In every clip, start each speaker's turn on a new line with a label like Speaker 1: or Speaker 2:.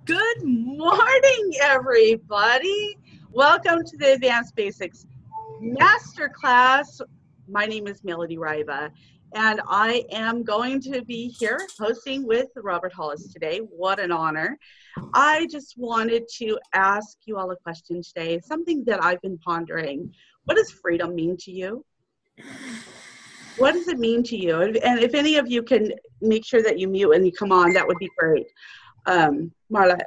Speaker 1: Good morning, everybody. Welcome to the Advanced Basics Masterclass. My name is Melody Riva, and I am going to be here hosting with Robert Hollis today. What an honor. I just wanted to ask you all a question today, something that I've been pondering. What does freedom mean to you? What does it mean to you? And if any of you can make sure that you mute and you come on, that would be great. Marla,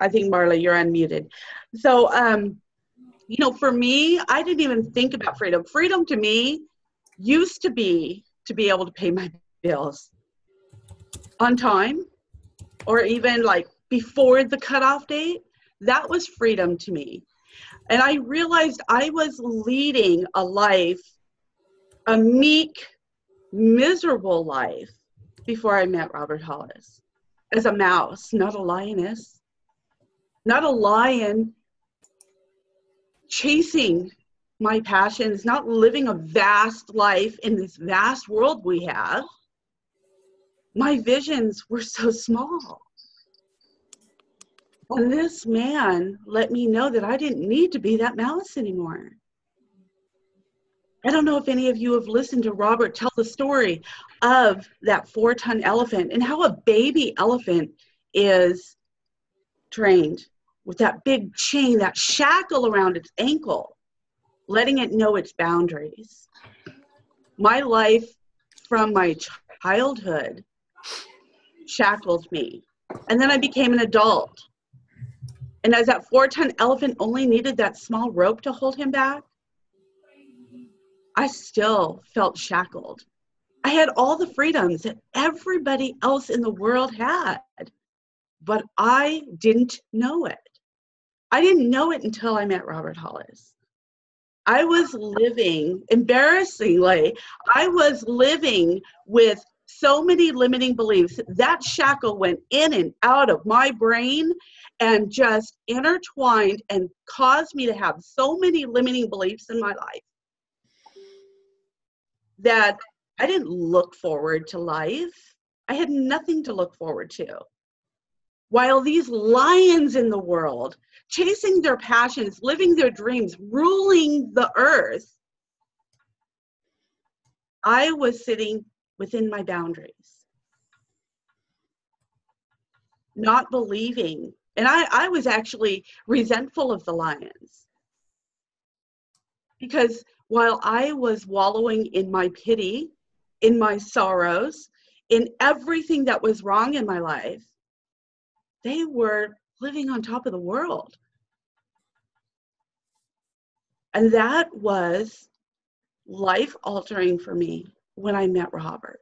Speaker 1: I think Marla, you're unmuted. So, for me, I didn't even think about freedom. Freedom to me used to be able to pay my bills on time, or even like before the cutoff date. That was freedom to me. And I realized I was leading a life, a meek, miserable life before I met Robert Hollis. As a mouse, not a lioness, not a lion chasing my passions, not living a vast life in this vast world we have. My visions were so small. And this man let me know that I didn't need to be that mouse anymore. I don't know if any of you have listened to Robert tell the story of that 4-ton elephant and how a baby elephant is trained with that big chain, that shackle around its ankle, letting it know its boundaries. My life from my childhood shackled me. And then I became an adult. And as that 4-ton elephant only needed that small rope to hold him back, I still felt shackled. I had all the freedoms that everybody else in the world had, but I didn't know it. I didn't know it until I met Robert Hollis. I was living, embarrassingly, I was living with so many limiting beliefs. That shackle went in and out of my brain and just intertwined and caused me to have so many limiting beliefs in my life that I didn't look forward to life. I had nothing to look forward to. While these lions in the world, chasing their passions, living their dreams, ruling the earth, I was sitting within my boundaries, not believing. And I was actually resentful of the lions, because while I was wallowing in my pity, in my sorrows, in everything that was wrong in my life, they were living on top of the world. And that was life-altering for me when I met Robert.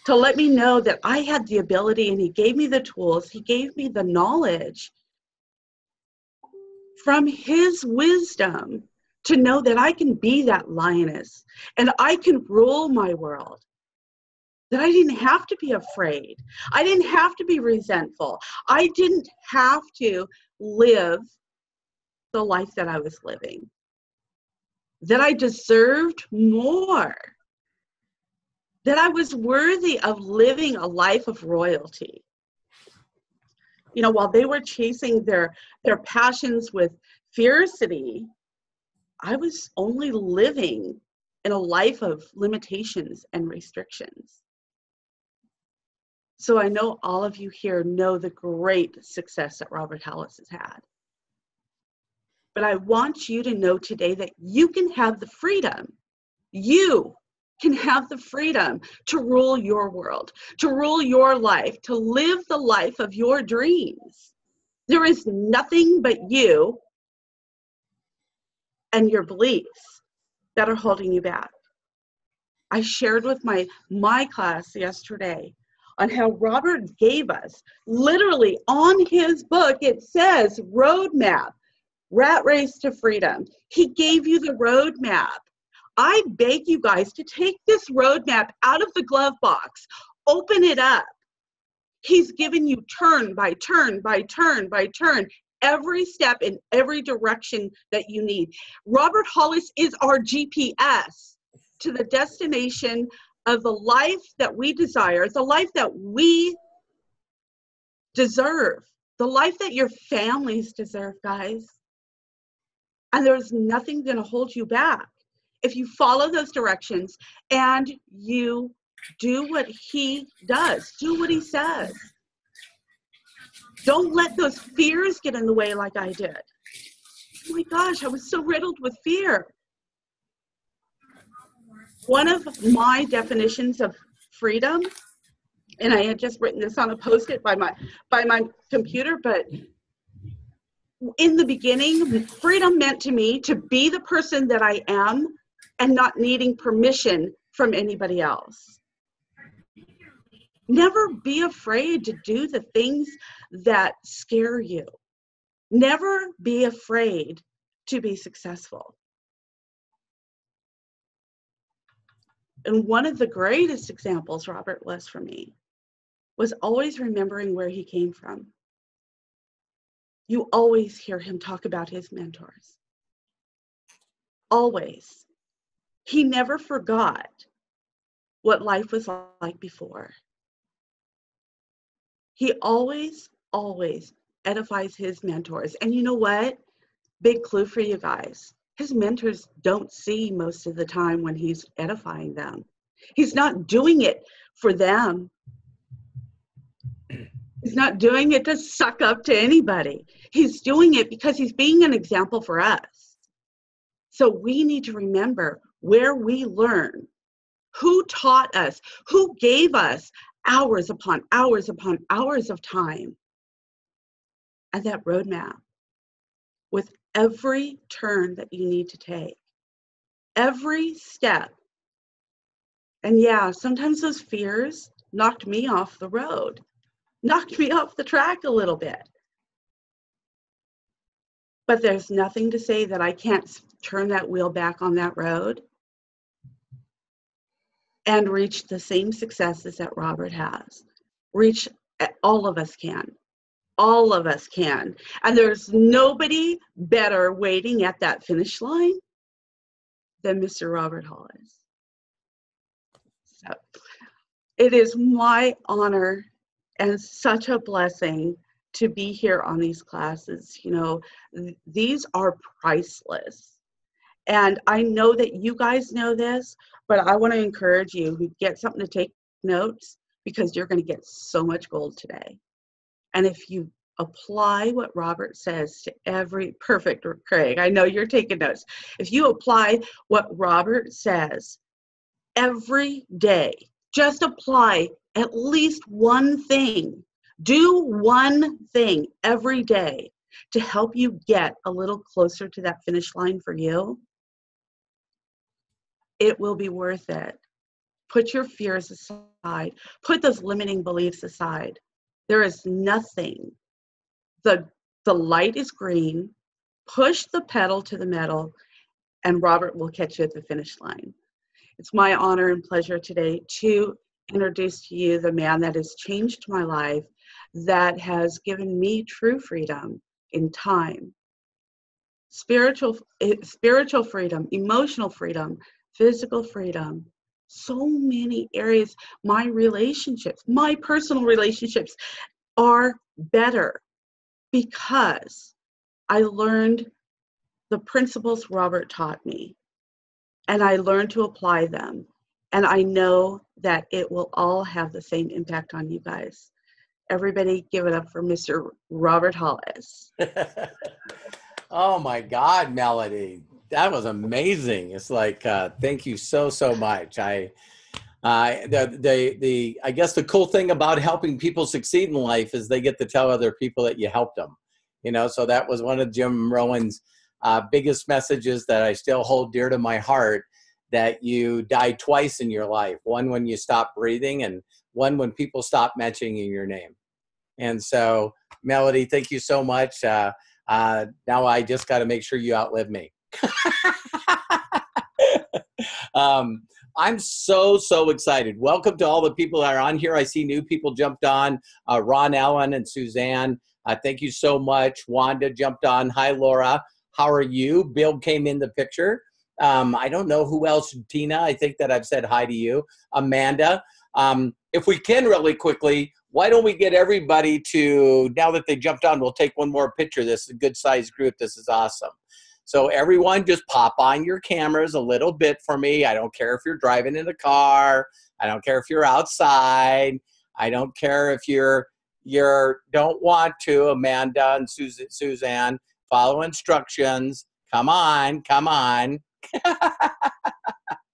Speaker 1: To let me know that I had the ability, and he gave me the tools, he gave me the knowledge from his wisdom to know that I can be that lioness and I can rule my world. That I didn't have to be afraid. I didn't have to be resentful. I didn't have to live the life that I was living. That I deserved more. That I was worthy of living a life of royalty. You know, while they were chasing their passions with fiercity, I was only living in a life of limitations and restrictions. So I know all of you here know the great success that Robert Hollis has had. But I want you to know today that you can have the freedom. You can have the freedom to rule your world, to rule your life, to live the life of your dreams. There is nothing but you and your beliefs that are holding you back. I shared with my class yesterday on how Robert gave us, literally on his book, it says roadmap, rat race to freedom. He gave you the roadmap. I beg you guys to take this roadmap out of the glove box, open it up. He's given you turn by turn by turn by turn, every step in every direction that you need. Robert Hollis is our GPS to the destination of the life that we desire, the life that we deserve. the life that your families deserve, guys. And there's nothing going to hold you back if you follow those directions and you do what he does, do what he says. Don't let those fears get in the way like I did. Oh my gosh, I was so riddled with fear. One of my definitions of freedom, and I had just written this on a Post-it by my computer, but in the beginning, freedom meant to me to be the person that I am and not needing permission from anybody else. Never be afraid to do the things that scare you. Never be afraid to be successful. And one of the greatest examples Robert was for me was always remembering where he came from. You always hear him talk about his mentors. Always. He never forgot what life was like before. He always edifies his mentors. And you know what? Big clue for you guys. His mentors don't see most of the time when he's edifying them. He's not doing it for them. He's not doing it to suck up to anybody. He's doing it because he's being an example for us. So we need to remember where we learn, who taught us, who gave us hours upon hours upon hours of time, and that roadmap with every turn that you need to take, every step. And yeah, sometimes those fears knocked me off the road, knocked me off the track a little bit. But there's nothing to say that I can't turn that wheel back on that road and reach the same successes that Robert has. All of us can. All of us can. And there's nobody better waiting at that finish line than Mr. Robert Hollis. So it is my honor and such a blessing to be here on these classes. You know, these are priceless. And I know that you guys know this, but I want to encourage you to get something to take notes, because you're going to get so much gold today. And if you apply what Robert says to every, perfect, Craig, I know you're taking notes. If you apply what Robert says every day, just apply at least one thing. Do one thing every day to help you get a little closer to that finish line for you. It will be worth it. Put your fears aside. Put those limiting beliefs aside. There is nothing. The light is green. Push the pedal to the metal, and Robert will catch you at the finish line. It's my honor and pleasure today to introduce to you the man that has changed my life, that has given me true freedom in time, spiritual freedom, emotional freedom, physical freedom, so many areas. My relationships, my personal relationships are better because I learned the principles Robert taught me, and I learned to apply them. And I know that it will all have the same impact on you guys. Everybody give it up for Mr. Robert Hollis.
Speaker 2: Oh my God, Melody. That was amazing. It's like, thank you so much. I guess the cool thing about helping people succeed in life is they get to tell other people that you helped them. You know, so that was one of Jim Rowan's biggest messages that I still hold dear to my heart, that you died twice in your life. One when you stopped breathing, and one when people stopped mentioning your name. And so, Melody, thank you so much. Now I just got to make sure you outlive me. I'm so excited. Welcome to all the people that are on here. I see new people jumped on, Ron Allen and Suzanne. Thank you so much. Wanda jumped on. Hi, Laura. How are you? Bill came in the picture. I don't know who else. Tina, I think that I've said hi to you. Amanda. if we can really quickly, why don't we get everybody to, now that they jumped on, we'll take one more picture. This is a good sized group. This is awesome. So everyone just pop on your cameras a little bit for me. I don't care if you're driving in a car. I don't care if you're outside. I don't care if you're don't want to. Amanda and Suzanne, follow instructions. Come on, come on.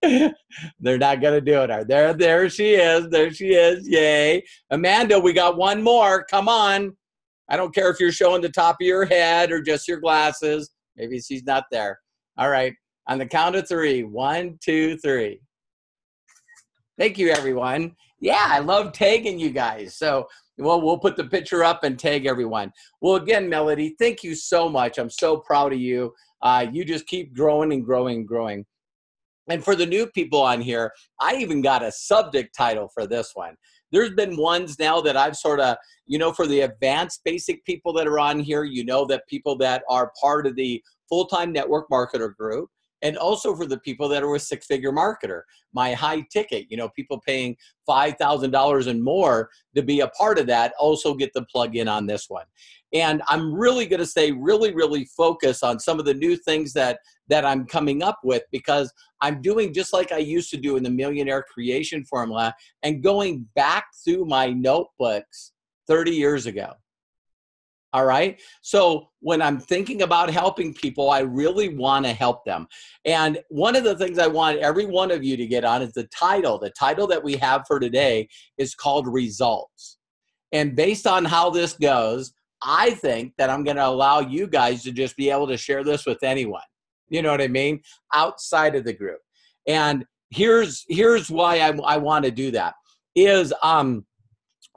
Speaker 2: They're not going to do it. There she is. There she is. Yay. Amanda, we got one more. Come on. I don't care if you're showing the top of your head or just your glasses. Maybe she's not there. All right. On the count of 3. 1, 2, 3. Thank you, everyone. Yeah, I love tagging you guys. So, well, we'll put the picture up and tag everyone. Well, again, Melody, thank you so much. I'm so proud of you. You just keep growing and growing and growing. And for the new people on here, I even got a subject title for this one. There's been ones now that I've sort of, for the advanced basic people that are on here, that people that are part of the full-time network marketer group, and also for the people that are a six-figure marketer, my high ticket, people paying $5,000 and more to be a part of that also get the plug in on this one. And I'm really going to say really, really focus on some of the new things that I'm coming up with, because I'm doing just like I used to do in the Millionaire Creation Formula and going back through my notebooks 30 years ago. All right. So when I'm thinking about helping people, I really want to help them. And one of the things I want every one of you to get on is the title. The title that we have for today is called Results. And based on how this goes, I think that I'm going to allow you guys to just be able to share this with anyone. You know what I mean? Outside of the group. And here's why I want to do that is,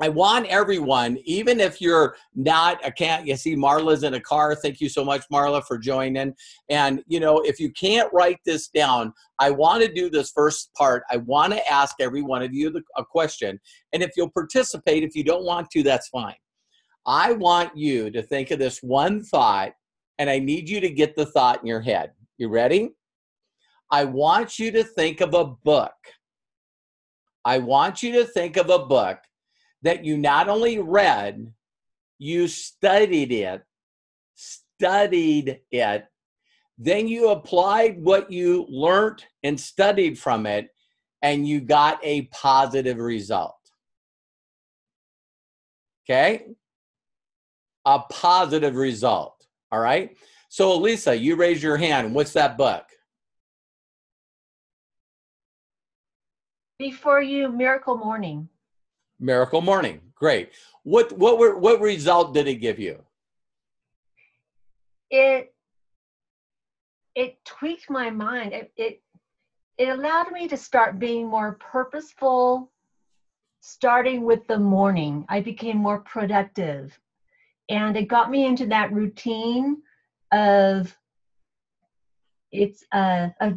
Speaker 2: I want everyone, even if you're not, you see Marla's in a car. Thank you so much, Marla, for joining. And, if you can't write this down, I want to do this first part. I want to ask every one of you a question. And if you'll participate, if you don't want to, that's fine. I want you to think of this one thought, and I need you to get the thought in your head. You ready? I want you to think of a book. I want you to think of a book that you not only read, you studied it, then you applied what you learned and studied from it, and you got a positive result. Okay? A positive result. All right? So, Elisa, you raise your hand. What's that book?
Speaker 3: Before You, Miracle Morning.
Speaker 2: Miracle Morning. Great. What result did it give you?
Speaker 3: It tweaked my mind. It allowed me to start being more purposeful, starting with the morning. I became more productive. And it got me into that routine of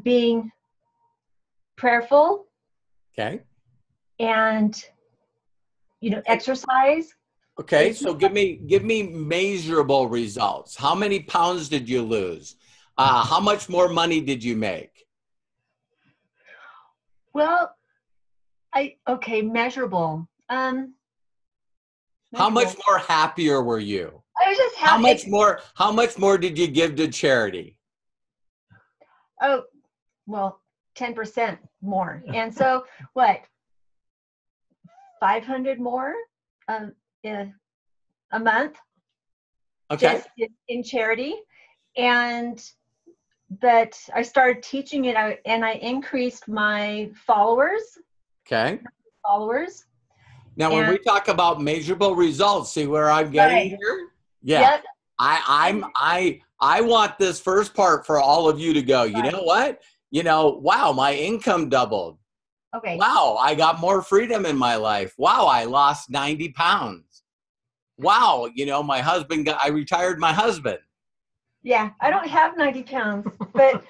Speaker 3: being prayerful.
Speaker 2: Okay.
Speaker 3: And exercise.
Speaker 2: Okay, so give me measurable results. How many pounds did you lose? How much more money did you make?
Speaker 3: Well, measurable.
Speaker 2: How much more happier were you?
Speaker 3: I was just happy.
Speaker 2: How much more did you give to charity?
Speaker 3: Oh, well, 10% more. And so what? 500 more a month,
Speaker 2: okay,
Speaker 3: just in charity. But I started teaching it, and I increased my followers.
Speaker 2: Okay.
Speaker 3: Now,
Speaker 2: when we talk about measurable results, see where I'm getting here? Yeah. Yep. I want this first part for all of you to go, you know what? Wow, my income doubled.
Speaker 3: Okay.
Speaker 2: Wow, I got more freedom in my life. Wow, I lost 90 pounds. Wow, I retired my husband.
Speaker 3: Yeah, I don't have 90 pounds, but.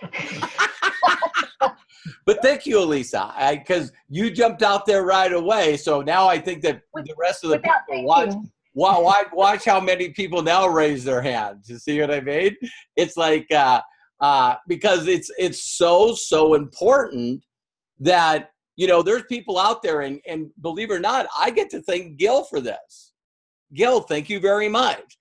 Speaker 2: But thank you, Elisa, because you jumped out there right away. So now I think that the rest of the people watch how many people now raise their hands. You see what I mean? It's like, because it's so important that You know, there's people out there, and believe it or not, I get to thank Gil for this. Gil, thank you very much.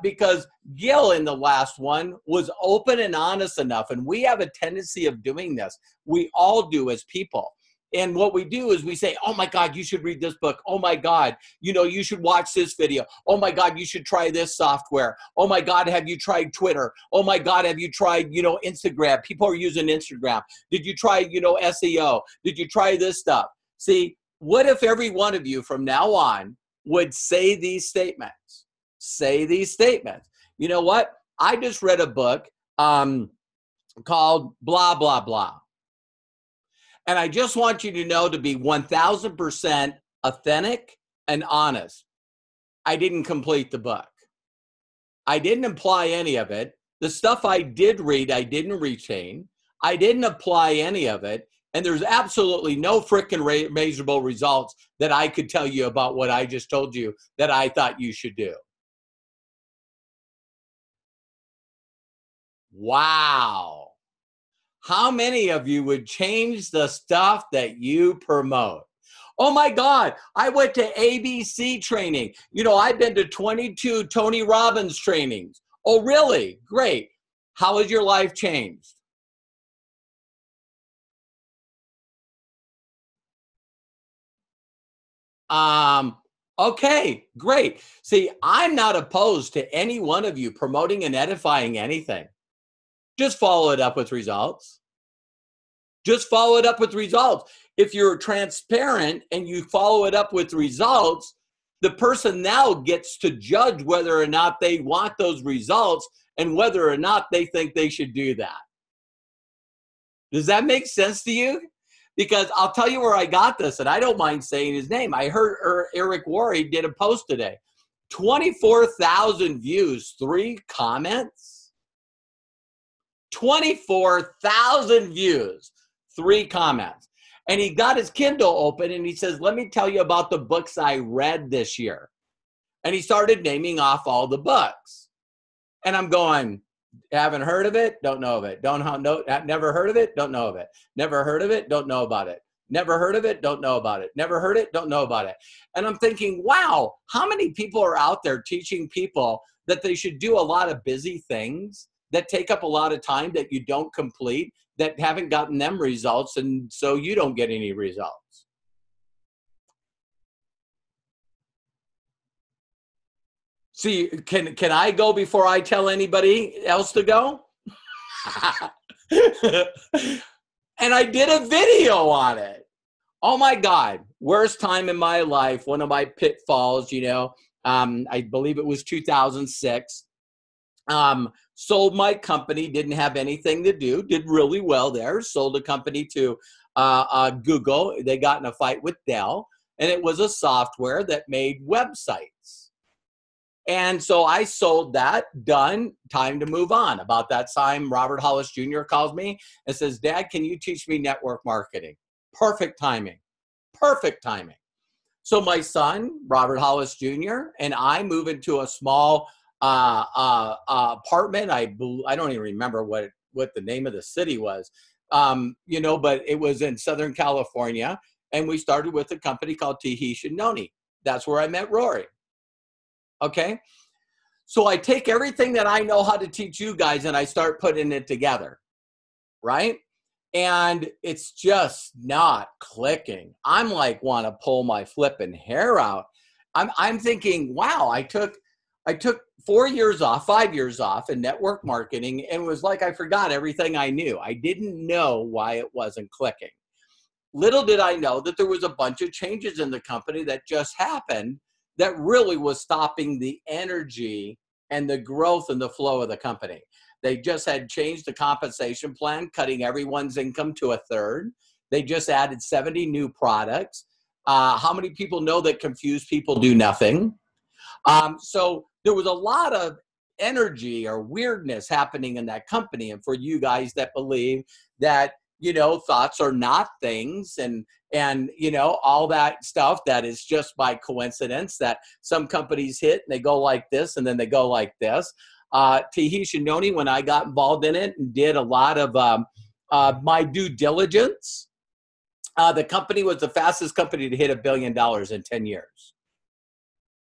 Speaker 2: Because Gil in the last one was open and honest enough, and we have a tendency of doing this. We all do as people. And what we do is we say, oh my God, you should read this book. Oh my God, you know, you should watch this video. Oh my God, you should try this software. Oh my God, have you tried Twitter? Oh my God, have you tried, you know, Instagram? People are using Instagram. Did you try, you know, SEO? Did you try this stuff? See, what if every one of you from now on would say these statements? Say these statements. You know what? I just read a book called Blah, Blah, Blah. And I just want you to know, to be 1000% authentic and honest, I didn't complete the book. I didn't apply any of it. The stuff I did read, I didn't retain. I didn't apply any of it. And there's absolutely no frickin' measurable results that I could tell you about what I just told you that I thought you should do. Wow. How many of you would change the stuff that you promote? Oh my God, I went to ABC training. You know, I've been to 22 Tony Robbins trainings. Oh, really? Great. How has your life changed? Okay, great. See, I'm not opposed to any one of you promoting and edifying anything. Just follow it up with results. Just follow it up with results. If you're transparent and you follow it up with results, the person now gets to judge whether or not they want those results and whether or not they think they should do that. Does that make sense to you? Because I'll tell you where I got this, and I don't mind saying his name. I heard Eric Worre did a post today. 24,000 views, 3 comments. 24,000 views, 3 comments. And he got his Kindle open and he says, let me tell you about the books I read this year. And he started naming off all the books. And I'm going, haven't heard of it, don't know of it. Never heard of it, don't know of it. Never heard of it, don't know about it. Never heard of it, don't know about it. Never heard it, don't know about it. And I'm thinking, wow, how many people are out there teaching people that they should do a lot of busy things that take up a lot of time that you don't complete, that haven't gotten them results, and so you don't get any results. See, can I go before I tell anybody else to go? And I did a video on it. Oh my God, worst time in my life, one of my pitfalls, you know, I believe it was 2006. Sold my company, didn't have anything to do, did really well there, sold a company to Google. They got in a fight with Dell, and it was a software that made websites. And so I sold that, done, time to move on. About that time, Robert Hollis Jr. calls me and says, Dad, can you teach me network marketing? Perfect timing, perfect timing. So my son, Robert Hollis Jr., and I move into a small apartment. I don't even remember what the name of the city was, you know, but it was in Southern California. And we started with a company called Tahitian Noni. That's where I met Rory. Okay. So I take everything that I know how to teach you guys and I start putting it together. Right. And it's just not clicking. I'm like, want to pull my flipping hair out. I'm thinking, wow, I took 4 years off, 5 years off in network marketing, and it was like I forgot everything I knew. I didn't know why it wasn't clicking. Little did I know that there was a bunch of changes in the company that just happened that really was stopping the energy and the growth and the flow of the company. They just had changed the compensation plan, cutting everyone's income to a third. They just added 70 new products. How many people know that confused people do nothing? So there was a lot of energy or weirdness happening in that company. And for you guys that believe that, you know, thoughts are not things and, you know, all that stuff that is just by coincidence, that some companies hit and they go like this and then they go like this. Tahitian Noni, when I got involved in it and did a lot of my due diligence, The company was the fastest company to hit $1 billion in 10 years.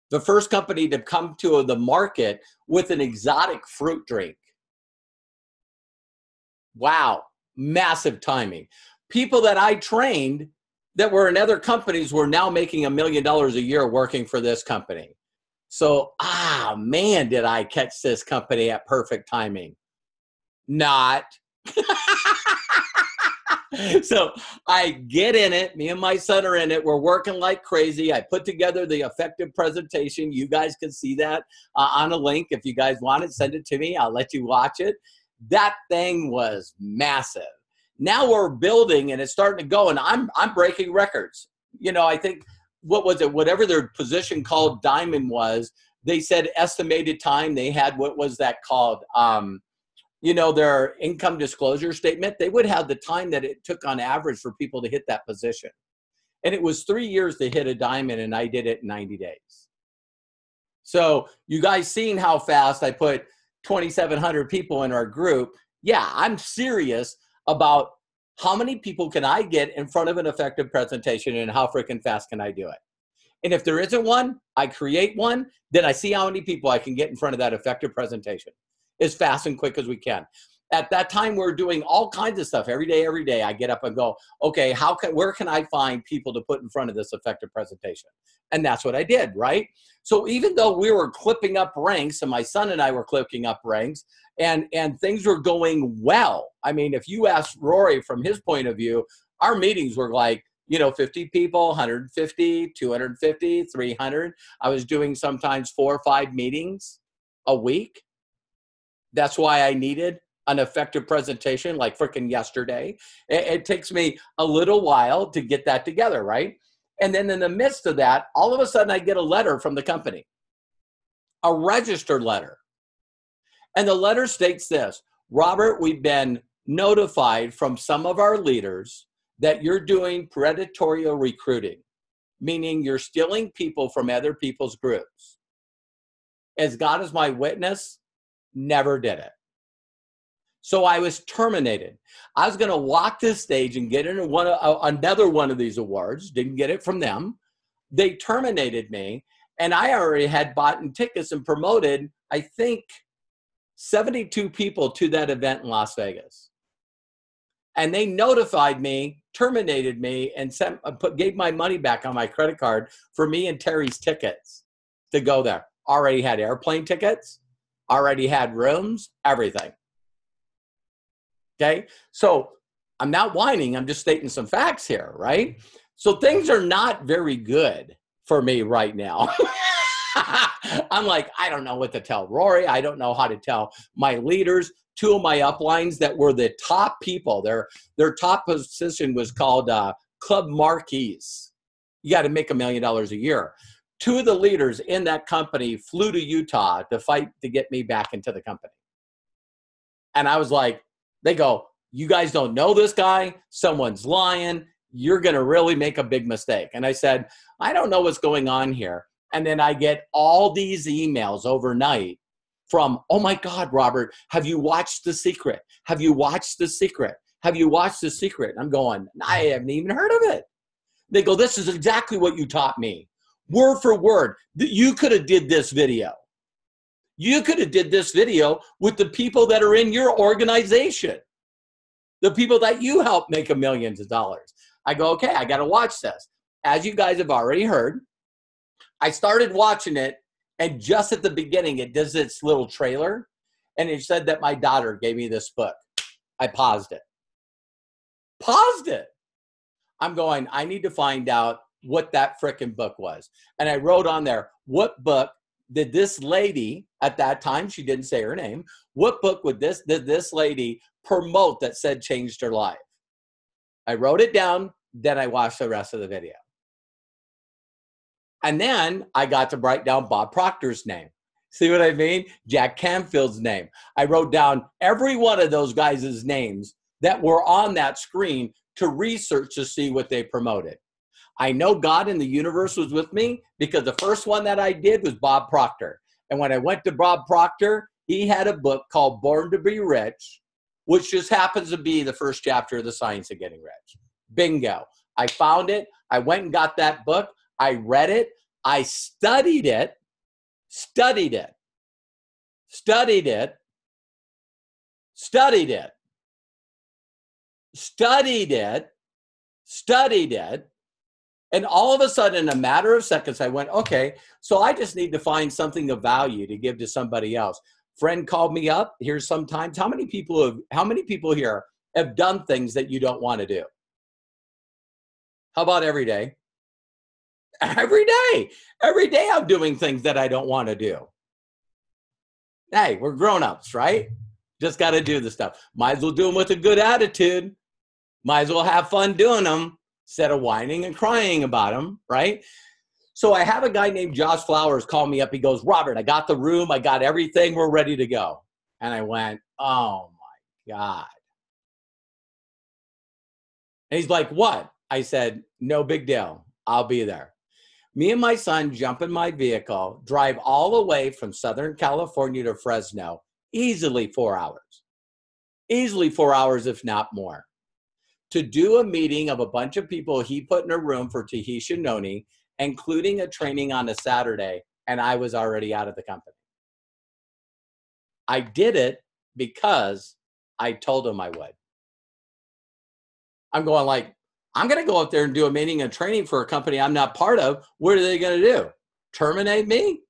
Speaker 2: The first company to come to the market with an exotic fruit drink. Wow, massive timing. People that I trained that were in other companies were now making $1 million a year working for this company. So, man, did I catch this company at perfect timing? Not. So I get in it. Me and my son are in it. We're working like crazy. I put together the effective presentation. You guys can see that on a link. If you guys want it, send it to me. I'll let you watch it. That thing was massive. Now we're building and it's starting to go, and I'm breaking records. You know, I think, what was it? Whatever their position called Diamond was, they said estimated time. They had, what was that called? You know, their income disclosure statement. They would have the time that it took on average for people to hit that position. And it was 3 years to hit a diamond, and I did it in 90 days. So you guys seen how fast I put 2,700 people in our group. Yeah, I'm serious about how many people can I get in front of an effective presentation, and how freaking fast can I do it? And if there isn't one, I create one, then I see how many people I can get in front of that effective presentation as fast and quick as we can. At that time, we're doing all kinds of stuff every day. I get up and go, okay, where can I find people to put in front of this effective presentation? And that's what I did, right? So even though we were clipping up ranks, and my son and I were clipping up ranks, and things were going well. I mean, if you ask Rory from his point of view, our meetings were like, 50 people, 150, 250, 300. I was doing sometimes 4 or 5 meetings a week. That's why I needed an effective presentation like freaking yesterday. It takes me a little while to get that together, right? And then in the midst of that, all of a sudden I get a letter from the company, a registered letter. And the letter states this: Robert, we've been notified from some of our leaders that you're doing predatory recruiting, meaning you're stealing people from other people's groups. As God is my witness, never did it. So I was terminated. I was going to walk this stage and get into another one of these awards. Didn't get it from them. They terminated me, and I already had bought tickets and promoted, I think, 72 people to that event in Las Vegas. And they notified me, terminated me, and gave my money back on my credit card for me and Terry's tickets to go there. Already had airplane tickets, already had rooms, everything. Okay, so I'm not whining, I'm just stating some facts here, right? So things are not very good for me right now. I'm like, I don't know what to tell Rory. I don't know how to tell my leaders. 2 of my uplines that were the top people, their top position was called Club Marquees. You got to make $1 million a year. 2 of the leaders in that company flew to Utah to fight to get me back into the company. And I was like, they go, you guys don't know this guy. Someone's lying. You're going to really make a big mistake. And I said, I don't know what's going on here. And then I get all these emails overnight from, oh my God, Robert, have you watched The Secret? Have you watched The Secret? Have you watched The Secret? I'm going, I haven't even heard of it. They go, this is exactly what you taught me. Word for word. You could have did this video. You could have did this video with the people that are in your organization. The people that you help make millions of dollars. I go, okay, I got to watch this. As you guys have already heard, I started watching it, and just at the beginning, it does its little trailer, and it said that my daughter gave me this book. I paused it. Paused it. I'm going, I need to find out what that frickin' book was. And I wrote on there, what book did this lady, at that time, she didn't say her name, what book did this lady promote that said changed her life? I wrote it down, then I watched the rest of the video. And then I got to write down Bob Proctor's name. See what I mean? Jack Canfield's name. I wrote down every one of those guys' names that were on that screen to research to see what they promoted. I know God in the universe was with me because the first one that I did was Bob Proctor. And when I went to Bob Proctor, he had a book called Born to Be Rich, which just happens to be the first chapter of The Science of Getting Rich. Bingo. I found it. I went and got that book. I read it. I studied it, studied it, studied it, studied it, studied it, studied it. And all of a sudden, in a matter of seconds, I went, okay, so I just need to find something of value to give to somebody else. Friend called me up. Here's sometimes. How many people here have done things that you don't want to do? How about every day? Every day. Every day I'm doing things that I don't want to do. Hey, we're grown-ups, right? Just got to do the stuff. Might as well do them with a good attitude. Might as well have fun doing them instead of whining and crying about them, right? So I have a guy named Josh Flowers call me up. He goes, Robert, I got the room. I got everything. We're ready to go. And I went, oh my God. And he's like, what? I said, no big deal. I'll be there. Me and my son jump in my vehicle, drive all the way from Southern California to Fresno, easily 4 hours. Easily 4 hours, if not more. To do a meeting of a bunch of people he put in a room for Tahitian Noni, including a training on a Saturday, and I was already out of the company. I did it because I told him I would. I'm going like, I'm going to go up there and do a meeting and training for a company I'm not part of. What are they going to do? Terminate me?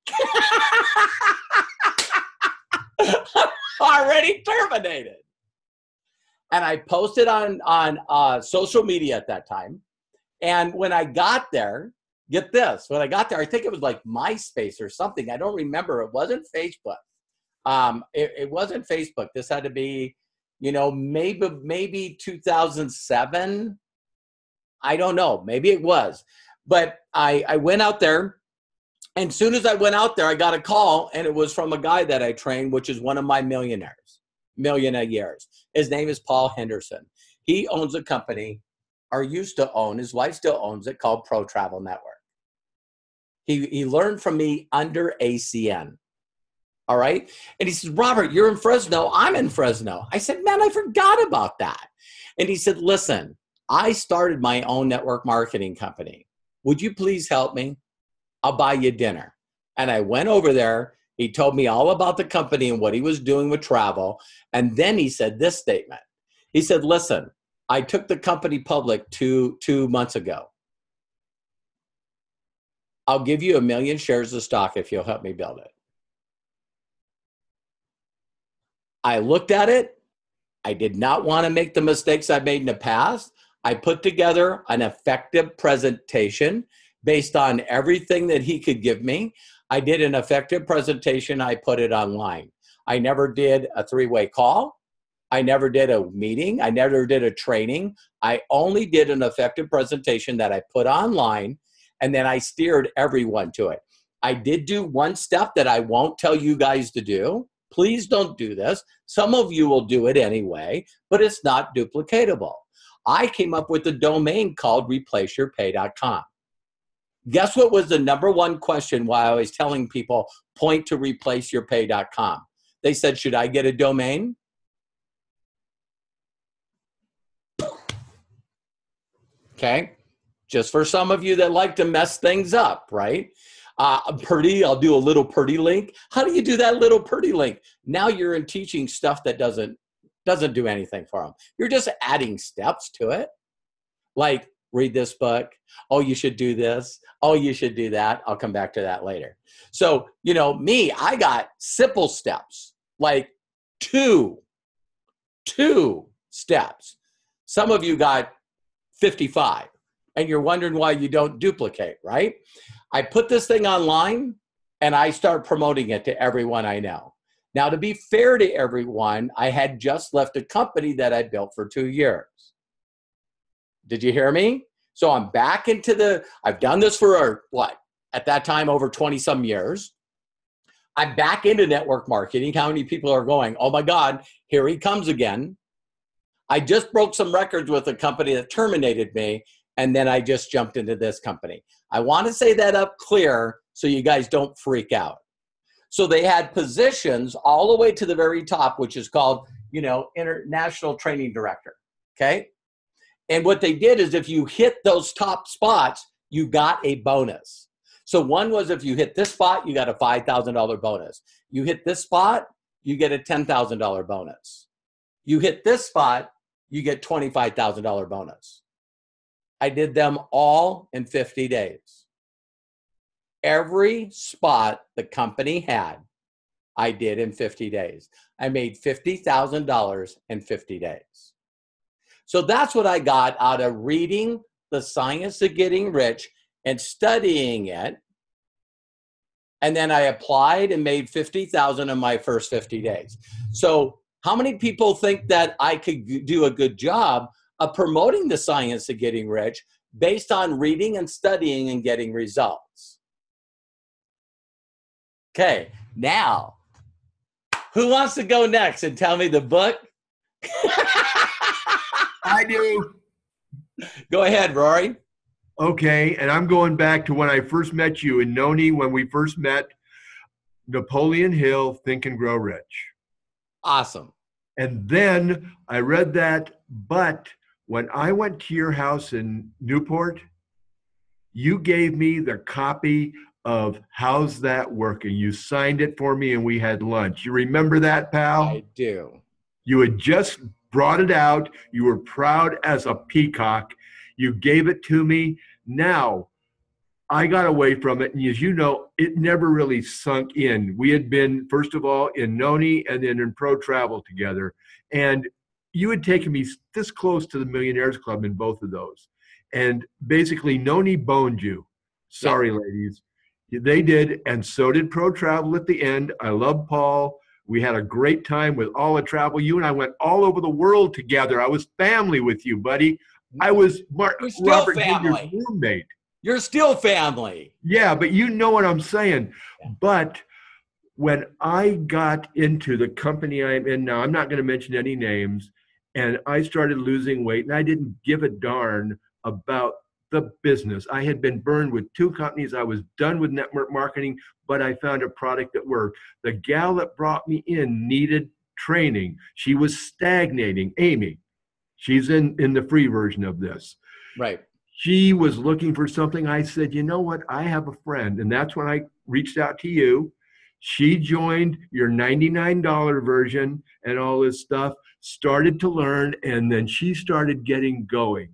Speaker 2: Already terminated. And I posted on social media at that time. And when I got there, get this, when I got there, I think it was like MySpace or something. I don't remember. It wasn't Facebook. It wasn't Facebook. This had to be, maybe 2007. I don't know. Maybe it was. But I went out there. And as soon as I went out there, I got a call. And it was from a guy that I trained, which is one of my millionaires. Millionaires. His name is Paul Henderson. He owns a company, or used to own, his wife still owns it, called Pro Travel Network. He learned from me under ACN. All right. And he says, Robert, you're in Fresno. I'm in Fresno. I said, man, I forgot about that. And he said, listen, I started my own network marketing company. Would you please help me? I'll buy you dinner. And I went over there. He told me all about the company and what he was doing with travel. And then he said this statement. He said, listen, I took the company public two months ago. I'll give you 1 million shares of stock if you'll help me build it. I looked at it. I did not want to make the mistakes I made in the past. I put together an effective presentation based on everything that he could give me. I did an effective presentation. I put it online. I never did a 3-way call. I never did a meeting. I never did a training. I only did an effective presentation that I put online, and then I steered everyone to it. I did do one step that I won't tell you guys to do. Please don't do this. Some of you will do it anyway, but it's not duplicatable. I came up with a domain called replaceyourpay.com. Guess what was the #1 question while I was telling people point to replaceyourpay.com? They said, should I get a domain? Okay. Just for some of you that like to mess things up, right? I'll do a little pretty link. How do you do that little pretty link? Now you're in teaching stuff that doesn't do anything for them. You're just adding steps to it. Like, read this book. Oh, you should do this. Oh, you should do that. I'll come back to that later. So, me, I got simple steps, like two steps. Some of you got 55, and you're wondering why you don't duplicate, right? I put this thing online, and I start promoting it to everyone I know. Now, to be fair to everyone, I had just left a company that I built for 2 years. Did you hear me? So I'm back into I've done this for at that time, over 20 some years. I'm back into network marketing. How many people are going, oh my God, here he comes again. I just broke some records with a company that terminated me, and then I just jumped into this company. I want to say that up clear so you guys don't freak out. So they had positions all the way to the very top, which is called, International Training Director, okay? And what they did is if you hit those top spots, you got a bonus. So one was if you hit this spot, you got a $5,000 bonus. You hit this spot, you get a $10,000 bonus. You hit this spot, you get $25,000 bonus. I did them all in 50 days. Every spot the company had, I did in 50 days. I made $50,000 in 50 days. So that's what I got out of reading The Science of Getting Rich and studying it. And then I applied and made $50,000 in my first 50 days. So how many people think that I could do a good job of promoting the science of getting rich based on reading and studying and getting results? Okay, now, who wants to go next and tell me the book?
Speaker 4: I do.
Speaker 2: Go ahead, Rory.
Speaker 4: Okay, and I'm going back to when I first met you in Noni, when we first met, Napoleon Hill, Think and Grow Rich.
Speaker 2: Awesome.
Speaker 4: And then I read that, but when I went to your house in Newport, you gave me the copy of How's That Working? You signed it for me and we had lunch. You remember that, pal?
Speaker 2: I do.
Speaker 4: You had just brought it out. You were proud as a peacock. You gave it to me. Now, I got away from it, and as you know, it never really sunk in. We had been, first of all, in Noni and then in Pro Travel together, and you had taken me this close to the Millionaires Club in both of those. And basically, Noni boned you. Sorry, ladies. They did, and so did Pro Travel at the end. I love Paul. We had a great time with all the travel. You and I went all over the world together. I was family with you, buddy. I was Robert Jr.'s roommate.
Speaker 2: You're still family.
Speaker 4: Yeah, but you know what I'm saying. But when I got into the company I'm in now, I'm not going to mention any names, and I started losing weight, and I didn't give a darn about the business. I had been burned with 2 companies. I was done with network marketing, but I found a product that worked. The gal that brought me in needed training. She was stagnating. Amy, she's in the free version of this.
Speaker 2: Right.
Speaker 4: She was looking for something. I said, you know what? I have a friend. And that's when I reached out to you. She joined your $99 version and all this stuff, started to learn, and then she started getting going.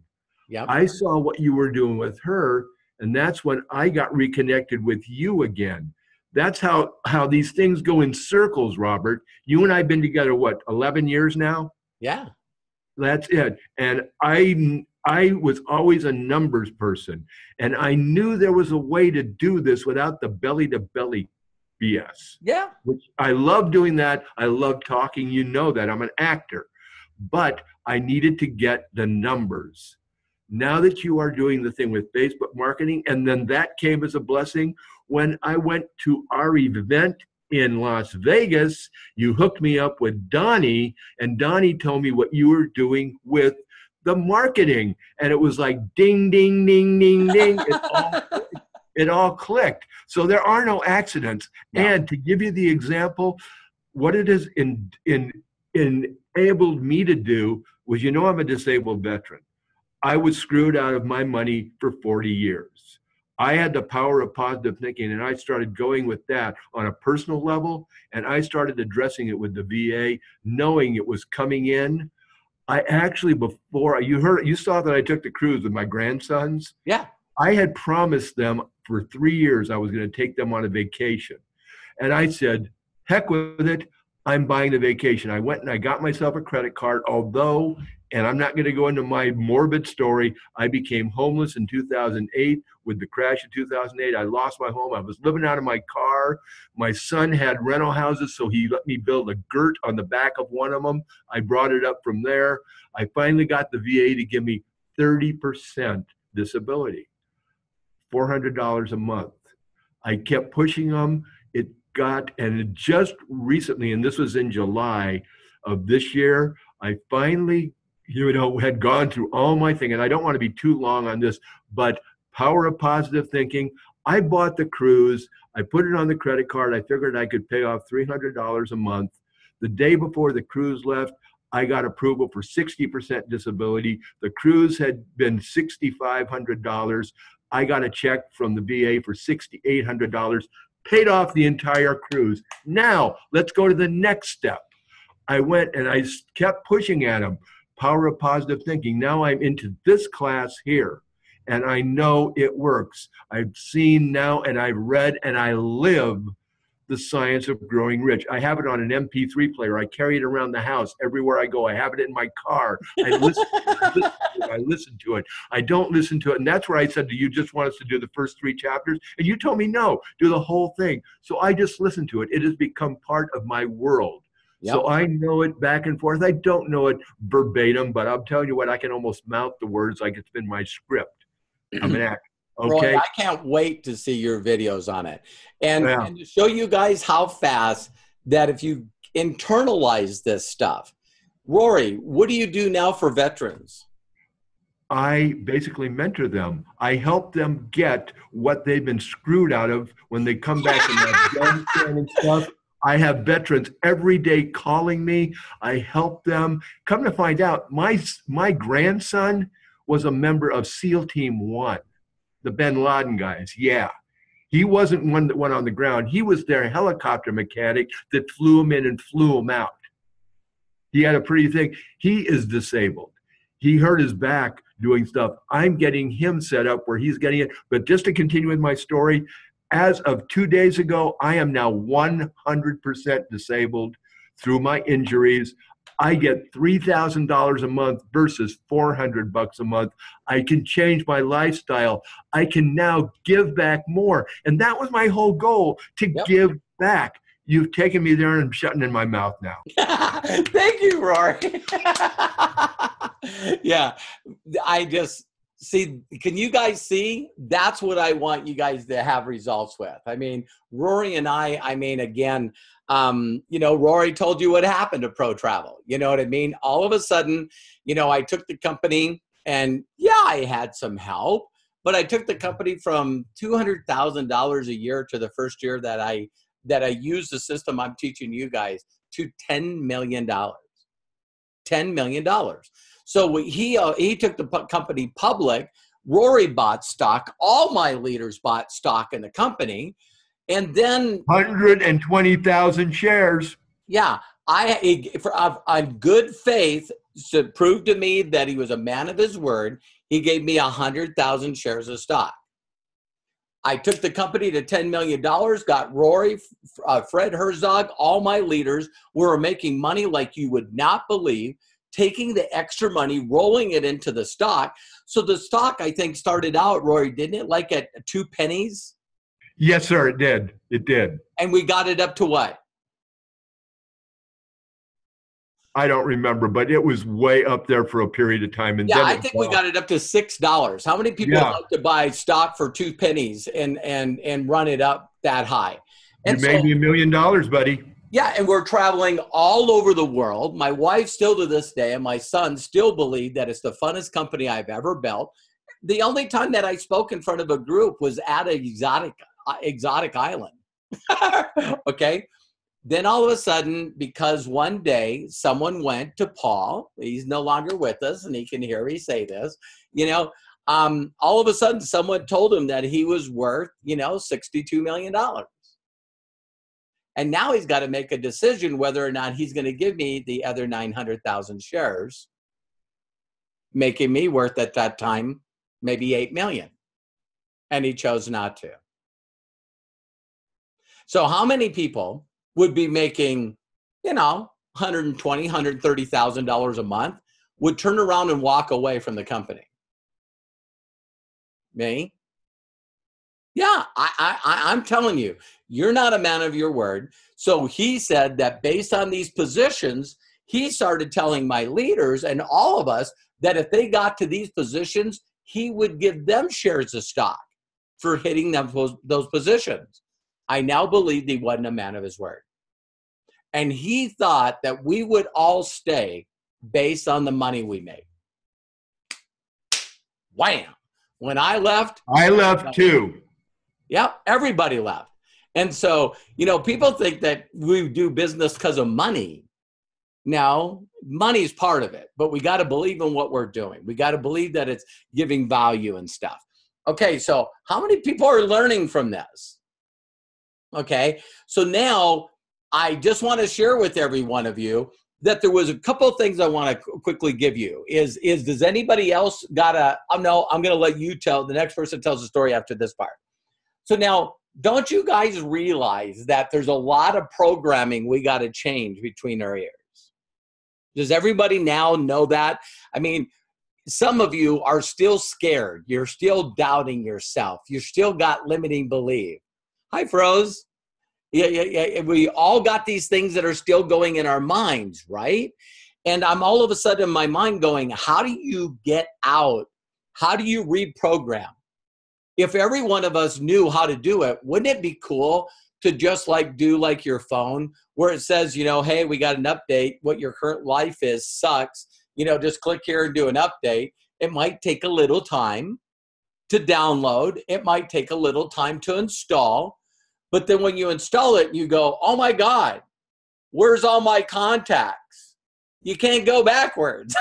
Speaker 2: Yep.
Speaker 4: I saw what you were doing with her, and that's when I got reconnected with you again. That's how these things go in circles, Robert. You and I have been together, what, 11 years now?
Speaker 2: Yeah.
Speaker 4: That's it. And I was always a numbers person, and I knew there was a way to do this without the belly-to-belly BS.
Speaker 2: Yeah.
Speaker 4: Which I love doing that. I love talking. You know that. I'm an actor. But I needed to get the numbers. Now that you are doing the thing with Facebook marketing, and then that came as a blessing when I went to our event in Las Vegas, you hooked me up with Donnie, and Donnie told me what you were doing with the marketing. And it was like ding, ding, ding, ding, ding. It all clicked. So there are no accidents. No. And to give you the example, what it has enabled me to do was, you know, I'm a disabled veteran. I was screwed out of my money for 40 years. I had the power of positive thinking, and I started going with that on a personal level, and I started addressing it with the VA, knowing it was coming in. I actually, before you saw that I took the cruise with my grandsons.
Speaker 2: Yeah.
Speaker 4: I had promised them for 3 years I was going to take them on a vacation. And I said, heck with it, I'm buying the vacation. I went and I got myself a credit card, although, and I'm not going to go into my morbid story, I became homeless in 2008 with the crash of 2008. I lost my home. I was living out of my car. My son had rental houses, so he let me build a girt on the back of one of them. I brought it up from there. I finally got the VA to give me 30% disability, $400 a month. I kept pushing them. And just recently, and this was in July of this year, I finally, had gone through all my thing, and I don't want to be too long on this, but power of positive thinking. I bought the cruise. I put it on the credit card. I figured I could pay off $300 a month. The day before the cruise left, I got approval for 60% disability. The cruise had been $6,500. I got a check from the VA for $6,800, paid off the entire cruise. Now, let's go to the next step. I went and I kept pushing at him. Power of positive thinking. Now I'm into this class here, and I know it works. I've seen now, and I've read, and I live the science of growing rich. I have it on an MP3 player. I carry it around the house everywhere I go. I have it in my car. I listen to it. I don't listen to it. And that's where I said, do you just want us to do the first 3 chapters? And you told me, no, do the whole thing. So I just listen to it. It has become part of my world. Yep. So I know it back and forth. I don't know it verbatim, but I'm telling you what, I can almost mouth the words like it's been my script. I'm an actor. Okay.
Speaker 2: Roy, I can't wait to see your videos on it. And to show you guys how fast that if you internalize this stuff. Rory, what do you do now for veterans?
Speaker 4: I basically mentor them. I help them get what they've been screwed out of when they come back from Afghanistan and stuff. I have veterans every day calling me. I help them. Come to find out, my grandson was a member of SEAL Team 1. The bin Laden guys, yeah. He wasn't one that went on the ground. He was their helicopter mechanic that flew him in and flew him out. He had a pretty thing. He is disabled. He hurt his back doing stuff. I'm getting him set up where he's getting it. But just to continue with my story, as of 2 days ago, I am now 100% disabled through my injuries. I get $3,000 a month versus $400 a month. I can change my lifestyle. I can now give back more. And that was my whole goal, to give back. You've taken me there, and I'm shutting in my mouth now.
Speaker 2: Thank you, Rory. Yeah, I just see, can you guys see? That's what I want you guys to have results with. I mean, Rory and I mean, again, you know, Rory told you what happened to Pro Travel. You know what I mean? All of a sudden, you know, I took the company, and yeah, I had some help, but I took the company from $200,000 a year to the first year that I used the system I'm teaching you guys to $10 million. $10 million. So he took the company public. Rory bought stock. All my leaders bought stock in the company. And then
Speaker 4: 120,000 shares.
Speaker 2: Yeah. On good faith, to prove to me that he was a man of his word, he gave me 100,000 shares of stock. I took the company to $10 million, got Rory, Fred Herzog, all my leaders. We were making money like you would not believe, taking the extra money, rolling it into the stock. So the stock, I think, started out, Rory, didn't it, like at 2 pennies?
Speaker 4: Yes, sir, it did. It did.
Speaker 2: And we got it up to what?
Speaker 4: I don't remember, but it was way up there for a period of time. And
Speaker 2: yeah,
Speaker 4: then
Speaker 2: I think we got it up to $6. How many people like to buy stock for 2 pennies and run it up that high? And
Speaker 4: you made me $1 million, buddy.
Speaker 2: Yeah, and we're traveling all over the world. My wife still to this day and my son still believe that it's the funnest company I've ever built. The only time that I spoke in front of a group was at an exotic island. Okay. Then all of a sudden, because one day someone went to Paul, he's no longer with us and he can hear me say this, you know, all of a sudden someone told him that he was worth, you know, $62 million. And now he's got to make a decision whether or not he's going to give me the other 900,000 shares, making me worth at that time maybe 8 million. And he chose not to. So how many people would be making, you know, $120,000, $130,000 a month, would turn around and walk away from the company? Me? Yeah, I'm telling you, you're not a man of your word. So he said that based on these positions, he started telling my leaders and all of us that if they got to these positions, he would give them shares of stock for hitting those positions. I now believe he wasn't a man of his word. And he thought that we would all stay based on the money we made. Wham! When I left
Speaker 4: too.
Speaker 2: Yep, everybody left. And so, you know, people think that we do business because of money. No, money is part of it, but we got to believe in what we're doing. We got to believe that it's giving value and stuff. Okay, so how many people are learning from this? Okay, so now I just want to share with every one of you that there was a couple of things I want to quickly give you. Does anybody else got a, oh no, I'm going to let you tell, the next person tells the story after this part. So now, don't you guys realize that there's a lot of programming we got to change between our ears? Does everybody now know that? I mean, some of you are still scared. You're still doubting yourself. You still got limiting belief. Hi, Froze. Yeah. We all got these things that are still going in our minds, right? And I'm all of a sudden in my mind going, how do you get out? How do you reprogram? If every one of us knew how to do it, wouldn't it be cool to just do like your phone where it says, hey, we got an update. What your current life is sucks. Just click here and do an update. It might take a little time to download. It might take a little time to install. But then when you install it, you go, oh my God, where's all my contacts? You can't go backwards.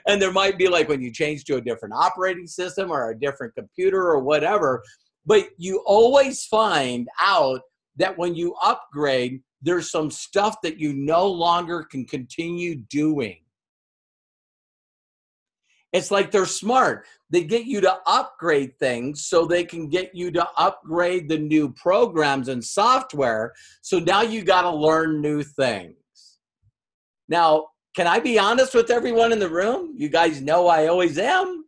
Speaker 2: And there might be when you change to a different operating system or a different computer or whatever, but you always find out that when you upgrade, there's some stuff that you no longer can continue doing. It's like they're smart. They get you to upgrade things so they can get you to upgrade the new programs and software. So now you got to learn new things. Now, can I be honest with everyone in the room? You guys know I always am.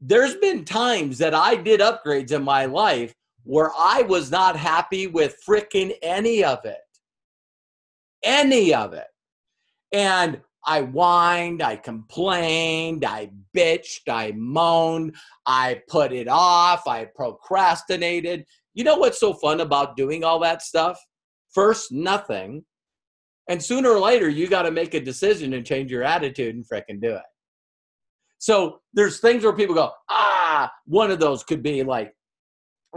Speaker 2: There's been times that I did upgrades in my life where I was not happy with frickin' any of it. Any of it. And I whined, I complained, I bitched, I moaned, I put it off, I procrastinated. You know what's so fun about doing all that stuff? First, nothing. And sooner or later, you got to make a decision and change your attitude and frickin' do it. So there's things where people go, one of those could be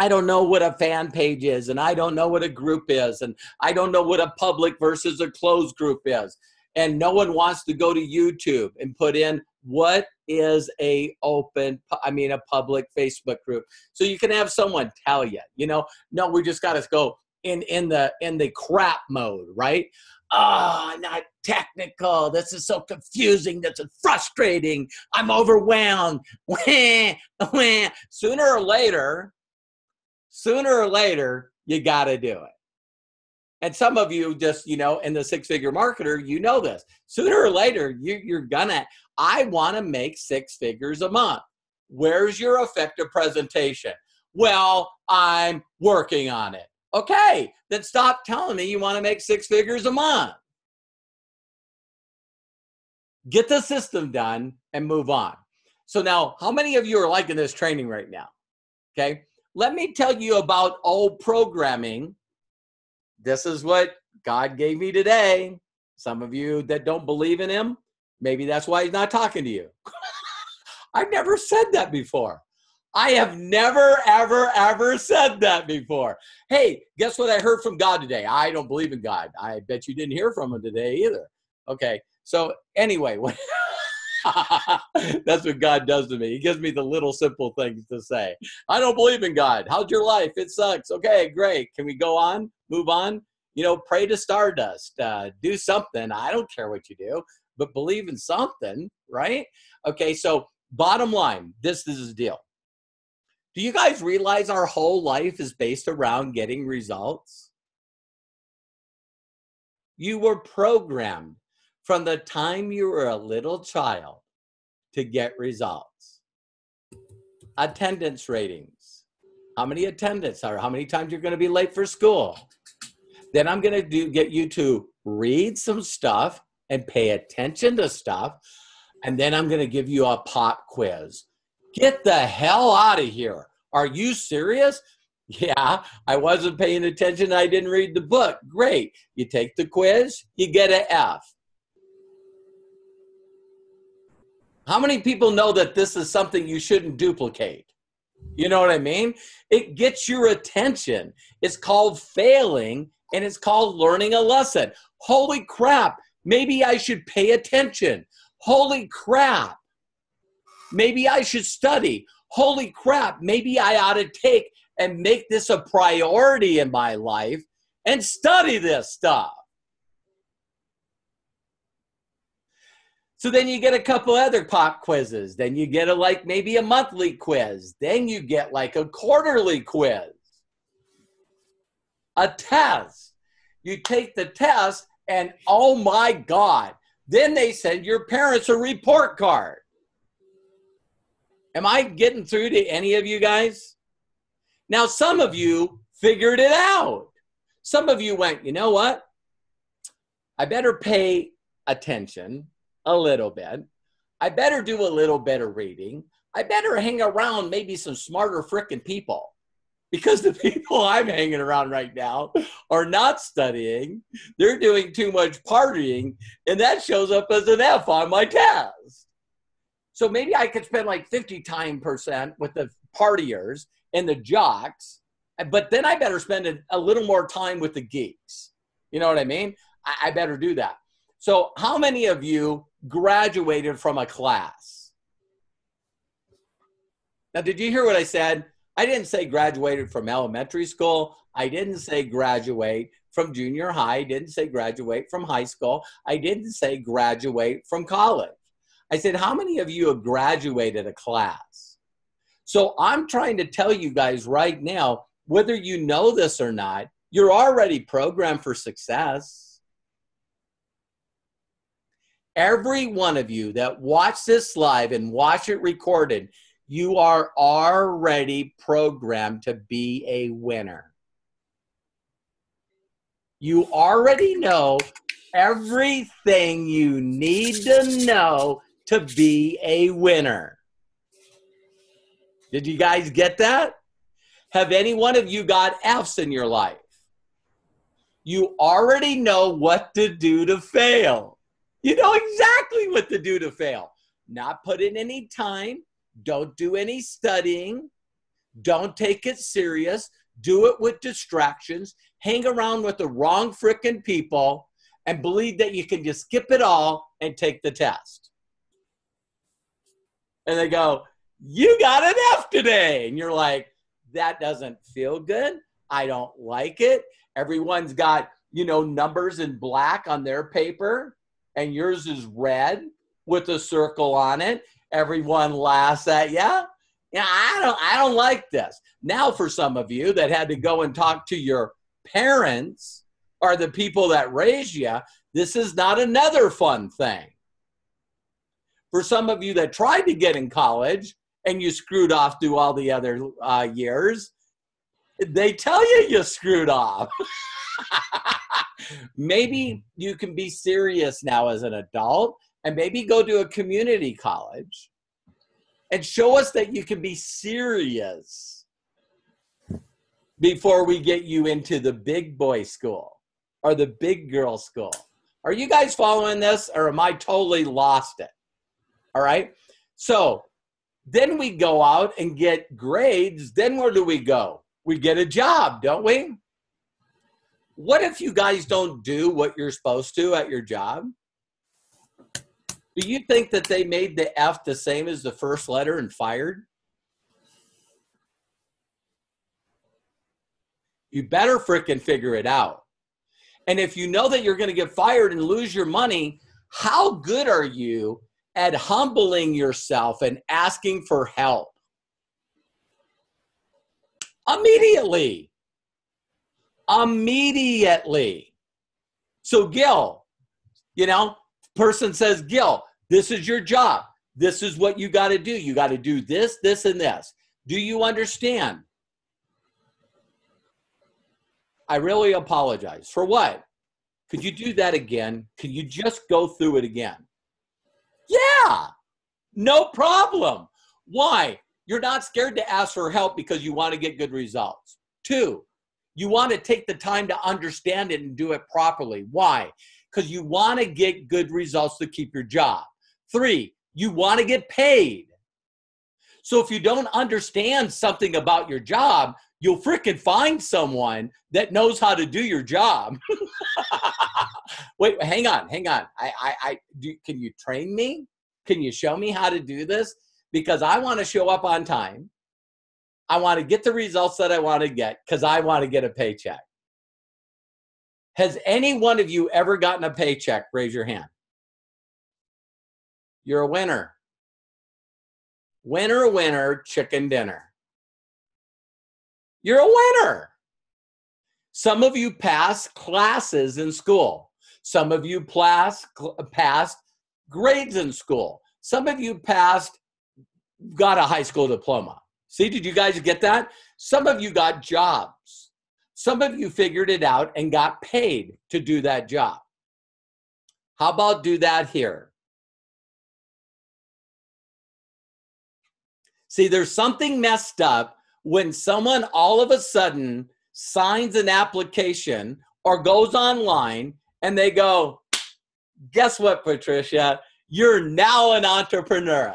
Speaker 2: I don't know what a fan page is, and I don't know what a group is, and I don't know what a public versus a closed group is. And no one wants to go to YouTube and put in what is a public Facebook group. So you can have someone tell you, no, we just got to go in the crap mode, right? Not technical. This is so confusing. This is frustrating. I'm overwhelmed. Sooner or later, you got to do it. And some of you just, in the six-figure marketer, this. Sooner or later, you're gonna, I want to make 6 figures a month. Where's your effective presentation? Well, I'm working on it. Okay, then stop telling me you want to make 6 figures a month. Get the system done and move on. So now, how many of you are liking this training right now? Okay, let me tell you about old programming. This is what God gave me today. Some of you that don't believe in him, maybe that's why he's not talking to you. I've never said that before. I have never, ever, ever said that before. Hey, guess what I heard from God today? I don't believe in God. I bet you didn't hear from him today either. Okay, so anyway, that's what God does to me. He gives me the little simple things to say. I don't believe in God. How's your life? It sucks. Okay, great. Can we go on? Move on? Pray to stardust. Do something. I don't care what you do, but believe in something, right? Okay, so bottom line, this is the deal. Do you guys realize our whole life is based around getting results? You were programmed from the time you were a little child to get results. Attendance ratings. How many attendance are? How many times you're going to be late for school? Then I'm going to get you to read some stuff and pay attention to stuff. And then I'm going to give you a pop quiz. Get the hell out of here. Are you serious? Yeah, I wasn't paying attention. I didn't read the book. Great. You take the quiz, you get an F. How many people know that this is something you shouldn't duplicate? You know what I mean? It gets your attention. It's called failing and it's called learning a lesson. Holy crap, maybe I should pay attention. Holy crap, maybe I should study. Holy crap, maybe I ought to take and make this a priority in my life and study this stuff. So then you get a couple other pop quizzes. Then you get maybe a monthly quiz. Then you get like a quarterly quiz. A test. You take the test and oh my God, then they send your parents a report card. Am I getting through to any of you guys? Now, some of you figured it out. Some of you went, you know what? I better pay attention a little bit. I better do a little bit of reading. I better hang around maybe some smarter frickin' people, because the people I'm hanging around right now are not studying. They're doing too much partying, and that shows up as an F on my test. So maybe I could spend like 50% with the partiers and the jocks, but then I better spend a little more time with the geeks. You know what I mean? I better do that. So how many of you graduated from a class? Now, did you hear what I said? I didn't say graduated from elementary school. I didn't say graduate from junior high. I didn't say graduate from high school. I didn't say graduate from college. I said, how many of you have graduated a class? So I'm trying to tell you guys right now, whether you know this or not, you're already programmed for success. Every one of you that watch this live and watch it recorded, you are already programmed to be a winner. You already know everything you need to know to be a winner. Did you guys get that? Have any one of you got F's in your life? You already know what to do to fail. You know exactly what to do to fail. Not put in any time. Don't do any studying. Don't take it serious. Do it with distractions. Hang around with the wrong frickin' people and believe that you can just skip it all and take the test. And they go, you got an F today. And you're like, that doesn't feel good. I don't like it. Everyone's got, numbers in black on their paper, and yours is red with a circle on it. Everyone laughs at you. Yeah, I don't like this. Now, for some of you that had to go and talk to your parents or the people that raised you, this is not another fun thing. For some of you that tried to get in college and you screwed off through all the other years, they tell you screwed off. Maybe you can be serious now as an adult and maybe go to a community college and show us that you can be serious before we get you into the big boy school or the big girl school. Are you guys following this, or am I totally lost it? All right. So then we go out and get grades. Then where do we go? We get a job, don't we? What if you guys don't do what you're supposed to at your job? Do you think that they made the F the same as the first letter and fired? You better frickin' figure it out. And if you know that you're going to get fired and lose your money, how good are you at humbling yourself and asking for help? Immediately. So Gil, person says, Gil, this is your job. This is what you got to do. You got to do this, this, and this. Do you understand? I really apologize. For what? Could you do that again? Could you just go through it again? Yeah, no problem. Why? You're not scared to ask for help because you want to get good results. 2, you want to take the time to understand it and do it properly. Why? Because you want to get good results to keep your job. 3, you want to get paid. So if you don't understand something about your job, you'll frickin' find someone that knows how to do your job. Wait, hang on. Can you train me? Can you show me how to do this? Because I want to show up on time. I want to get the results that I want to get because I want to get a paycheck. Has any one of you ever gotten a paycheck? Raise your hand. You're a winner. Winner, winner, chicken dinner. You're a winner. Some of you passed classes in school. Some of you passed grades in school. Some of you got a high school diploma. See, did you guys get that? Some of you got jobs. Some of you figured it out and got paid to do that job. How about do that here? See, there's something messed up when someone all of a sudden signs an application or goes online and they go, guess what, Patricia? You're now an entrepreneur.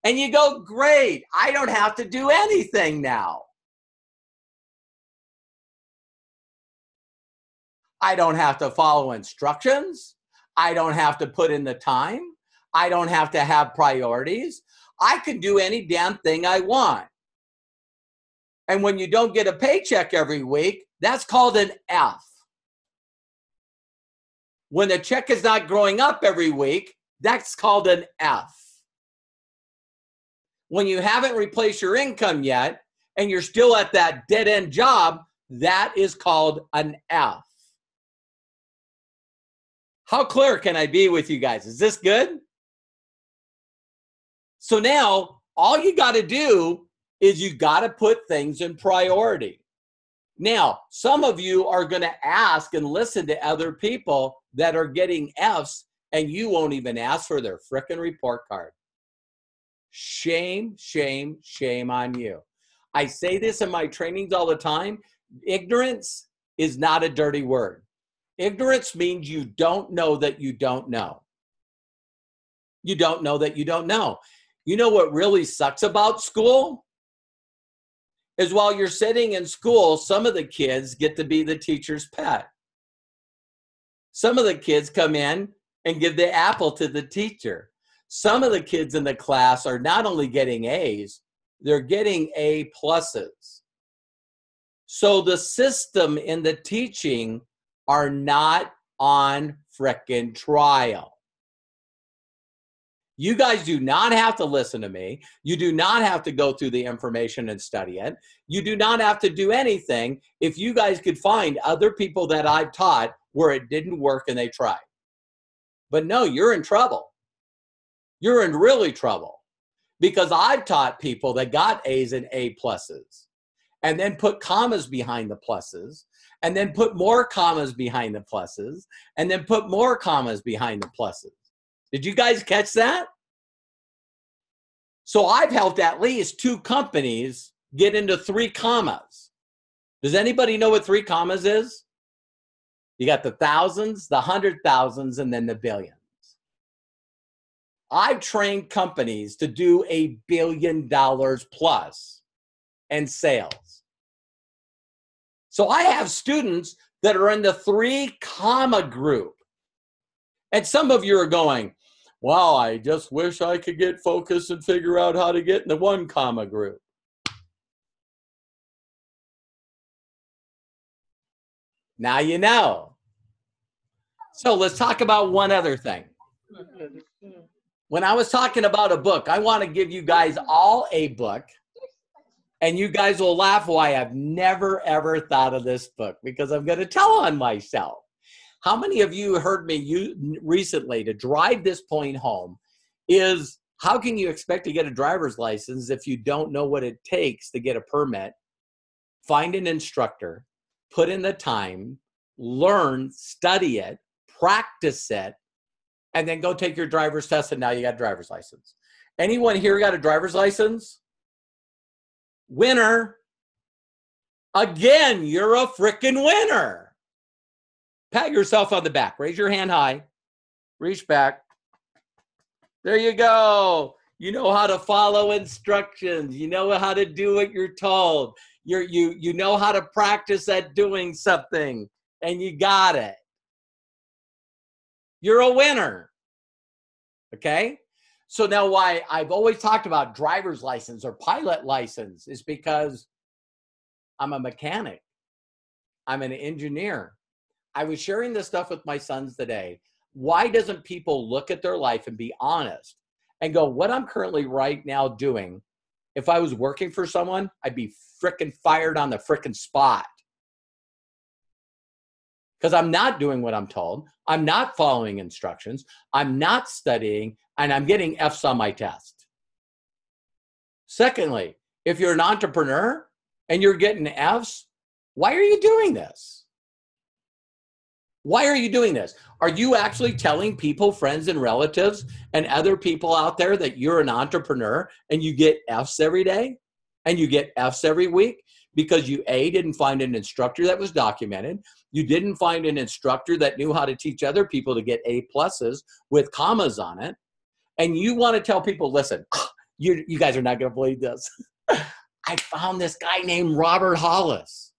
Speaker 2: And you go, great, I don't have to do anything now. I don't have to follow instructions. I don't have to put in the time. I don't have to have priorities. I can do any damn thing I want. And when you don't get a paycheck every week, that's called an F. When the check is not growing up every week, that's called an F. When you haven't replaced your income yet and you're still at that dead-end job, that is called an F. How clear can I be with you guys? Is this good? So now all you got to do is you got to put things in priority. Now, some of you are going to ask and listen to other people that are getting Fs and you won't even ask for their frickin' report card. Shame, shame, shame on you. I say this in my trainings all the time. Ignorance is not a dirty word. Ignorance means you don't know that you don't know. You don't know that you don't know. You know what really sucks about school? Is while you're sitting in school, some of the kids get to be the teacher's pet. Some of the kids come in and give the apple to the teacher. Some of the kids in the class are not only getting A's, they're getting A pluses. So the system in the teaching are not on frickin' trial. You guys do not have to listen to me. You do not have to go through the information and study it. You do not have to do anything if you guys could find other people that I've taught where it didn't work and they tried. But no, you're in trouble. You're in really trouble because I've taught people that got A's and A pluses and then put commas behind the pluses and then put more commas behind the pluses and then put more commas behind the pluses. Did you guys catch that? So I've helped at least 2 companies get into 3 commas. Does anybody know what 3 commas is? You got the thousands, the 100,000s, and then the billions. I've trained companies to do $1 billion plus in sales. So I have students that are in the 3 comma group. And some of you are going, wow, I just wish I could get focused and figure out how to get in the 1 comma group. Now you know. So let's talk about one other thing. When I was talking about a book, I want to give you guys all a book. And you guys will laugh why I've never, ever thought of this book because I'm going to tell on myself. How many of you heard me recently to drive this point home is how can you expect to get a driver's license if you don't know what it takes to get a permit, find an instructor, put in the time, learn, study it, practice it, and then go take your driver's test and now you got a driver's license. Anyone here got a driver's license? Winner. Again, you're a frickin' winner. Pat yourself on the back. Raise your hand high. Reach back. There you go. You know how to follow instructions. You know how to do what you're told. You know how to practice at doing something, and you got it. You're a winner. Okay? So now why I've always talked about driver's license or pilot license is because I'm a mechanic. I'm an engineer. I was sharing this stuff with my sons today. Why doesn't people look at their life and be honest and go, what I'm currently right now doing, if I was working for someone, I'd be frickin' fired on the frickin' spot. Because I'm not doing what I'm told. I'm not following instructions. I'm not studying, and I'm getting F's on my test. Secondly, if you're an entrepreneur and you're getting F's, why are you doing this? Why are you doing this? Are you actually telling people, friends and relatives and other people out there that you're an entrepreneur and you get F's every day and you get F's every week because you, A, didn't find an instructor that was documented. You didn't find an instructor that knew how to teach other people to get A pluses with commas on it. And you want to tell people, listen, you guys are not going to believe this. I found this guy named Robert Hollis.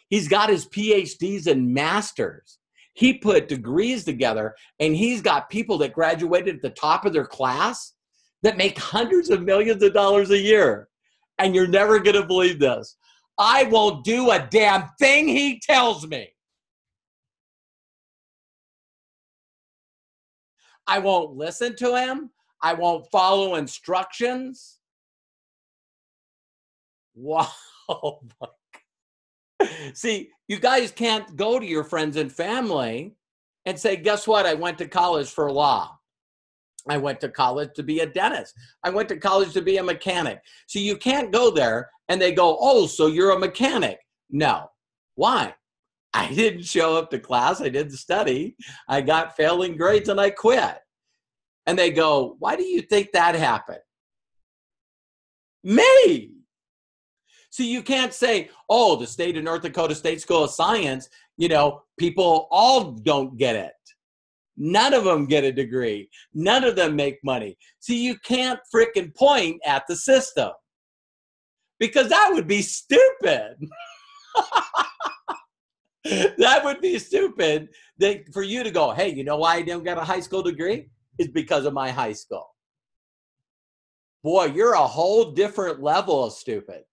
Speaker 2: He's got his PhDs and masters. He put degrees together, and he's got people that graduated at the top of their class that make hundreds of millions of dollars a year. And you're never going to believe this. I won't do a damn thing he tells me. I won't listen to him. I won't follow instructions. Wow. See, you guys can't go to your friends and family and say, guess what? I went to college for law. I went to college to be a dentist. I went to college to be a mechanic. So you can't go there and they go, oh, so you're a mechanic. No. Why? I didn't show up to class. I didn't study. I got failing grades and I quit. And they go, why do you think that happened? Me. So you can't say, oh, the state of North Dakota State School of Science, people all don't get it. None of them get a degree. None of them make money. See, you can't frickin' point at the system because that would be stupid. That would be stupid for you to go, hey, you know why I don't get a high school degree? It's because of my high school. Boy, you're a whole different level of stupid.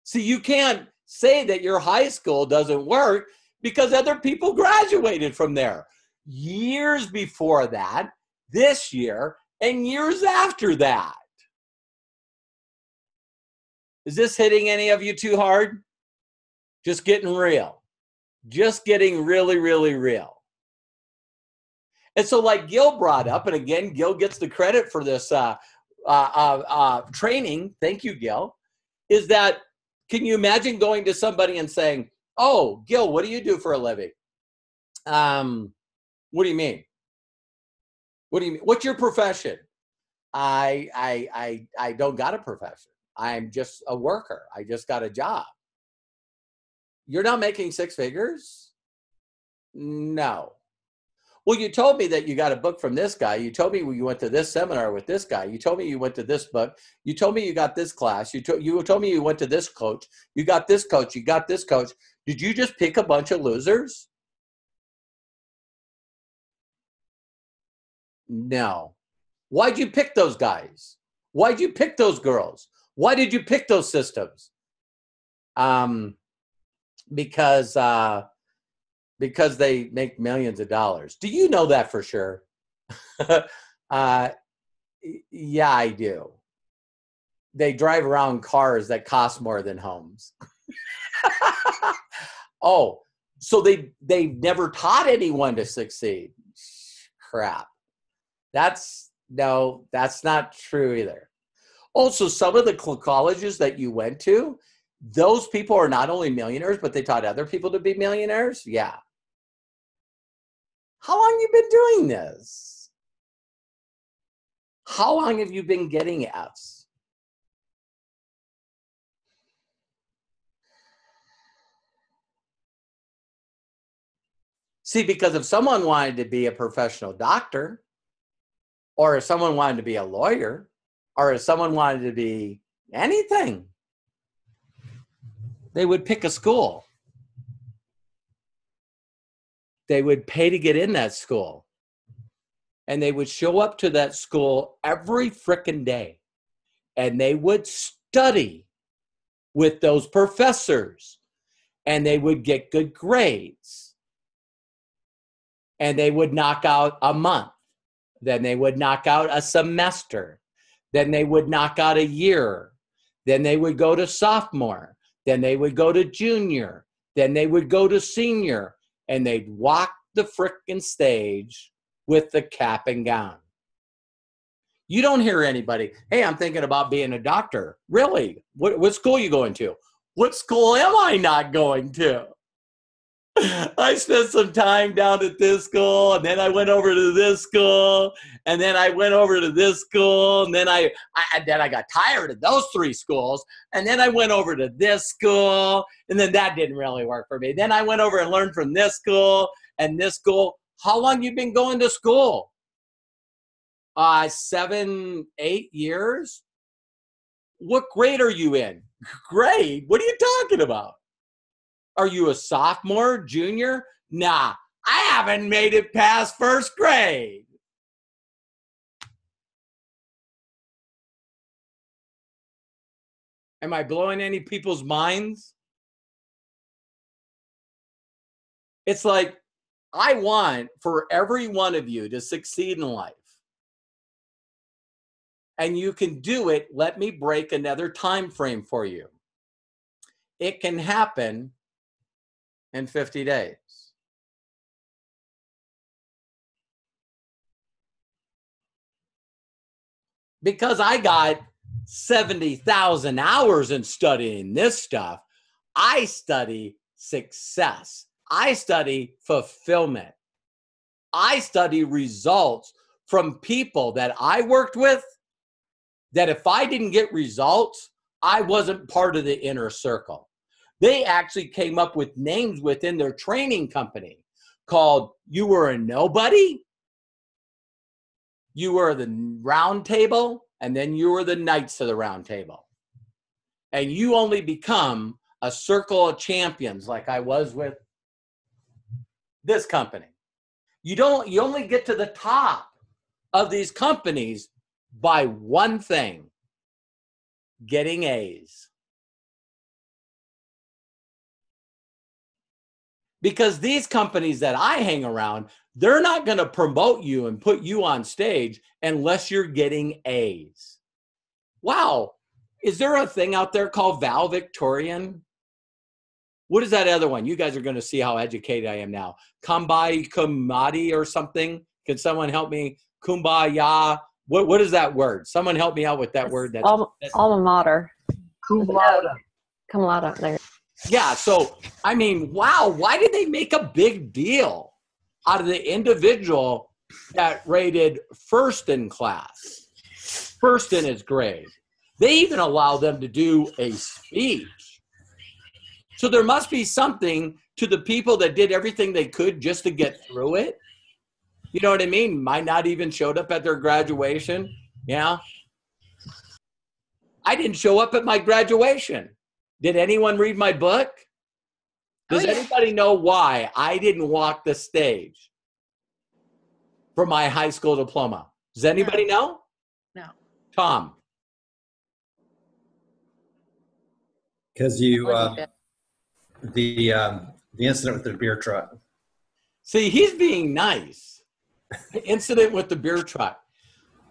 Speaker 2: See, you can't say that your high school doesn't work because other people graduated from there years before that, this year, and years after that. Is this hitting any of you too hard? Just getting real. Just getting really, really real. And so like Gil brought up, and again, Gil gets the credit for this training, thank you, Gil, is that, can you imagine going to somebody and saying, oh, Gil, what do you do for a living? What do you mean? What do you mean? What's your profession? I don't got a profession. I'm just a worker. I just got a job. You're not making six figures? No. Well, you told me that you got a book from this guy. You told me you went to this seminar with this guy. You told me you went to this book. You told me you got this class. You told me you went to this coach. You got this coach. You got this coach. Did you just pick a bunch of losers? No. Why'd you pick those guys? Why'd you pick those girls? Why did you pick those systems? Because they make millions of dollars. Do you know that for sure? Yeah, I do. They drive around cars that cost more than homes. Oh, so they've never taught anyone to succeed. Crap. That's not true either. Also, some of the colleges that you went to, those people are not only millionaires, but they taught other people to be millionaires. Yeah. How long have you been doing this? How long have you been getting F's? See, because if someone wanted to be a professional doctor, or if someone wanted to be a lawyer, or if someone wanted to be, anything. They would pick a school. They would pay to get in that school. And they would show up to that school every frickin' day. And they would study with those professors. And they would get good grades. And they would knock out a month. Then they would knock out a semester. Then they would knock out a year. Then they would go to sophomore. Then they would go to junior. Then they would go to senior. And they'd walk the frickin' stage with the cap and gown. You don't hear anybody, hey, I'm thinking about being a doctor. Really? What school are you going to? What school am I not going to? I spent some time down at this school, and then I went over to this school, and then I went over to this school, and then I got tired of those 3 schools, and then I went over to this school, and then that didn't really work for me. Then I went over and learned from this school and this school. How long you been going to school? 7, 8 years. What grade are you in? Grade? What are you talking about? Are you a sophomore, junior? Nah, I haven't made it past first grade. Am I blowing any people's minds? It's like, I want for every one of you to succeed in life. And you can do it. Let me break another time frame for you. It can happen in 50 days. Because I got 70,000 hours in studying this stuff, I study success. I study fulfillment. I study results from people that I worked with, that if I didn't get results, I wasn't part of the inner circle. They actually came up with names within their training company called, you were a nobody, you were the round table, and then you were the knights of the round table. And you only become a circle of champions like I was with this company. You only get to the top of these companies by one thing, getting A's. Because these companies that I hang around, they're not going to promote you and put you on stage unless you're getting A's. Wow. Is there a thing out there called valedictorian? What is that other one? You guys are going to see how educated I am now. Kumadi or something? Can someone help me? Kumbaya. What is that word? Someone help me out with that word. That's
Speaker 5: alma mater.
Speaker 4: Cum laude.
Speaker 5: Cum laude there.
Speaker 2: Yeah, so, I mean, wow, why did they make a big deal out of the individual that rated first in class, first in his grade? They even allow them to do a speech. So there must be something to the people that did everything they could just to get through it. You know what I mean? Might not even showed up at their graduation. Yeah. I didn't show up at my graduation. Did anyone read my book? Does anybody know why I didn't walk the stage for my high school diploma? Does anybody know?
Speaker 6: No.
Speaker 2: Tom.
Speaker 7: Because you, the incident with the beer truck.
Speaker 2: See, he's being nice. The incident with the beer truck.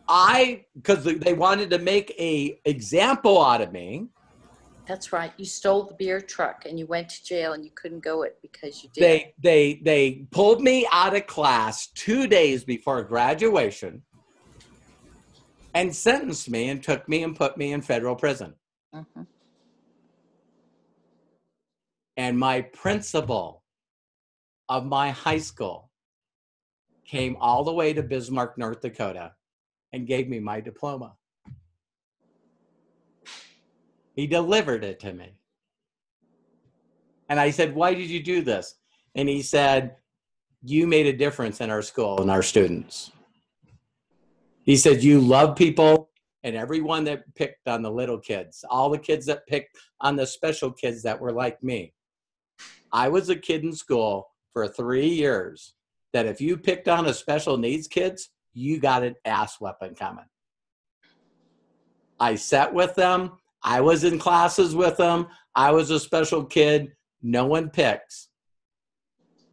Speaker 2: Because they wanted to make an example out of me.
Speaker 6: That's right. You stole the beer truck and you went to jail and you couldn't go it because you did.
Speaker 2: They pulled me out of class 2 days before graduation and sentenced me and took me and put me in federal prison.
Speaker 6: Mm-hmm.
Speaker 2: And my principal of my high school came all the way to Bismarck, North Dakota and gave me my diploma. He delivered it to me. And I said, why did you do this? And he said, you made a difference in our school and our students. He said, you love people and everyone that picked on the little kids, all the kids that picked on the special kids that were like me. I was a kid in school for 3 years that if you picked on a special needs kids, you got an ass whipping coming. I sat with them. I was in classes with them. I was a special kid. No one picks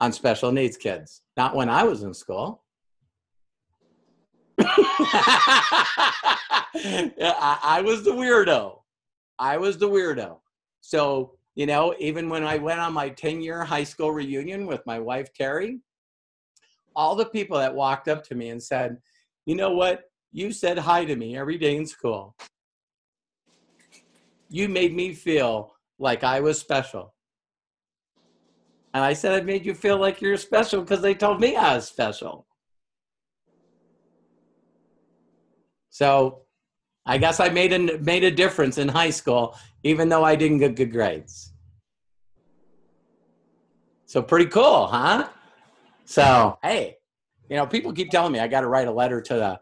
Speaker 2: on special needs kids. Not when I was in school. I was the weirdo. I was the weirdo. So, you know, even when I went on my 10-year high school reunion with my wife, Terry, all the people that walked up to me and said, you know what? You said hi to me every day in school. You made me feel like I was special. And I said, I made you feel like you're special because they told me I was special. So I guess I made a difference in high school, even though I didn't get good grades. So pretty cool, huh? So, hey, you know, people keep telling me I got to write a letter to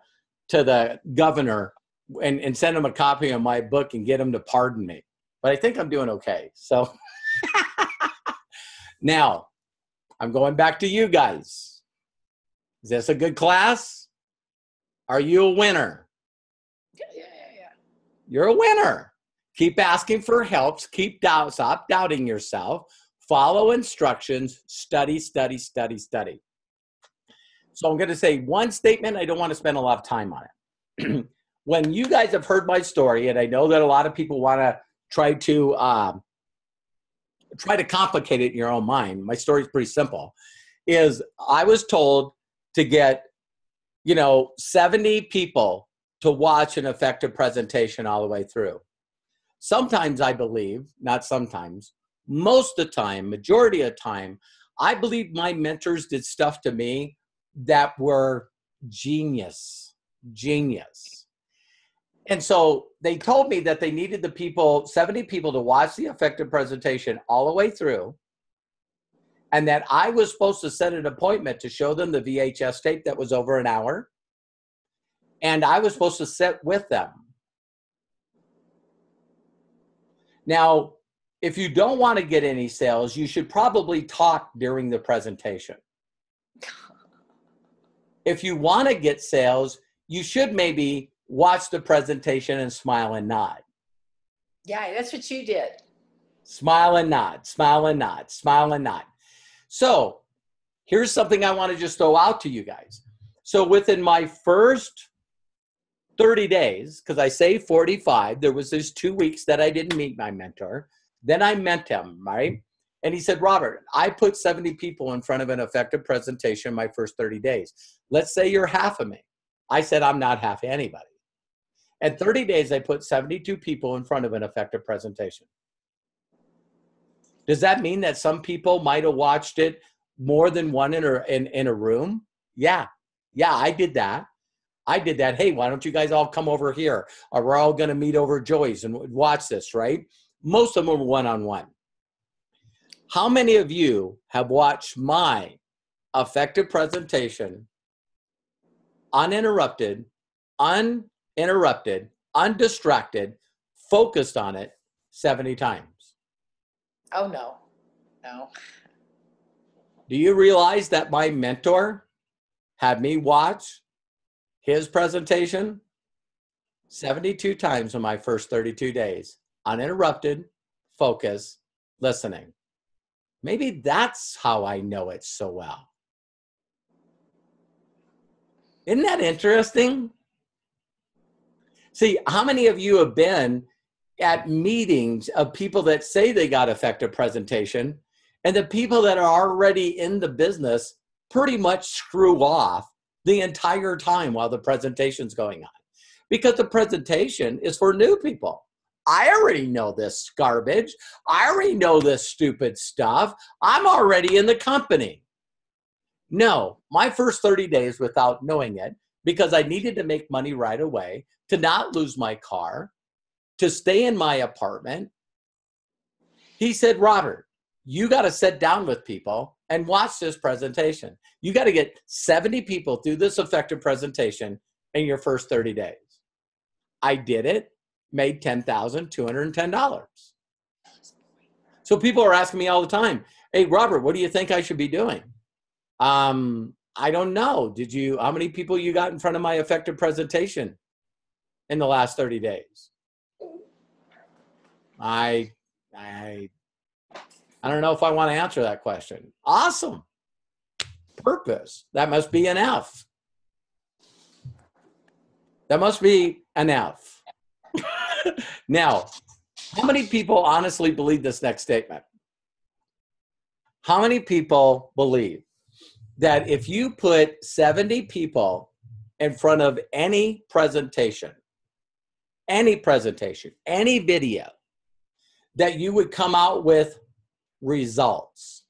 Speaker 2: the governor and send him a copy of my book and get him to pardon me. But I think I'm doing okay. So now I'm going back to you guys. Is this a good class? Are you a winner?
Speaker 6: Yeah.
Speaker 2: You're a winner. Keep asking for help. Stop doubting yourself. Follow instructions. Study. So I'm going to say one statement. I don't want to spend a lot of time on it. When you guys have heard my story, and I know that a lot of people want to try to complicate it in your own mind. My story is pretty simple. Is I was told to get, 70 people to watch an effective presentation all the way through. Sometimes I believe, not sometimes, most of the time, majority of the time, I believe my mentors did stuff to me that were genius. And so they told me that they needed 70 people to watch the effective presentation all the way through, and that I was supposed to set an appointment to show them the VHS tape that was over an hour, and I was supposed to sit with them. Now, if you don't want to get any sales, you should probably talk during the presentation. If you want to get sales, you should maybe watch the presentation and smile and nod.
Speaker 6: Yeah, that's what you did.
Speaker 2: Smile and nod. So here's something I want to just throw out to you guys. So within my first 30 days, because I say 45, there was these 2 weeks that I didn't meet my mentor. Then I met him, right? And he said, Robert, I put 70 people in front of an effective presentation my first 30 days. Let's say you're half of me. I said, I'm not half of anybody. At 30 days, I put 72 people in front of an effective presentation. Does that mean that some people might have watched it more than one in a room? Yeah, I did that. Hey, why don't you guys all come over here? Or we're all going to meet over Joy's and watch this, right? Most of them were one-on-one. How many of you have watched my effective presentation uninterrupted, undistracted, focused on it 70 times?
Speaker 6: Oh, no.
Speaker 2: Do you realize that my mentor had me watch his presentation 72 times in my first 32 days? Uninterrupted, focus, listening. Maybe that's how I know it so well. Isn't that interesting? See, how many of you have been at meetings of people that say they got effective presentation, and the people that are already in the business pretty much screw off the entire time while the presentation's going on? Because the presentation is for new people. I already know this garbage. I already know this stupid stuff. I'm already in the company. No, my first 30 days without knowing it, because I needed to make money right away, to not lose my car, to stay in my apartment. He said, Robert, you got to sit down with people and watch this presentation. You got to get 70 people through this effective presentation in your first 30 days. I did it, made $10,210. So people are asking me all the time, hey, Robert, what do you think I should be doing? I don't know. How many people you got in front of my effective presentation in the last 30 days? I don't know if I want to answer that question. Awesome. Purpose. That must be an F. That must be an F. Now, how many people honestly believe this next statement? How many people believe that if you put 70 people in front of any presentation, any video, that you would come out with results?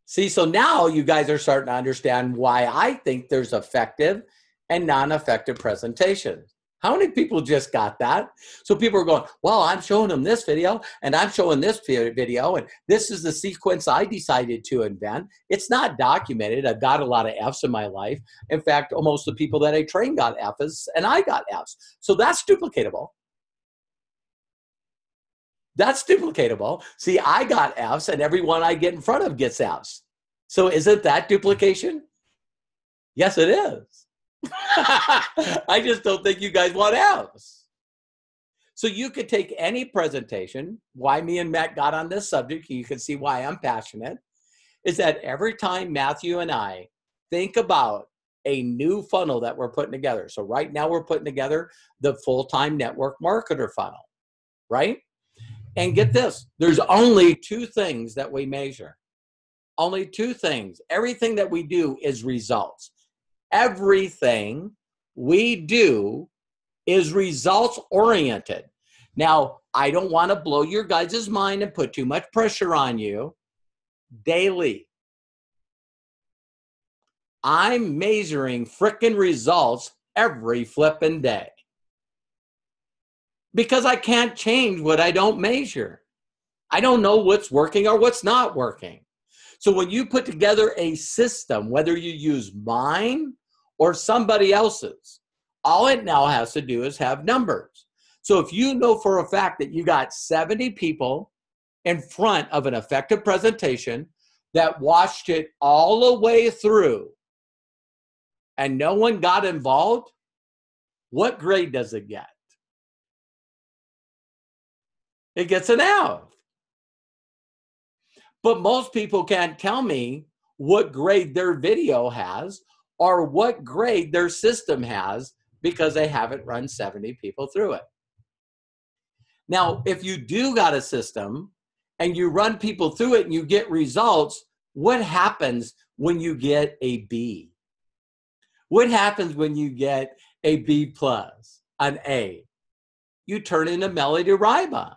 Speaker 2: See, so now you guys are starting to understand why I think there's effective and non-effective presentations. How many people just got that? So people are going, well, I'm showing them this video, and I'm showing this video, and this is the sequence I decided to invent. It's not documented. I've got a lot of F's in my life. In fact, most of the people that I train got F's, and I got F's. So that's duplicatable. That's duplicatable. See, I got F's, and everyone I get in front of gets F's. So isn't that duplication? Yes, it is. I just don't think you guys want F's. So you could take any presentation. Why me and Matt got on this subject, you can see why I'm passionate, is that every time Matthew and I think about a new funnel that we're putting together. So right now we're putting together the full-time network marketer funnel, right? And get this, there's only two things that we measure. Only two things. Everything that we do is results. Everything we do is results oriented. Now, I don't want to blow your guys' mind and put too much pressure on you. Daily, I'm measuring frickin' results every flippin' day. Because I can't change what I don't measure. I don't know what's working or what's not working. So when you put together a system, whether you use mine or somebody else's, all it now has to do is have numbers. So if you know for a fact that you got 70 people in front of an effective presentation that watched it all the way through and no one got involved, what grade does it get? It gets an F. But most people can't tell me what grade their video has or what grade their system has because they haven't run 70 people through it. Now, if you do got a system and you run people through it and you get results, what happens when you get a B? What happens when you get a B plus, an A? You turn into Melody Ryba.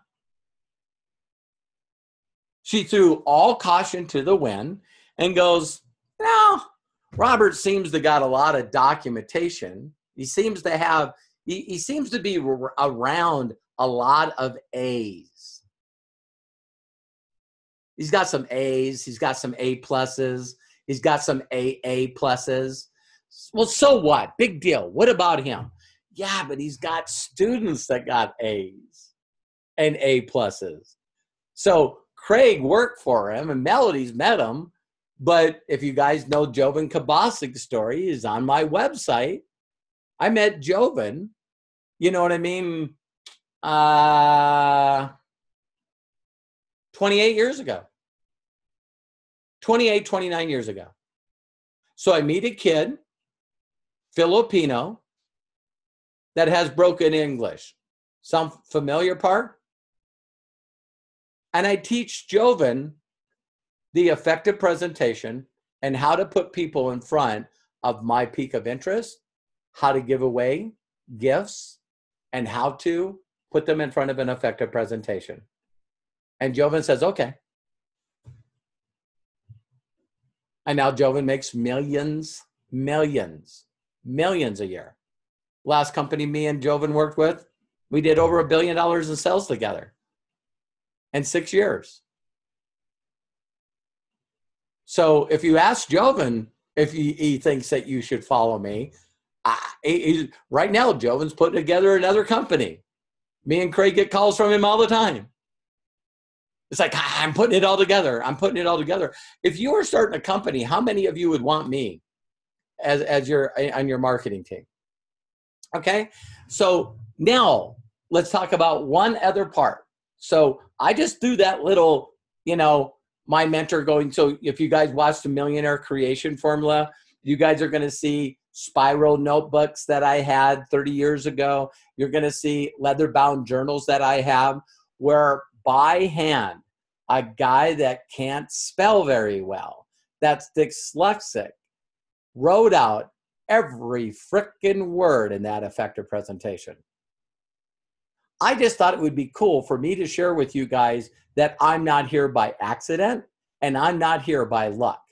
Speaker 2: She threw all caution to the wind and goes, no, Robert seems to got a lot of documentation. He seems to have, he seems to be around a lot of A's. He's got some A's. He's got some A pluses. He's got some AA pluses. Well, so what? Big deal. What about him? Yeah, but he's got students that got A's and A pluses. So Craig worked for him and Melody's met him. But if you guys know Jovan Kabasik's story, is on my website. I met Jovan, you know what I mean, 28 years ago. 28, 29 years ago. So I meet a kid, Filipino, that has broken English. Some familiar part? And I teach Jovan the effective presentation and how to put people in front of my peak of interest, how to give away gifts, and how to put them in front of an effective presentation. And Jovan says, okay. And now Jovan makes millions a year. Last company me and Jovan worked with, we did over $1 billion in sales together in 6 years. So if you ask Jovan if he thinks that you should follow me, Right now, Jovan's putting together another company. Me and Craig get calls from him all the time. It's like, I'm putting it all together. I'm putting it all together. If you were starting a company, how many of you would want me as on your marketing team? Okay. So now let's talk about one other part. So I just threw that little, my mentor going. So if you guys watched the Millionaire Creation Formula, you guys are going to see spiral notebooks that I had 30 years ago. You're going to see leather-bound journals that I have where by hand, a guy that can't spell very well, that's dyslexic, wrote out every frickin' word in that effective presentation. I just thought it would be cool for me to share with you guys that I'm not here by accident and I'm not here by luck.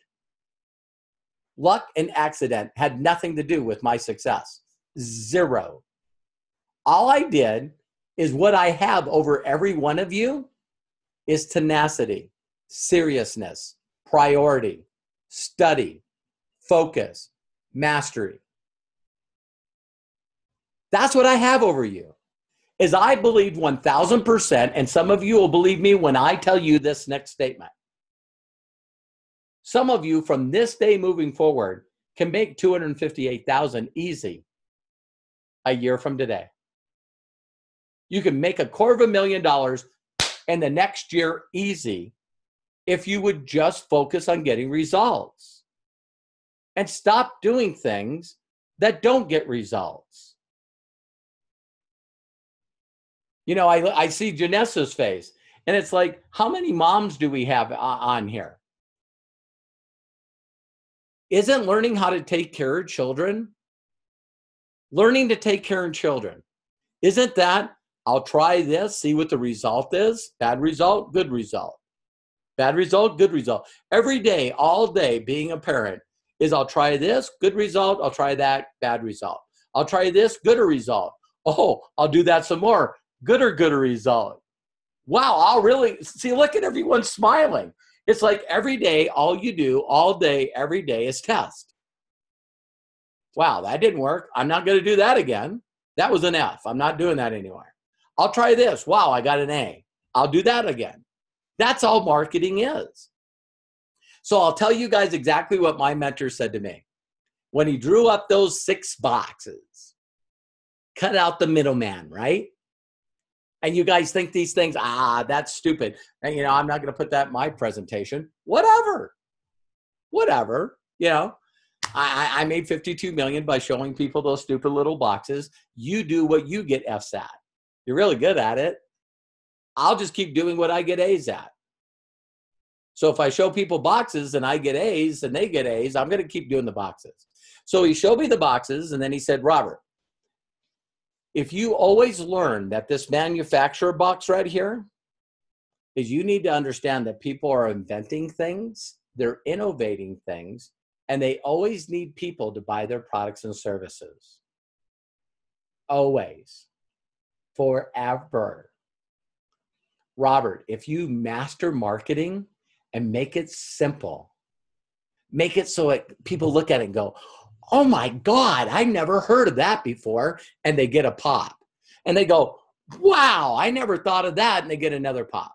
Speaker 2: Luck and accident had nothing to do with my success. Zero. All I did is what I have over every one of you is tenacity, seriousness, priority, study, focus, mastery. That's what I have over you. Is I believe 1,000%, and some of you will believe me when I tell you this next statement. Some of you from this day moving forward can make $258,000 easy a year from today. You can make $250,000 in the next year easy if you would just focus on getting results and stop doing things that don't get results. I see Janessa's face, and it's like, how many moms do we have on here? Isn't learning how to take care of children, learning to take care of children, isn't that, I'll try this, see what the result is, bad result, good result, bad result, good result. Every day, all day, being a parent is I'll try this, good result, I'll try that, bad result. I'll try this, gooder result. Oh, I'll do that some more, gooder result. Wow, I'll really, see, look at everyone smiling. It's like every day, all you do, all day, every day is test. Wow, that didn't work. I'm not going to do that again. That was an F. I'm not doing that anymore. I'll try this. Wow, I got an A. I'll do that again. That's all marketing is. So I'll tell you guys exactly what my mentor said to me. When he drew up those 6 boxes, cut out the middleman, right? And you guys think these things, that's stupid. And, I'm not going to put that in my presentation. Whatever. I made $52 million by showing people those stupid little boxes. You do what you get F's at. You're really good at it. I'll just keep doing what I get A's at. So if I show people boxes and I get A's and they get A's, I'm going to keep doing the boxes. So he showed me the boxes, and then he said, Robert, if you always learn that this manufacturer box right here is, you need to understand that people are inventing things, they're innovating things, and they always need people to buy their products and services. Always. Forever. Robert, if you master marketing and make it simple, make it so people look at it and go, oh my God, I never heard of that before. And they get a pop. And they go, wow, I never thought of that. And they get another pop.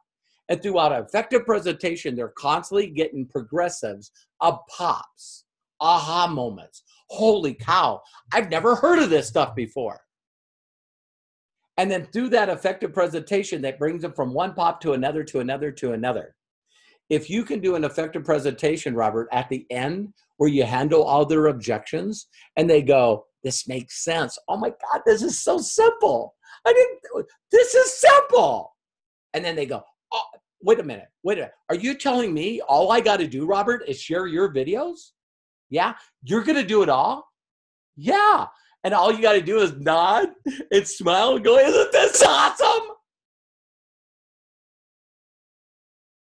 Speaker 2: And throughout an effective presentation, they're constantly getting progressives of pops, aha moments. Holy cow, I've never heard of this stuff before. And then through that effective presentation, that brings them from one pop to another, to another, to another. If you can do an effective presentation, Robert, at the end where you handle all their objections and they go, this makes sense. Oh my God, this is so simple. This is simple. And then they go, oh, wait a minute. Are you telling me all I got to do, Robert, is share your videos? Yeah. You're going to do it all? Yeah. And all you got to do is nod and smile and go, isn't this awesome?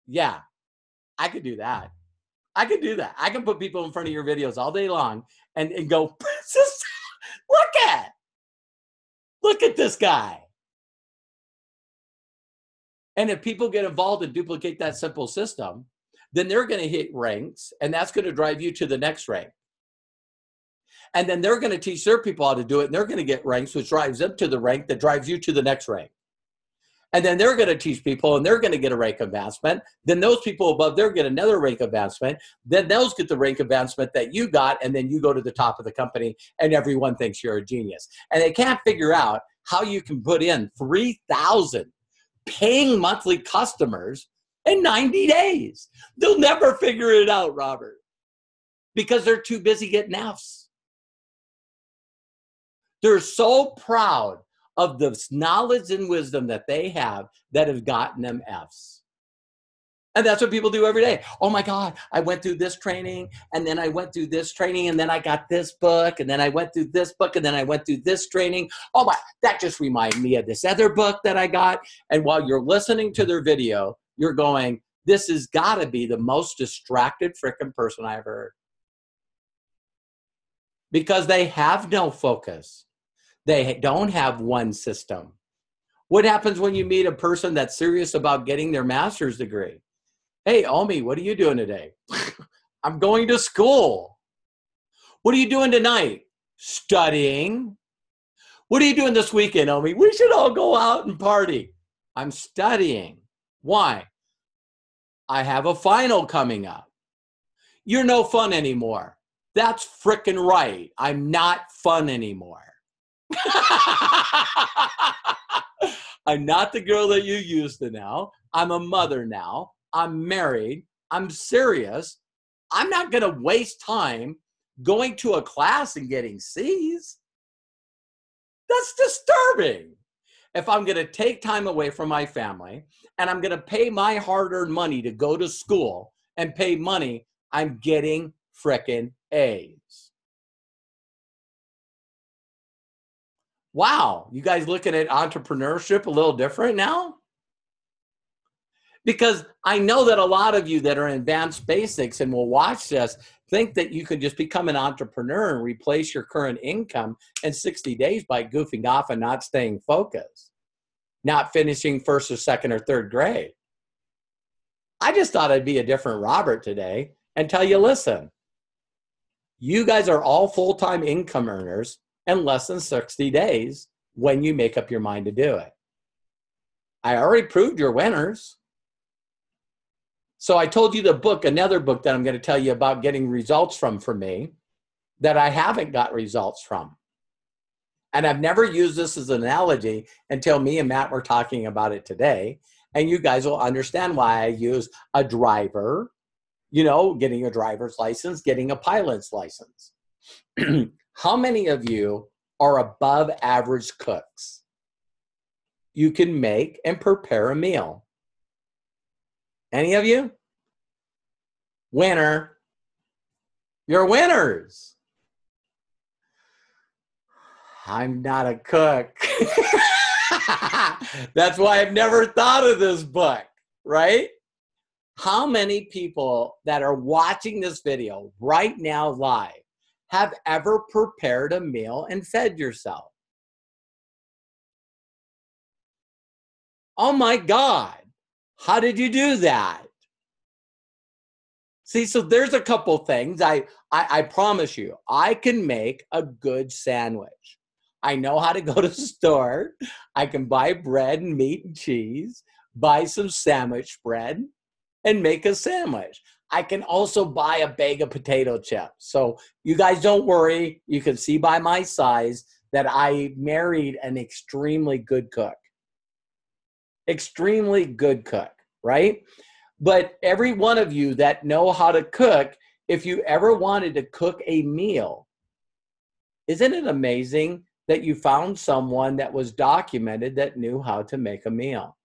Speaker 2: Yeah. I could do that. I can put people in front of your videos all day long and go, look at this guy. And if people get involved and duplicate that simple system, then they're going to hit ranks, and that's going to drive you to the next rank. And then they're going to teach their people how to do it, and they're going to get ranks, which drives them to the rank that drives you to the next rank. And then they're going to teach people, and they're going to get a rank advancement. Then those people above there get another rank advancement. Then those get the rank advancement that you got, and then you go to the top of the company, and everyone thinks you're a genius. And they can't figure out how you can put in 3,000 paying monthly customers in 90 days. They'll never figure it out, Robert, because they're too busy getting Fs. They're so proud of the knowledge and wisdom that they have that have gotten them Fs. And that's what people do every day. Oh my God, I went through this training, and then I went through this training, and then I got this book, and then I went through this book, and then I went through this training. Oh my, that just reminded me of this other book that I got. And while you're listening to their video, you're going, this has got to be the most distracted freaking person I ever heard. Because they have no focus. They don't have one system. What happens when you meet a person that's serious about getting their master's degree? Hey, Omi, what are you doing today? I'm going to school. What are you doing tonight? Studying. What are you doing this weekend, Omi? We should all go out and party. I'm studying. Why? I have a final coming up. You're no fun anymore. That's frickin' right. I'm not fun anymore. I'm not the girl that you used to now. I'm a mother now. I'm married. I'm serious. I'm not going to waste time going to a class and getting C's. That's disturbing. If I'm going to take time away from my family and I'm going to pay my hard-earned money to go to school and pay money, I'm getting frickin' A's. Wow, you guys looking at entrepreneurship a little different now? Because I know that a lot of you that are in advanced basics and will watch this think that you can just become an entrepreneur and replace your current income in 60 days by goofing off and not staying focused, not finishing first or second or third grade. I just thought I'd be a different Robert today and tell you, listen, you guys are all full-time income earners in less than 60 days when you make up your mind to do it. I already proved you're winners. So I told you the book, another book that I'm going to tell you about getting results from for me that I haven't got results from. And I've never used this as an analogy until me and Matt were talking about it today. And you guys will understand why I use a driver, you know, getting a driver's license, getting a pilot's license. How many of you are above average cooks? You can make and prepare a meal. Any of you? Winner. You're winners. I'm not a cook. That's why I've never thought of this book, right? How many people that are watching this video right now live have ever prepared a meal and fed yourself? Oh my God. How did you do that? See, so there's a couple things. I promise you, I can make a good sandwich. I know how to go to the store. I can buy bread and meat and cheese, buy some sandwich bread, and make a sandwich. I can also buy a bag of potato chips. So you guys don't worry. You can see by my size that I married an extremely good cook. Extremely good cook, right? But every one of you that know how to cook, if you ever wanted to cook a meal, isn't it amazing that you found someone that was documented that knew how to make a meal?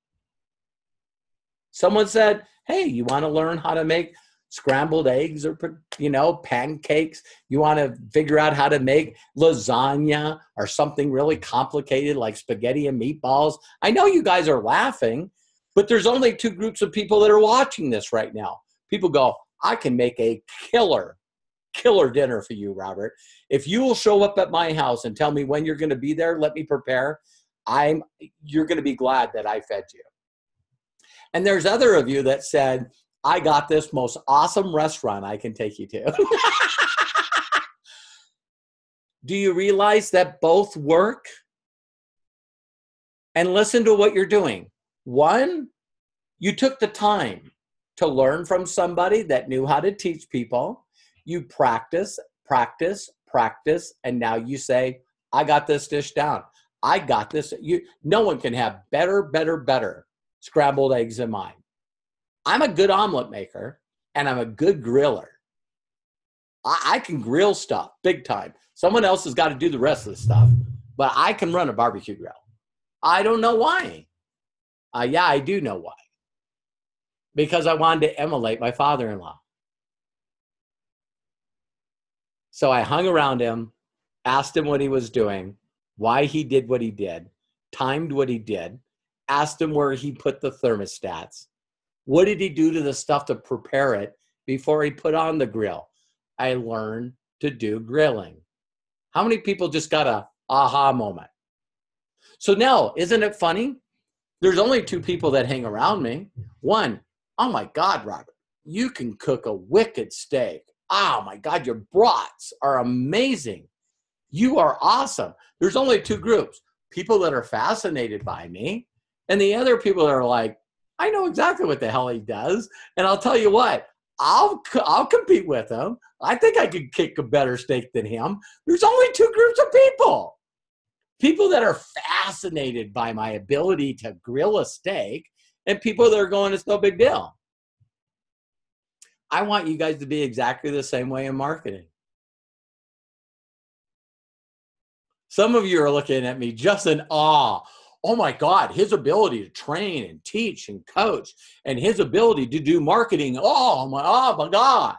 Speaker 2: Someone said, hey, you want to learn how to make scrambled eggs or, you know, pancakes? You want to figure out how to make lasagna or something really complicated like spaghetti and meatballs? I know you guys are laughing, but there's only two groups of people that are watching this right now. People go, I can make a killer dinner for you, Robert. If you will show up at my house and tell me when you're going to be there, let me prepare. You're going to be glad that I fed you. And there's other of you that said, I got this most awesome restaurant I can take you to. Do you realize that both work? And listen to what you're doing. One, you took the time to learn from somebody that knew how to teach people. You practice, practice, practice, and now you say, I got this dish down. I got this. No one can have better scrambled eggs than mine. I'm a good omelet maker, and I'm a good griller. I can grill stuff big time. Someone else has got to do the rest of the stuff, but I can run a barbecue grill. I don't know why. Yeah, I do know why. Because I wanted to emulate my father-in-law. So I hung around him, asked him what he was doing, why he did what he did, timed what he did, asked him where he put the thermostats. What did he do to the stuff to prepare it before he put on the grill? I learned to do grilling. How many people just got a aha moment? So now, isn't it funny? There's only two people that hang around me. One, oh my God, Robert, you can cook a wicked steak. Oh my God, your brats are amazing. You are awesome. There's only two groups, people that are fascinated by me, and the other people that are like, I know exactly what the hell he does, and I'll tell you what, I'll compete with him. I think I could kick a better steak than him. There's only two groups of people. People that are fascinated by my ability to grill a steak, and people that are going, it's no big deal. I want you guys to be exactly the same way in marketing. Some of you are looking at me just in awe. Oh my God, his ability to train and teach and coach, and his ability to do marketing. Oh my God.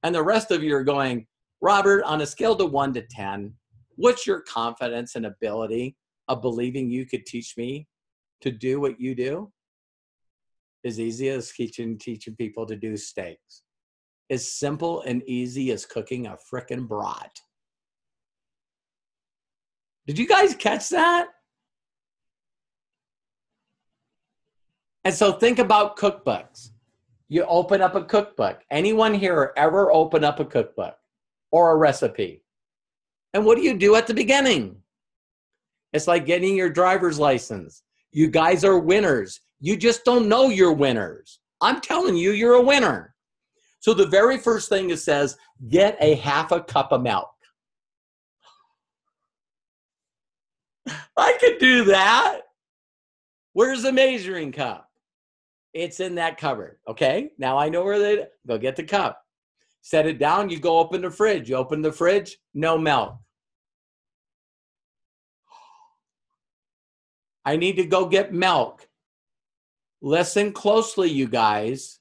Speaker 2: And the rest of you are going, Robert, on a scale to 1 to 10, what's your confidence and ability of believing you could teach me to do what you do? As easy as teaching people to do steaks. As simple and easy as cooking a frickin' brat. Did you guys catch that? And so think about cookbooks. You open up a cookbook. Anyone here ever open up a cookbook or a recipe? And what do you do at the beginning? It's like getting your driver's license. You guys are winners. You just don't know you're winners. I'm telling you, you're a winner. So the very first thing it says, get a half a cup of milk. I could do that. Where's the measuring cup? It's in that cupboard, okay? Now I know where they go. Get the cup. Set it down. You go open the fridge. You open the fridge, no milk. I need to go get milk. Listen closely, you guys.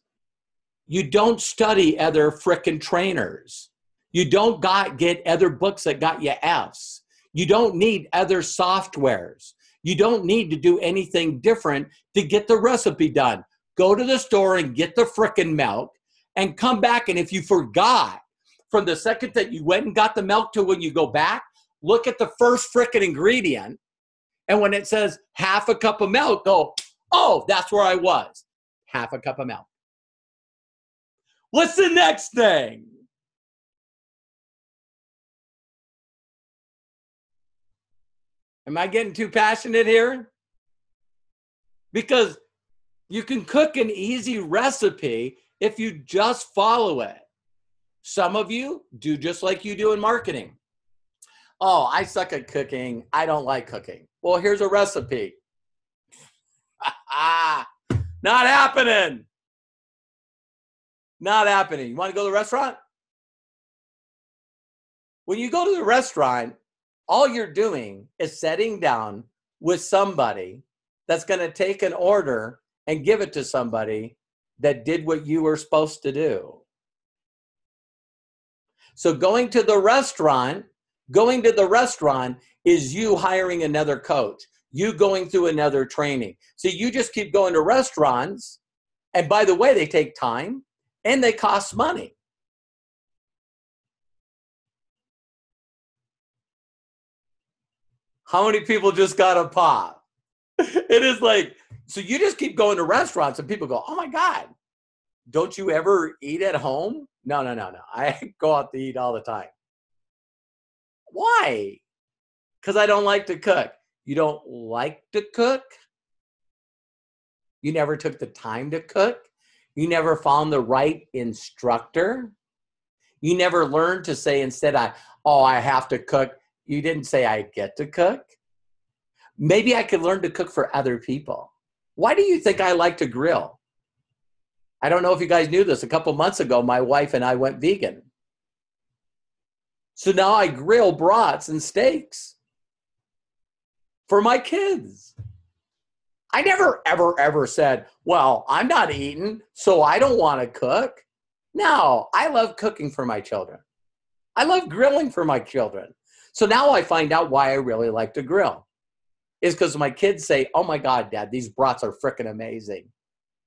Speaker 2: You don't study other frickin' trainers. You don't get other books that got you Fs. You don't need other softwares. You don't need to do anything different to get the recipe done. Go to the store and get the frickin' milk and come back. And if you forgot from the second that you went and got the milk to when you go back, look at the first frickin' ingredient. And when it says half a cup of milk, go, oh, that's where I was. Half a cup of milk. What's the next thing? Am I getting too passionate here? Because you can cook an easy recipe if you just follow it. Some of you do just like you do in marketing. Oh, I suck at cooking. I don't like cooking. Well, here's a recipe. Not happening. Not happening. You want to go to the restaurant? When you go to the restaurant, all you're doing is sitting down with somebody that's going to take an order and give it to somebody that did what you were supposed to do. So going to the restaurant is you hiring another coach, you going through another training. So you just keep going to restaurants, and by the way, they take time and they cost money. How many people just got a pop? It is like, so you just keep going to restaurants and people go, oh my God, don't you ever eat at home? No. I go out to eat all the time. Why? Because I don't like to cook. You don't like to cook? You never took the time to cook? You never found the right instructor? You never learned to say instead, I have to cook. You didn't say I get to cook. Maybe I could learn to cook for other people. Why do you think I like to grill? I don't know if you guys knew this. A couple months ago, my wife and I went vegan. So now I grill brats and steaks for my kids. I never, ever, ever said, well, I'm not eating, so I don't want to cook. No, I love cooking for my children. I love grilling for my children. So now I find out why I really like to grill. Is because my kids say, oh my God, Dad, these brats are freaking amazing.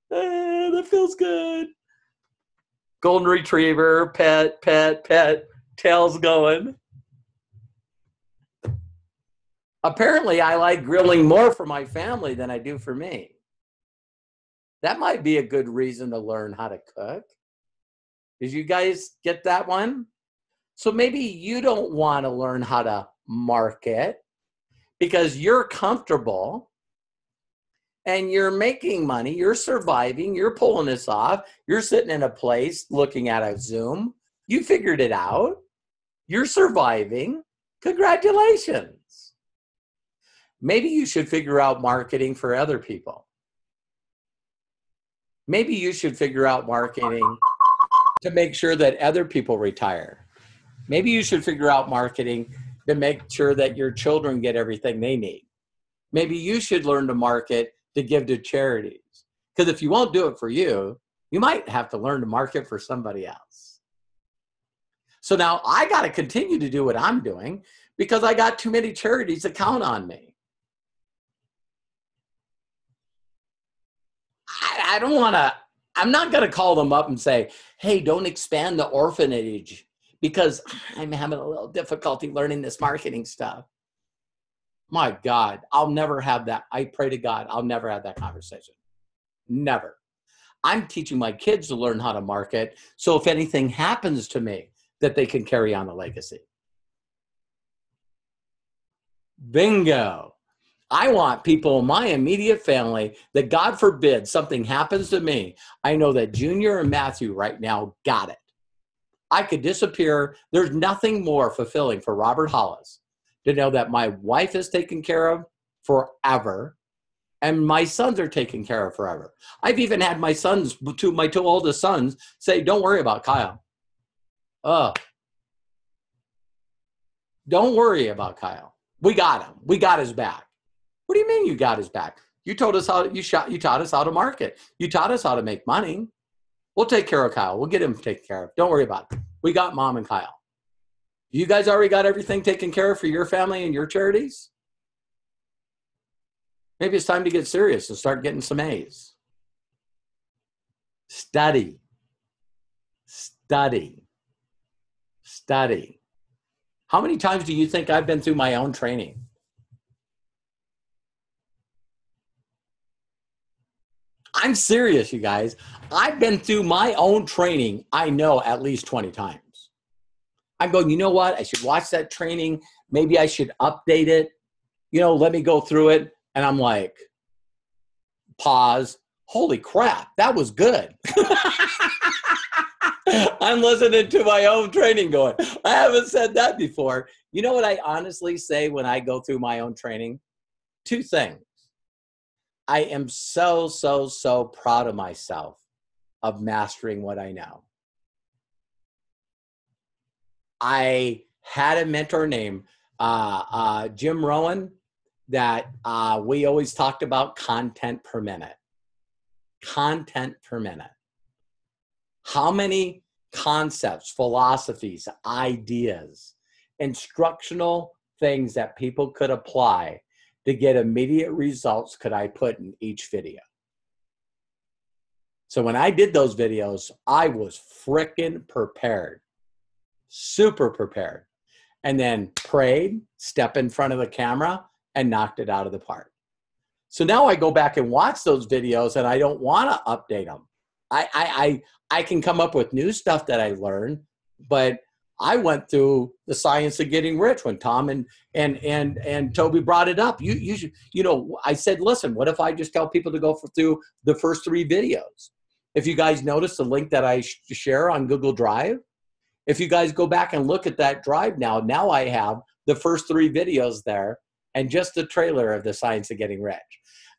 Speaker 2: That feels good. Golden retriever, pet, tail's going. Apparently, I like grilling more for my family than I do for me. That might be a good reason to learn how to cook. Did you guys get that one? So maybe you don't want to learn how to market because you're comfortable and you're making money, you're surviving, you're pulling this off, you're sitting in a place looking at a Zoom, you figured it out, you're surviving, congratulations. Maybe you should figure out marketing for other people. Maybe you should figure out marketing to make sure that other people retire. Maybe you should figure out marketing to make sure that your children get everything they need. Maybe you should learn to market to give to charities. Because if you won't do it for you, you might have to learn to market for somebody else. So now I got to continue to do what I'm doing because I got too many charities that count on me. I don't want to, I'm not going to call them up and say, hey, don't expand the orphanage because I'm having a little difficulty learning this marketing stuff. My God, I'll never have that. I pray to God, I'll never have that conversation. Never. I'm teaching my kids to learn how to market. So if anything happens to me, that they can carry on a legacy. Bingo. I want people in my immediate family that God forbid something happens to me. I know that Junior and Matthew right now got it. I could disappear. There's nothing more fulfilling for Robert Hollis to know that my wife is taken care of forever and my sons are taken care of forever. I've even had my two oldest sons say, don't worry about Kyle. Don't worry about Kyle. We got him. We got his back. What do you mean you got his back? You told us how you taught us how to market. You taught us how to make money. We'll take care of Kyle. We'll get him taken care of. Don't worry about it. We got Mom and Kyle. You guys already got everything taken care of for your family and your charities? Maybe it's time to get serious and start getting some A's. Study. Study. Study. How many times do you think I've been through my own training? I'm serious, you guys. I've been through my own training, I know, at least 20 times. I'm going, you know what? I should watch that training. Maybe I should update it. Let me go through it. And I'm like, pause. Holy crap, that was good. I'm listening to my own training going, I haven't said that before. You know what I honestly say when I go through my own training? Two things. I am so, so, so proud of myself of mastering what I know. I had a mentor named Jim Rowan that we always talked about content per minute. Content per minute. How many concepts, philosophies, ideas, instructional things that people could apply to get immediate results could I put in each video? So when I did those videos, I was frickin' prepared, super prepared, and then prayed, stepped in front of the camera, and knocked it out of the park. So now I go back and watch those videos, and I don't want to update them. I can come up with new stuff that I learned, but I went through the science of getting rich when Tom and Toby brought it up. You should, I said, listen, what if I just tell people to go through the first 3 videos? If you guys notice the link that I share on Google Drive, if you guys go back and look at that drive now I have the first 3 videos there and just the trailer of the science of getting rich.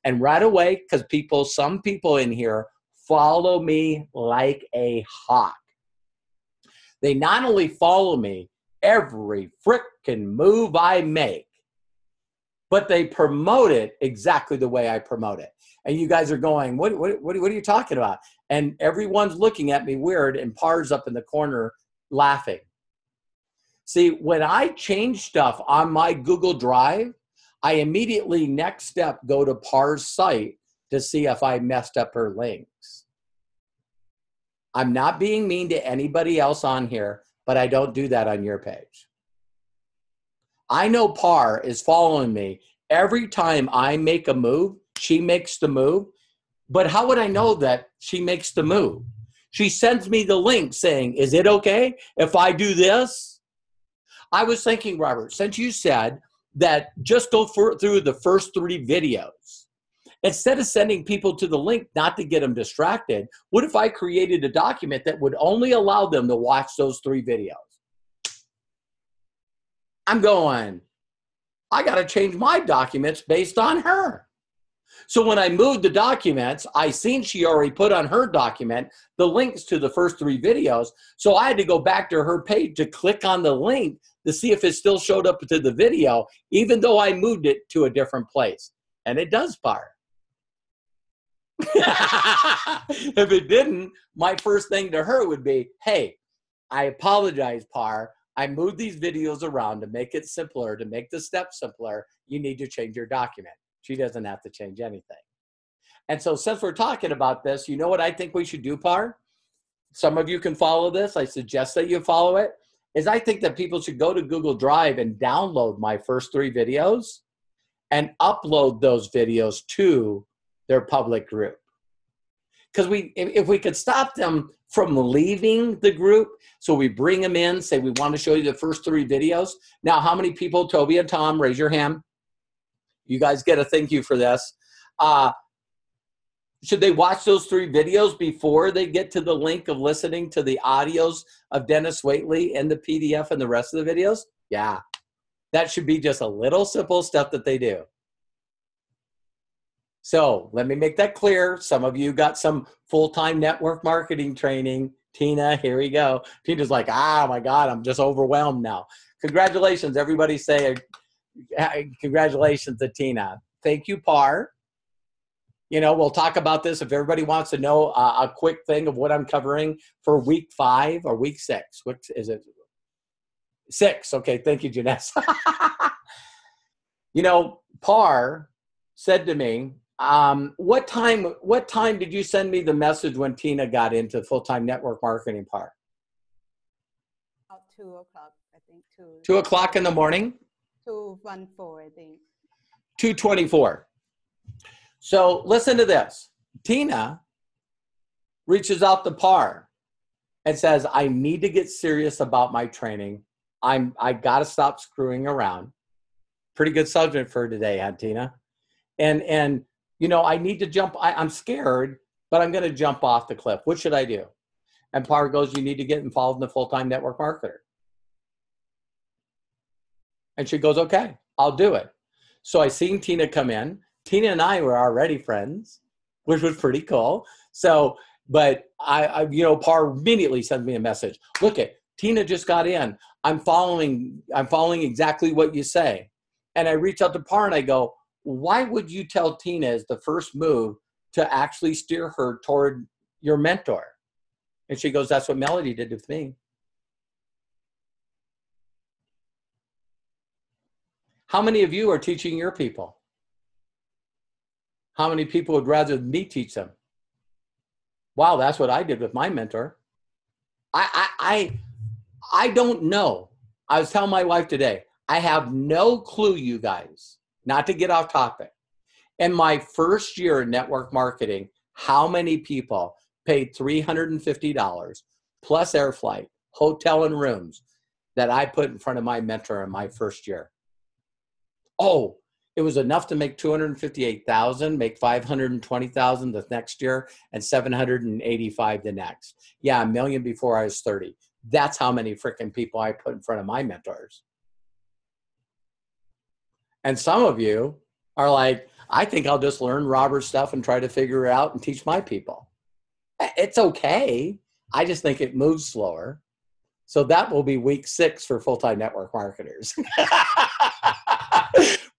Speaker 2: And right away, because some people in here follow me like a hawk. They not only follow me every frickin' move I make, but they promote it exactly the way I promote it. And you guys are going, what are you talking about? And everyone's looking at me weird, and Par's up in the corner laughing. See, when I change stuff on my Google Drive, I immediately next step go to Par's site to see if I messed up her links. I'm not being mean to anybody else on here, but I don't do that on your page. I know Par is following me. Every time I make a move, she makes the move. But how would I know that she makes the move? She sends me the link saying, is it okay if I do this? I was thinking, Robert, since you said that just go through the first 3 videos, instead of sending people to the link not to get them distracted, what if I created a document that would only allow them to watch those 3 videos? I'm going, I got to change my documents based on her. So when I moved the documents, I seen she already put on her document the links to the first 3 videos. So I had to go back to her page to click on the link to see if it still showed up to the video, even though I moved it to a different place. And it does, Par. If it didn't, my first thing to her would be, hey, I apologize, Par. I moved these videos around to make it simpler, to make the steps simpler. You need to change your document. She doesn't have to change anything. And so since we're talking about this, you know what I think we should do, Par? Some of you can follow this. I suggest that you follow it. Is I think that people should go to Google Drive and download my first 3 videos and upload those videos to their public group. Because if we could stop them from leaving the group, so we bring them in, say we want to show you the first 3 videos. Now, how many people, Toby and Tom, raise your hand? You guys get a thank you for this. Should they watch those 3 videos before they get to the link of listening to the audios of Dennis Waitley and the PDF and the rest of the videos? Yeah, that should be just a little simple stuff that they do. So let me make that clear. Some of you got some full-time network marketing training. Tina, here we go. Tina's like, oh my God, I'm just overwhelmed now. Congratulations, everybody say congratulations to Tina. Thank you, Par. You know, we'll talk about this if everybody wants to know a quick thing of what I'm covering for week 5 or week 6. What is it? 6. Okay, thank you, Janessa. You know, Par said to me, what time did you send me the message when Tina got into full-time network marketing, Par?
Speaker 8: About 2 o'clock, I think.
Speaker 2: 2 o'clock in the morning?
Speaker 8: 2:14, I think.
Speaker 2: 2:24. So listen to this. Tina reaches out to Par and says, I need to get serious about my training. I got to stop screwing around. Pretty good subject for today, huh, Tina? And you know, I need to jump. I'm scared, but I'm going to jump off the cliff. What should I do? And Par goes, you need to get involved in the full-time network marketer. And she goes, okay, I'll do it. So I seen Tina come in. Tina and I were already friends, which was pretty cool. So, but I you know, Par immediately sent me a message. Look it, Tina just got in. I'm following exactly what you say. And I reach out to Par and I go, why would you tell Tina as the first move to actually steer her toward your mentor? And she goes, that's what Melody did with me. How many of you are teaching your people? How many people would rather me teach them? Wow, that's what I did with my mentor. I don't know. I was telling my wife today, I have no clue, you guys, not to get off topic. In my first year in network marketing, how many people paid $350 plus air flight, hotel and rooms that I put in front of my mentor in my first year. Oh, it was enough to make 258,000, make 520,000 the next year, and 785 the next. Yeah, $1 million before I was 30. That's how many freaking people I put in front of my mentors. And some of you are like, I think I'll just learn Robert's stuff and try to figure it out and teach my people. It's okay. I just think it moves slower. So that will be week 6 for full-time network marketers.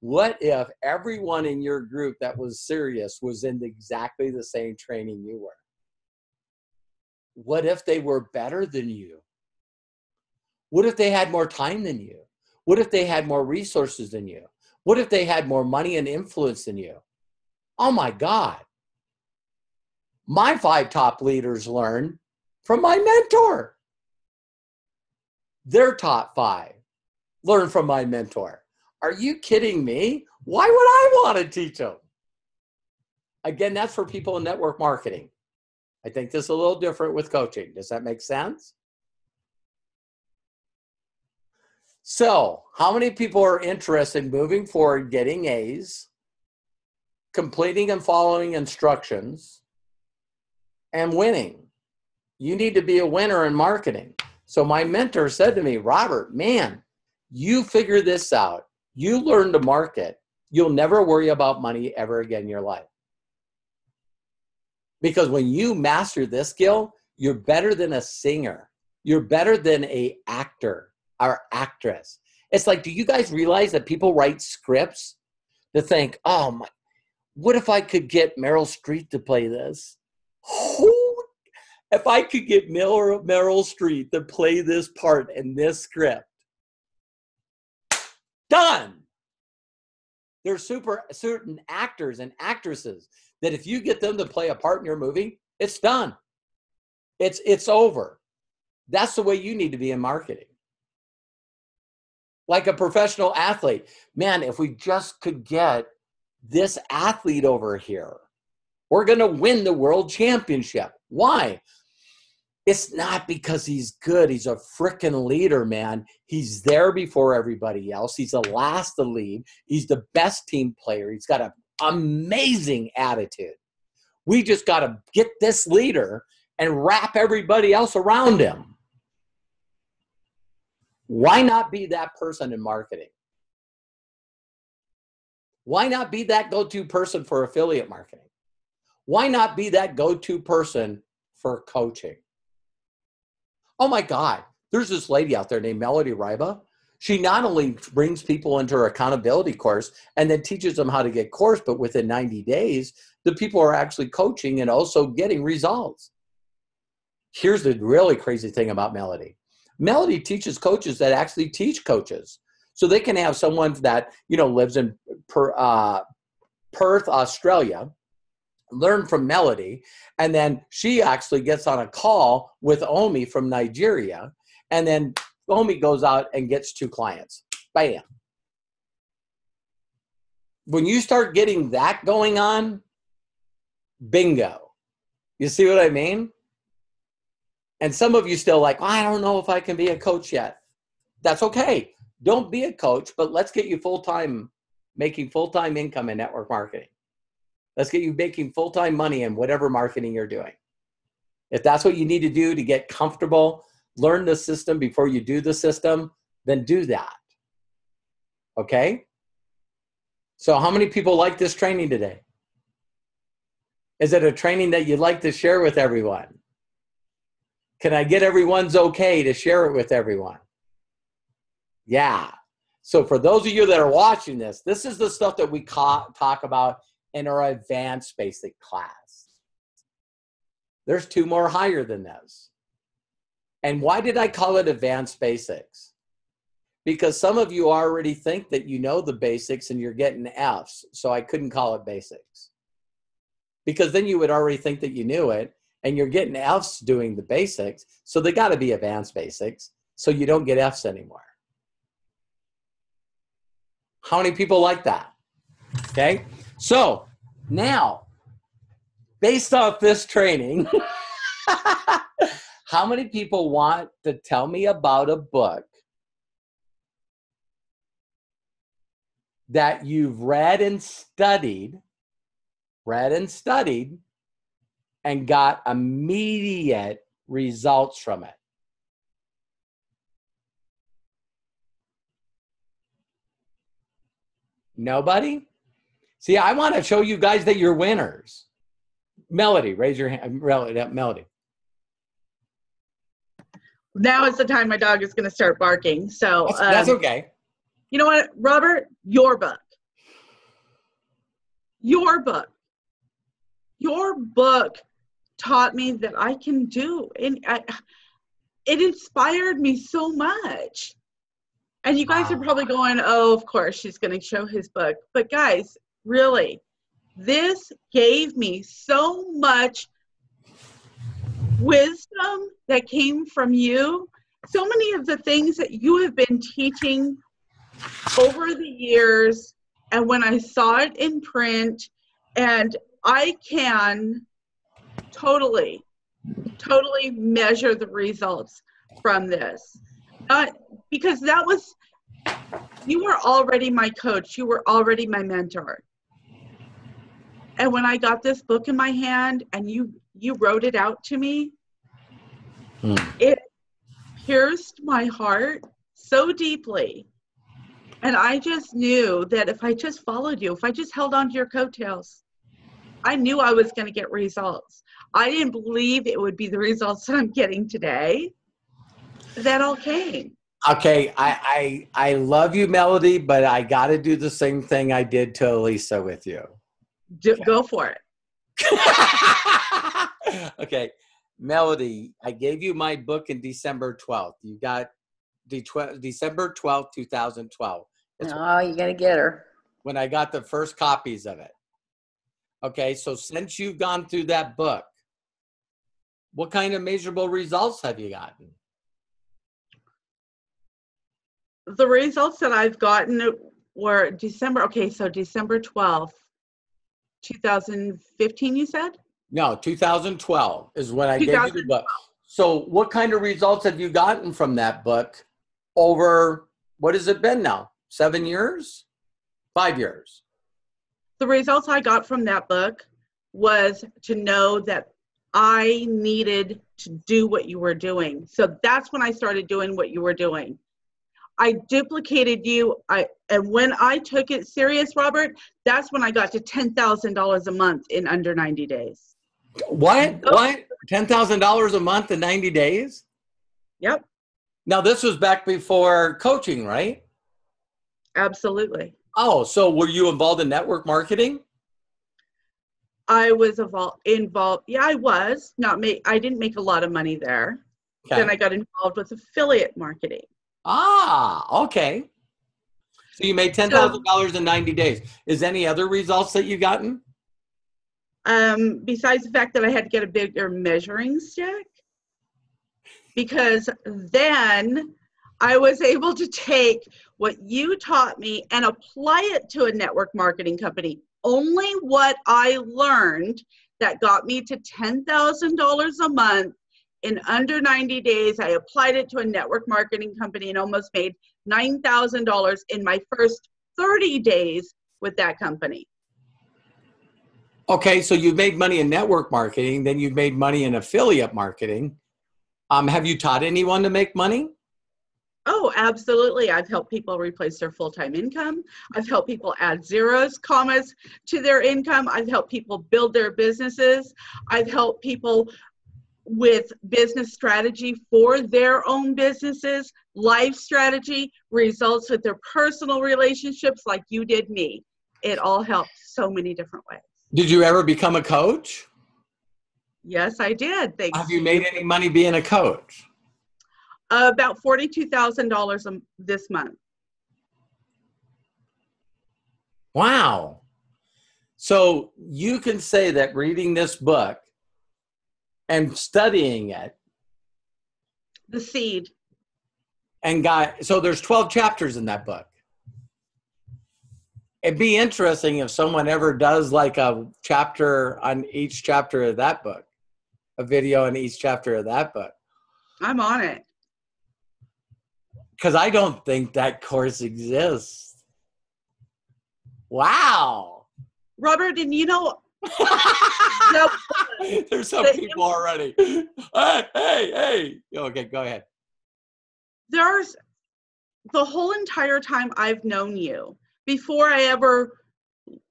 Speaker 2: What if everyone in your group that was serious was in exactly the same training you were? What if they were better than you? What if they had more time than you? What if they had more resources than you? What if they had more money and influence than you? Oh my God. My 5 top leaders learned from my mentor. Their top 5 learned from my mentor. Are you kidding me? Why would I want to teach them? Again, that's for people in network marketing. I think this is a little different with coaching. Does that make sense? So, how many people are interested in moving forward, getting A's, completing and following instructions, and winning? You need to be a winner in marketing. So my mentor said to me, Robert, man, you figure this out. You learn to market. You'll never worry about money ever again in your life. Because when you master this skill, you're better than a singer. You're better than an actor or actress. It's like, do you guys realize that people write scripts to think, oh my, what if I could get Meryl Streep to play this? If I could get Meryl Streep to play this part in this script, done. There's certain actors and actresses that if you get them to play a part in your movie, it's done. It's over. That's the way you need to be in marketing. Like a professional athlete. Man, if we just could get this athlete over here, we're going to win the world championship. Why? It's not because he's good. He's a freaking leader, man. He's there before everybody else. He's the last to lead. He's the best team player. He's got an amazing attitude. We just got to get this leader and wrap everybody else around him. Why not be that person in marketing? Why not be that go-to person for affiliate marketing? Why not be that go-to person for coaching? Oh my God, there's this lady out there named Melody Riba. She not only brings people into her accountability course and then teaches them how to get course, but within 90 days, the people are actually coaching and also getting results. Here's the really crazy thing about Melody. Melody teaches coaches that actually teach coaches. So they can have someone that, lives in Perth, Australia, learn from Melody, and then she actually gets on a call with Omi from Nigeria, and then Omi goes out and gets 2 clients. Bam. When you start getting that going on, bingo. You see what I mean? And some of you still like, I don't know if I can be a coach yet. That's okay. Don't be a coach, but let's get you full-time, making full-time income in network marketing. Let's get you making full-time money in whatever marketing you're doing. If that's what you need to do to get comfortable, learn the system before you do the system, then do that. Okay? So how many people like this training today? Is it a training that you'd like to share with everyone? Can I get everyone's okay to share it with everyone? Yeah. So for those of you that are watching this, this is the stuff that we talk about in our advanced basic class. There's 2 more higher than this. And why did I call it advanced basics? Because some of you already think that you know the basics and you're getting F's, so I couldn't call it basics. Because then you would already think that you knew it, and you're getting F's doing the basics, so they got to be advanced basics, so you don't get F's anymore. How many people like that? Okay, so now, based off this training, how many people want to tell me about a book that you've read and studied and got immediate results from it? Nobody? See, I want to show you guys that you're winners. Melody, raise your hand. Melody.
Speaker 1: Now is the time my dog is going to start barking. So
Speaker 2: That's okay.
Speaker 1: You know what, Robert? Your book. Your book. Your book taught me that I can do. And it inspired me so much. And you guys are probably going, oh, of course, she's going to show his book. But guys, really, this gave me so much wisdom that came from you. So many of the things that you have been teaching over the years, and when I saw it in print, and I can totally measure the results from this. Because you were already my coach, you were already my mentor. And when I got this book in my hand and you wrote it out to me, it pierced my heart so deeply. And I just knew that if I just followed you, if I just held on to your coattails, I knew I was going to get results. I didn't believe it would be the results that I'm getting today. That all came.
Speaker 2: Okay, I love you, Melody, but I got to do the same thing I did to Elisa with you.
Speaker 1: Go for it.
Speaker 2: Okay, Melody, I gave you my book in December 12th. You got December 12th, 2012.
Speaker 6: Oh, you got to get her.
Speaker 2: When I got the first copies of it. Okay, so since you've gone through that book, what kind of measurable results have you gotten?
Speaker 1: The results that I've gotten were December 12th, 2015, you said?
Speaker 2: No, 2012 is when I gave you the book. So what kind of results have you gotten from that book over, what has it been now? 7 years? 5 years?
Speaker 1: The results I got from that book was to know that I needed to do what you were doing. So that's when I started doing what you were doing. I duplicated you. And when I took it serious, Robert, that's when I got to $10,000 a month in under 90 days.
Speaker 2: What? $10,000 a month in 90 days?
Speaker 1: Yep.
Speaker 2: Now, this was back before coaching, right?
Speaker 1: Absolutely.
Speaker 2: Oh, so were you involved in network marketing?
Speaker 1: I was involved. Yeah, I was. I didn't make a lot of money there. Okay. Then I got involved with affiliate marketing.
Speaker 2: Ah, okay. So you made $10,000 in 90 days. Is any other results that you've gotten?
Speaker 1: Besides the fact that I had to get a bigger measuring stick, because then I was able to take what you taught me and apply it to a network marketing company. Only what I learned that got me to $10,000 a month in under 90 days, I applied it to a network marketing company and almost made $9,000 in my first 30 days with that company.
Speaker 2: Okay, so you've made money in network marketing, then you've made money in affiliate marketing. Have you taught anyone to make money?
Speaker 1: Oh, absolutely. I've helped people replace their full-time income. I've helped people add zeros, commas to their income. I've helped people build their businesses. I've helped people with business strategy for their own businesses, life strategy, results with their personal relationships like you did me. It all helped so many different ways.
Speaker 2: Did you ever become a coach?
Speaker 1: Yes, I did. Thanks.
Speaker 2: Have you made any money being a coach?
Speaker 1: About $42,000 this month.
Speaker 2: Wow. So you can say that reading this book and studying it.
Speaker 1: The seed.
Speaker 2: And so there's 12 chapters in that book. It'd be interesting if someone ever does like a chapter on each chapter of that book, a video on each chapter of that book.
Speaker 1: I'm on it.
Speaker 2: Because I don't think that course exists. Wow.
Speaker 1: Robert, and you know,
Speaker 2: there's some people already. Hey. Okay, go ahead.
Speaker 1: There's the whole entire time I've known you, before I ever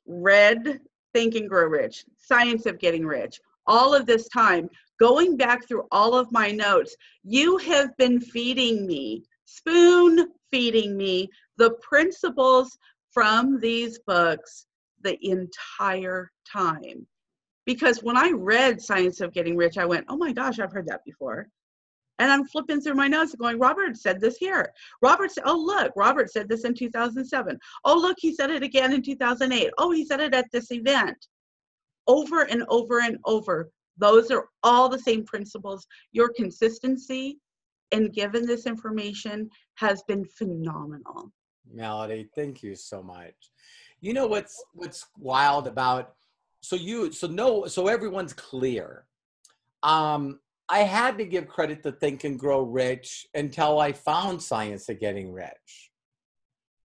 Speaker 1: read Think and Grow Rich, Science of Getting Rich, all of this time, going back through all of my notes, you have been feeding me, spoon feeding me, the principles from these books the entire time. Because when I read Science of Getting Rich, I went, oh my gosh, I've heard that before. And I'm flipping through my notes and going, Robert said this here. Robert said, oh, look, Robert said this in 2007. Oh, look, he said it again in 2008. Oh, he said it at this event. Over and over and over. Those are all the same principles. Your consistency in giving this information has been phenomenal.
Speaker 2: Melody, thank you so much. You know what's wild about, so everyone's clear. I had to give credit to Think and Grow Rich until I found Science of Getting Rich.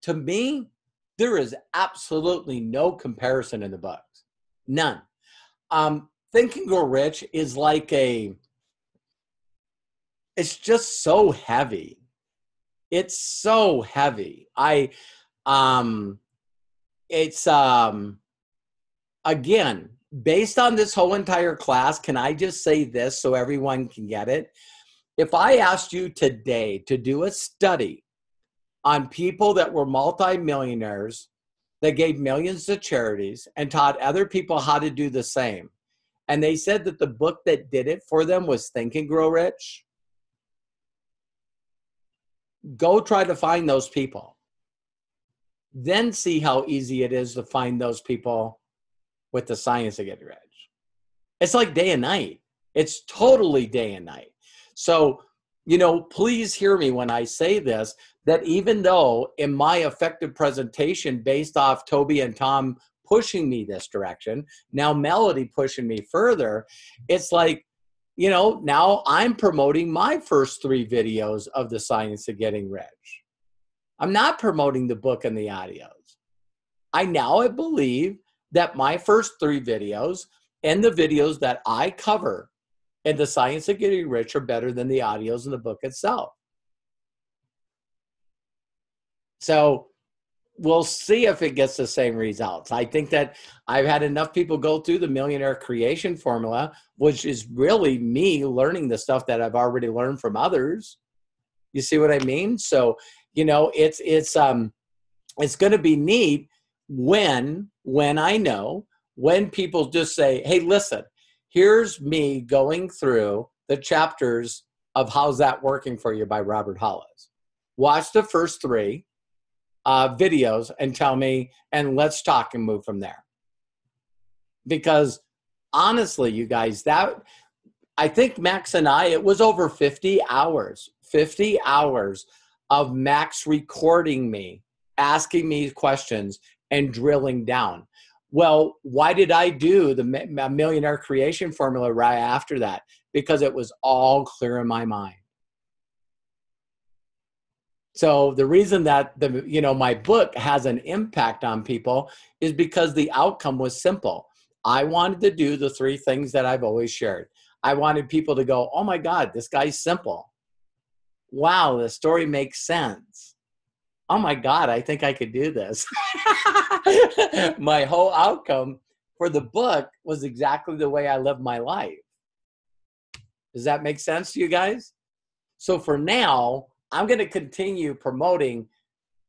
Speaker 2: To me, there is absolutely no comparison in the books. None. Think and Grow Rich is like it's just so heavy. It's so heavy. Again, based on this whole entire class, can I just say this so everyone can get it? If I asked you today to do a study on people that were multimillionaires, that gave millions to charities and taught other people how to do the same, and they said that the book that did it for them was Think and Grow Rich, go try to find those people. Then see how easy it is to find those people with the Science of Getting Rich. It's like day and night. It's totally day and night. So, please hear me when I say this, that even though in my effective presentation based off Toby and Tom pushing me this direction, now Melody pushing me further, it's like, now I'm promoting my first 3 videos of the Science of Getting Rich. I'm not promoting the book and the audios. I believe that my first 3 videos and the videos that I cover in the Science of Getting Rich are better than the audios in the book itself. So we'll see if it gets the same results. I think that I've had enough people go through the Millionaire Creation Formula, which is really me learning the stuff that I've already learned from others. You see what I mean? So, it's going to be neat when I know, when people just say, hey, listen, here's me going through the chapters of How's That Working For You by Robert Hollis. Watch the first 3 videos and tell me, and let's talk and move from there. Because honestly, you guys, that I think Max and I, it was over 50 hours of Max recording me, asking me questions and drilling down. Well, why did I do the Millionaire Creation Formula right after that? Because it was all clear in my mind. So the reason that my book has an impact on people is because the outcome was simple. I wanted to do the 3 things that I've always shared. I wanted people to go, oh my God, this guy's simple. Wow, the story makes sense. Oh my God, I think I could do this. My whole outcome for the book was exactly the way I live my life. Does that make sense to you guys? So for now, I'm going to continue promoting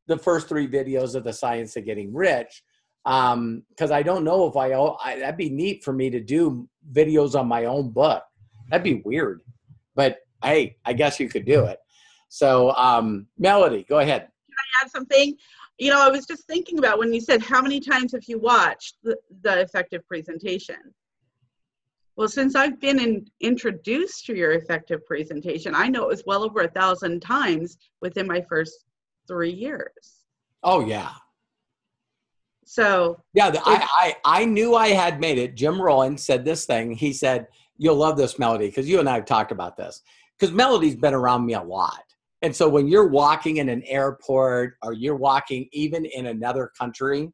Speaker 2: the first 3 videos of the Science of Getting Rich, because I don't know if that'd be neat for me to do videos on my own book. That'd be weird, but hey, I guess you could do it. So Melody, go ahead.
Speaker 1: Can I add something? I was just thinking about when you said, how many times have you watched the effective presentation? Well, since I've been introduced to your effective presentation, I know it was well over 1,000 times within my first 3 years.
Speaker 2: Oh, yeah.
Speaker 1: So
Speaker 2: yeah, I knew I had made it. Jim Rohn said this thing. He said, you'll love this, Melody, because you and I have talked about this. Because Melody's been around me a lot. And so when you're walking in an airport or you're walking even in another country,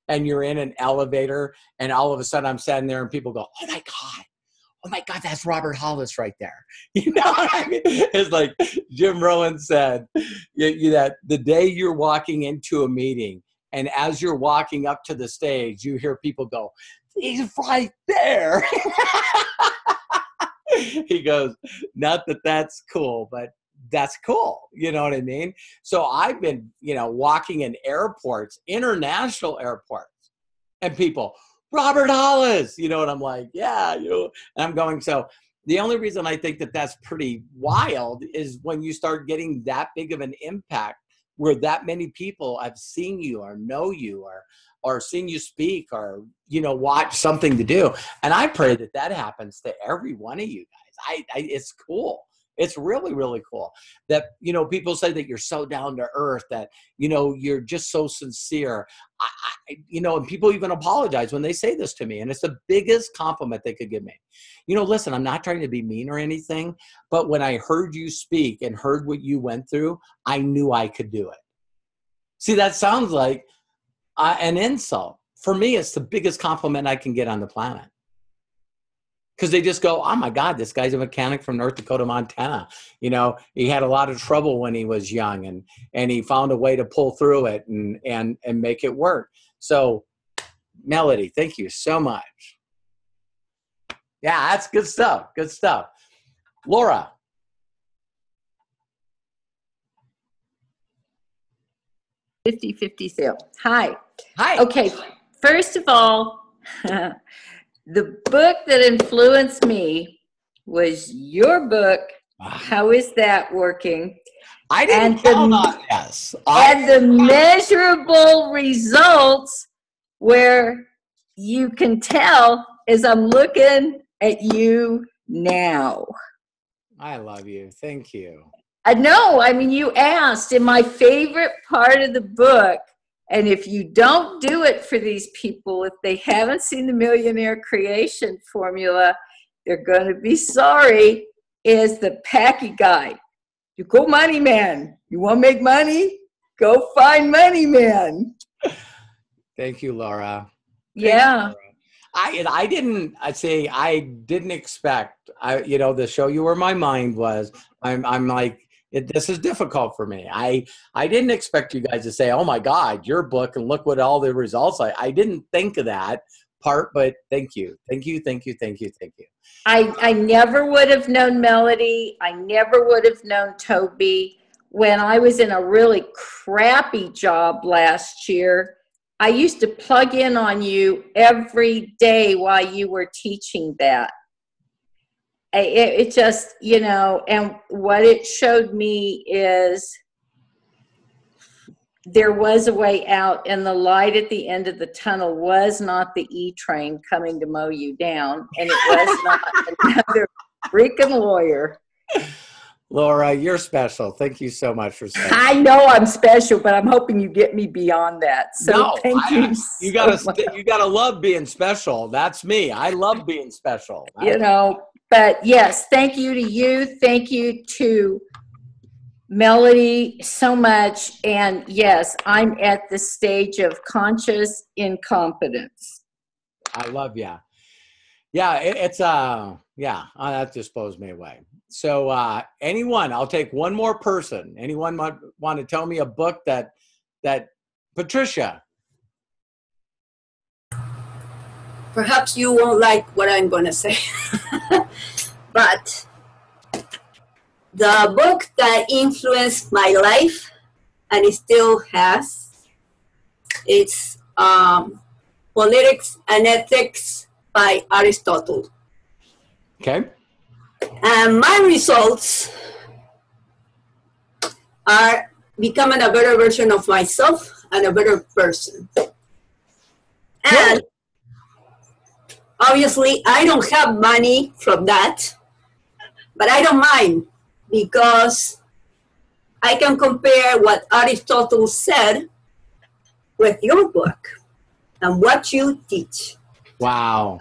Speaker 2: and you're in an elevator and all of a sudden I'm standing there and people go, oh my God, that's Robert Hollis right there. You know what I mean? It's like Jim Rohn said, that the day you're walking into a meeting and as you're walking up to the stage, you hear people go, he's right there. He goes, not that that's cool, but that's cool. You know what I mean? So I've been, walking in airports, international airports, and people, Robert Hollis, and I'm like, yeah, and I'm going, so the only reason I think that that's pretty wild is when you start getting that big of an impact where that many people have seen you or know you or seen you speak or, watch something to do. And I pray that that happens to every one of you guys. It's cool. It's really, really cool that, people say that you're so down to earth, that, you're just so sincere. And people even apologize when they say this to me. And it's the biggest compliment they could give me. Listen, I'm not trying to be mean or anything, but when I heard you speak and heard what you went through, I knew I could do it. See, that sounds like an insult. For me, it's the biggest compliment I can get on the planet. Because they just go, oh my God, this guy's a mechanic from North Dakota, Montana. He had a lot of trouble when he was young and he found a way to pull through it and make it work. So Melody, thank you so much. Yeah, that's good stuff. Good stuff. Laura.
Speaker 6: $50 sale. Hi.
Speaker 2: Hi.
Speaker 6: Okay. First of all, the book that influenced me was your book. How is that working?
Speaker 2: I didn't count on this.
Speaker 6: And the measurable results where you can tell as I'm looking at you now.
Speaker 2: I love you. Thank you.
Speaker 6: I know. I mean, you asked, and my favorite part of the book, and if you don't do it for these people, if they haven't seen the Millionaire Creation Formula, they're going to be sorry, is the Packy Guide. You go money man. You want to make money? Go find money man.
Speaker 2: Thank you, Laura.
Speaker 6: Yeah.
Speaker 2: I didn't expect, the show you were my mind was, I'm like, this is difficult for me. I didn't expect you guys to say, oh my God, your book and look what all the results are. I didn't think of that part, but thank you. Thank you. Thank you. Thank you. Thank you.
Speaker 6: I never would have known Melody. I never would have known Toby. When I was in a really crappy job last year, I used to plug in on you every day while you were teaching that. It just, and what it showed me is there was a way out, and the light at the end of the tunnel was not the E-train coming to mow you down, and it was not another freaking lawyer.
Speaker 2: Laura, you're special. Thank you so much for saying that.
Speaker 6: I know I'm special, but I'm hoping you get me beyond that. So thank you.
Speaker 2: You gotta love being special. That's me. I love being special.
Speaker 6: But yes, thank you to you. Thank you to Melody so much. And yes, I'm at the stage of conscious incompetence.
Speaker 2: I love you. Yeah, that just blows me away. So I'll take one more person. Anyone want to tell me a book that Patricia?
Speaker 8: Perhaps you won't like what I'm going to say, but the book that influenced my life, and it still has, it's Politics and Ethics by Aristotle.
Speaker 2: Okay.
Speaker 8: And my results are becoming a better version of myself and a better person. And obviously, I don't have money from that, but I don't mind because I can compare what Aristotle said with your book and what you teach.
Speaker 2: Wow.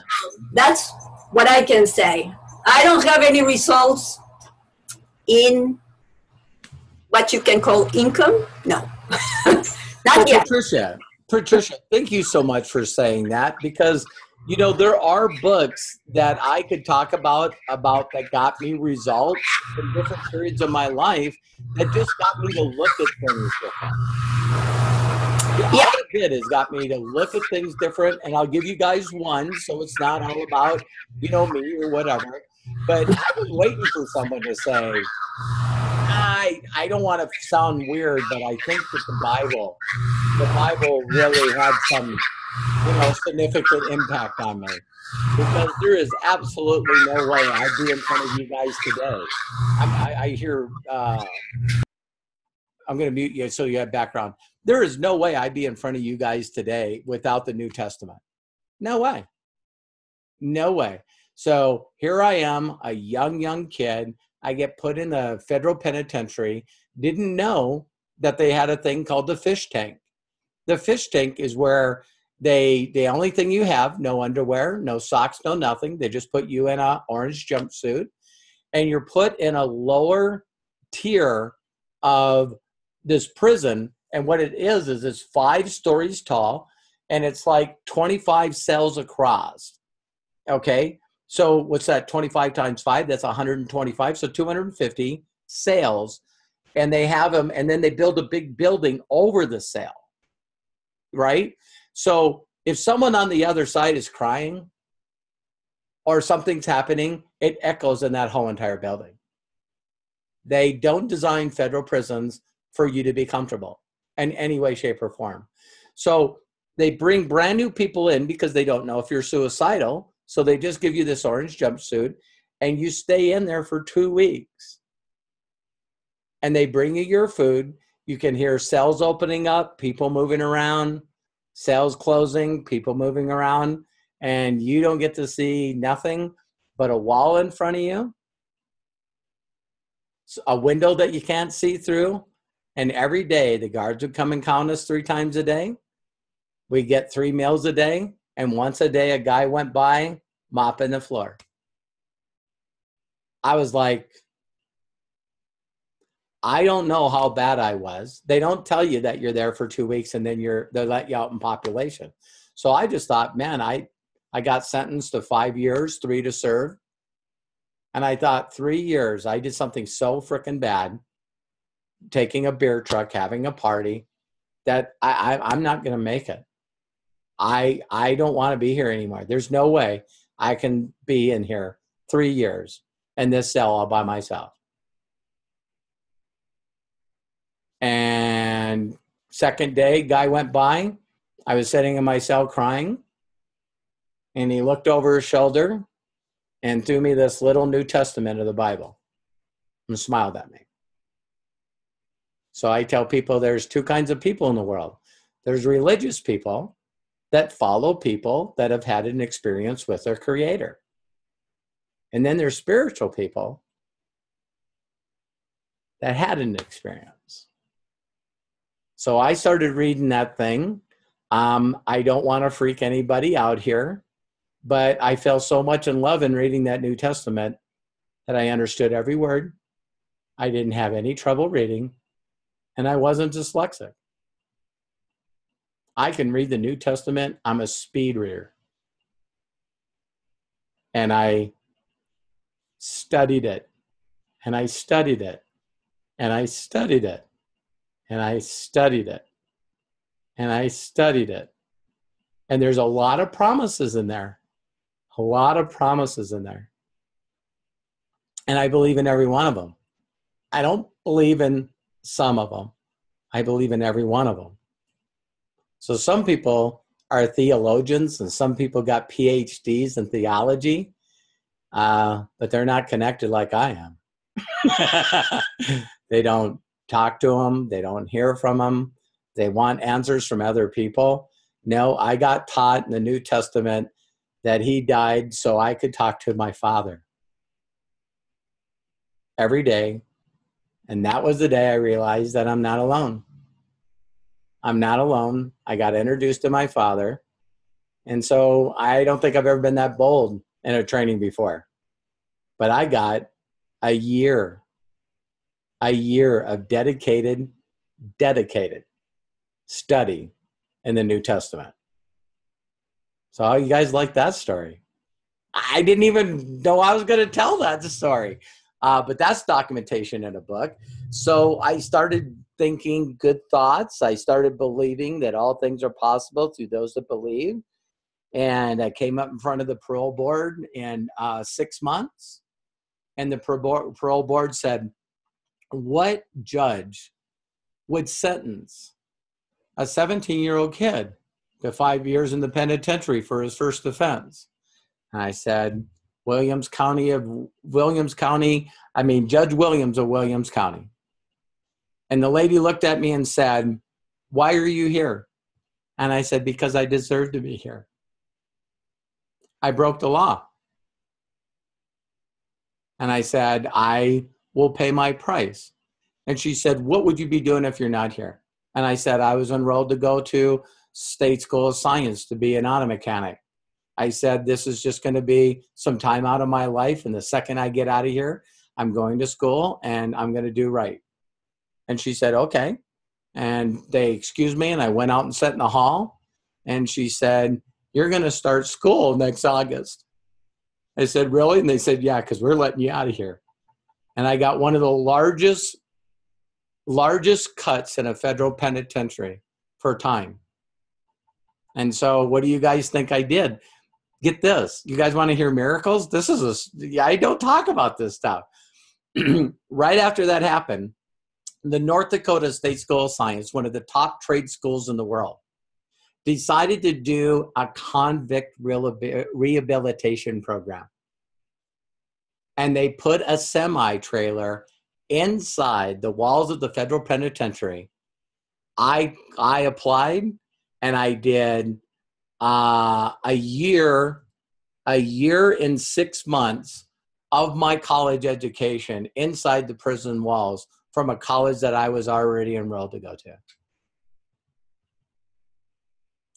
Speaker 8: That's what I can say. I don't have any results in what you can call income. No, not yet.
Speaker 2: Patricia, Patricia, thank you so much for saying that, because there are books that I could talk about that got me results in different periods of my life that just got me to look at things different.
Speaker 8: Yeah.
Speaker 2: All it did is got me to look at things different, and I'll give you guys one, so it's not all about me or whatever. But I was waiting for someone to say, I don't want to sound weird, but I think that the Bible really had some significant impact on me, because there is absolutely no way I'd be in front of you guys today. I hear I'm going to mute you so you have background. There is no way I'd be in front of you guys today without the New Testament. No way. No way. So here I am, a young kid. I get put in the federal penitentiary. Didn't know that they had a thing called the fish tank. The fish tank is where the only thing you have, no underwear, no socks, no nothing. They just put you in an orange jumpsuit, and you're put in a lower tier of this prison. And what it is it's 5 stories tall, and it's like 25 cells across. Okay. So what's that? 25 times 5, that's 125. So 250 cells, and they have them, and then they build a big building over the cell. Right? So if someone on the other side is crying or something's happening, it echoes in that whole entire building. They don't design federal prisons for you to be comfortable in any way, shape, or form. So they bring brand new people in because they don't know if you're suicidal. So they just give you this orange jumpsuit, and you stay in there for 2 weeks. And they bring you your food. You can hear cells opening up, people moving around, cells closing, people moving around, and you don't get to see nothing but a wall in front of you, a window that you can't see through. And every day the guards would come and count us 3 times a day. We get 3 meals a day. And once a day, a guy went by mopping the floor. I was like, I don't know how bad I was. They don't tell you that you're there for 2 weeks and then they let you out in population. So I just thought, man, I got sentenced to 5 years, 3 to serve. And I thought 3 years, I did something so freaking bad, taking a beer truck, having a party, that I'm not going to make it. I don't want to be here anymore. There's no way I can be in here 3 years in this cell all by myself. And second day, guy went by. I was sitting in my cell crying, and he looked over his shoulder and threw me this little New Testament of the Bible and smiled at me. So I tell people there's 2 kinds of people in the world. There's religious people that follow people that have had an experience with their Creator. And then there's spiritual people that had an experience. So I started reading that thing. I don't want to freak anybody out here, but I fell so much in love in reading that New Testament that I understood every word. I didn't have any trouble reading, and I wasn't dyslexic. I can read the New Testament. I'm a speed reader. And I studied it, and I studied it, and I studied it, and I studied it, and I studied it. And there's a lot of promises in there. A lot of promises in there. And I believe in every one of them. I don't believe in some of them. I believe in every one of them. So some people are theologians, and some people got PhDs in theology, but they're not connected like I am. They don't talk to them. They don't hear from them. They want answers from other people. No, I got taught in the New Testament that he died so I could talk to my Father every day. And that was the day I realized that I'm not alone. I'm not alone. I got introduced to my Father. And so I don't think I've ever been that bold in a training before. But I got a year of dedicated study in the New Testament. So how you guys like that story? I didn't even know I was going to tell that story. But that's documentation in a book. So I started thinking good thoughts. I started believing that all things are possible to those that believe. And I came up in front of the parole board in 6 months. And the parole board said, what judge would sentence a 17-year-old kid to 5 years in the penitentiary for his first offense? And I said, Judge Williams of Williams County. And the lady looked at me and said, why are you here? And I said, because I deserve to be here. I broke the law. And I said, I will pay my price. And she said, what would you be doing if you're not here? And I said, I was enrolled to go to State School of Science to be an auto mechanic. I said, this is just going to be some time out of my life. And the second I get out of here, I'm going to school and I'm going to do right. And she said, okay. And they excused me and I went out and sat in the hall. And she said, you're going to start school next August. I said, really? And they said, yeah, because we're letting you out of here. And I got one of the largest cuts in a federal penitentiary for time. And so what do you guys think I did? Get this. You guys want to hear miracles? I don't talk about this stuff. Right after that happened, the North Dakota State School of Science, one of the top trade schools in the world, decided to do a convict rehabilitation program. And they put a semi-trailer inside the walls of the federal penitentiary. I applied and I did a year and 6 months of my college education inside the prison walls from a college that I was already enrolled to go to.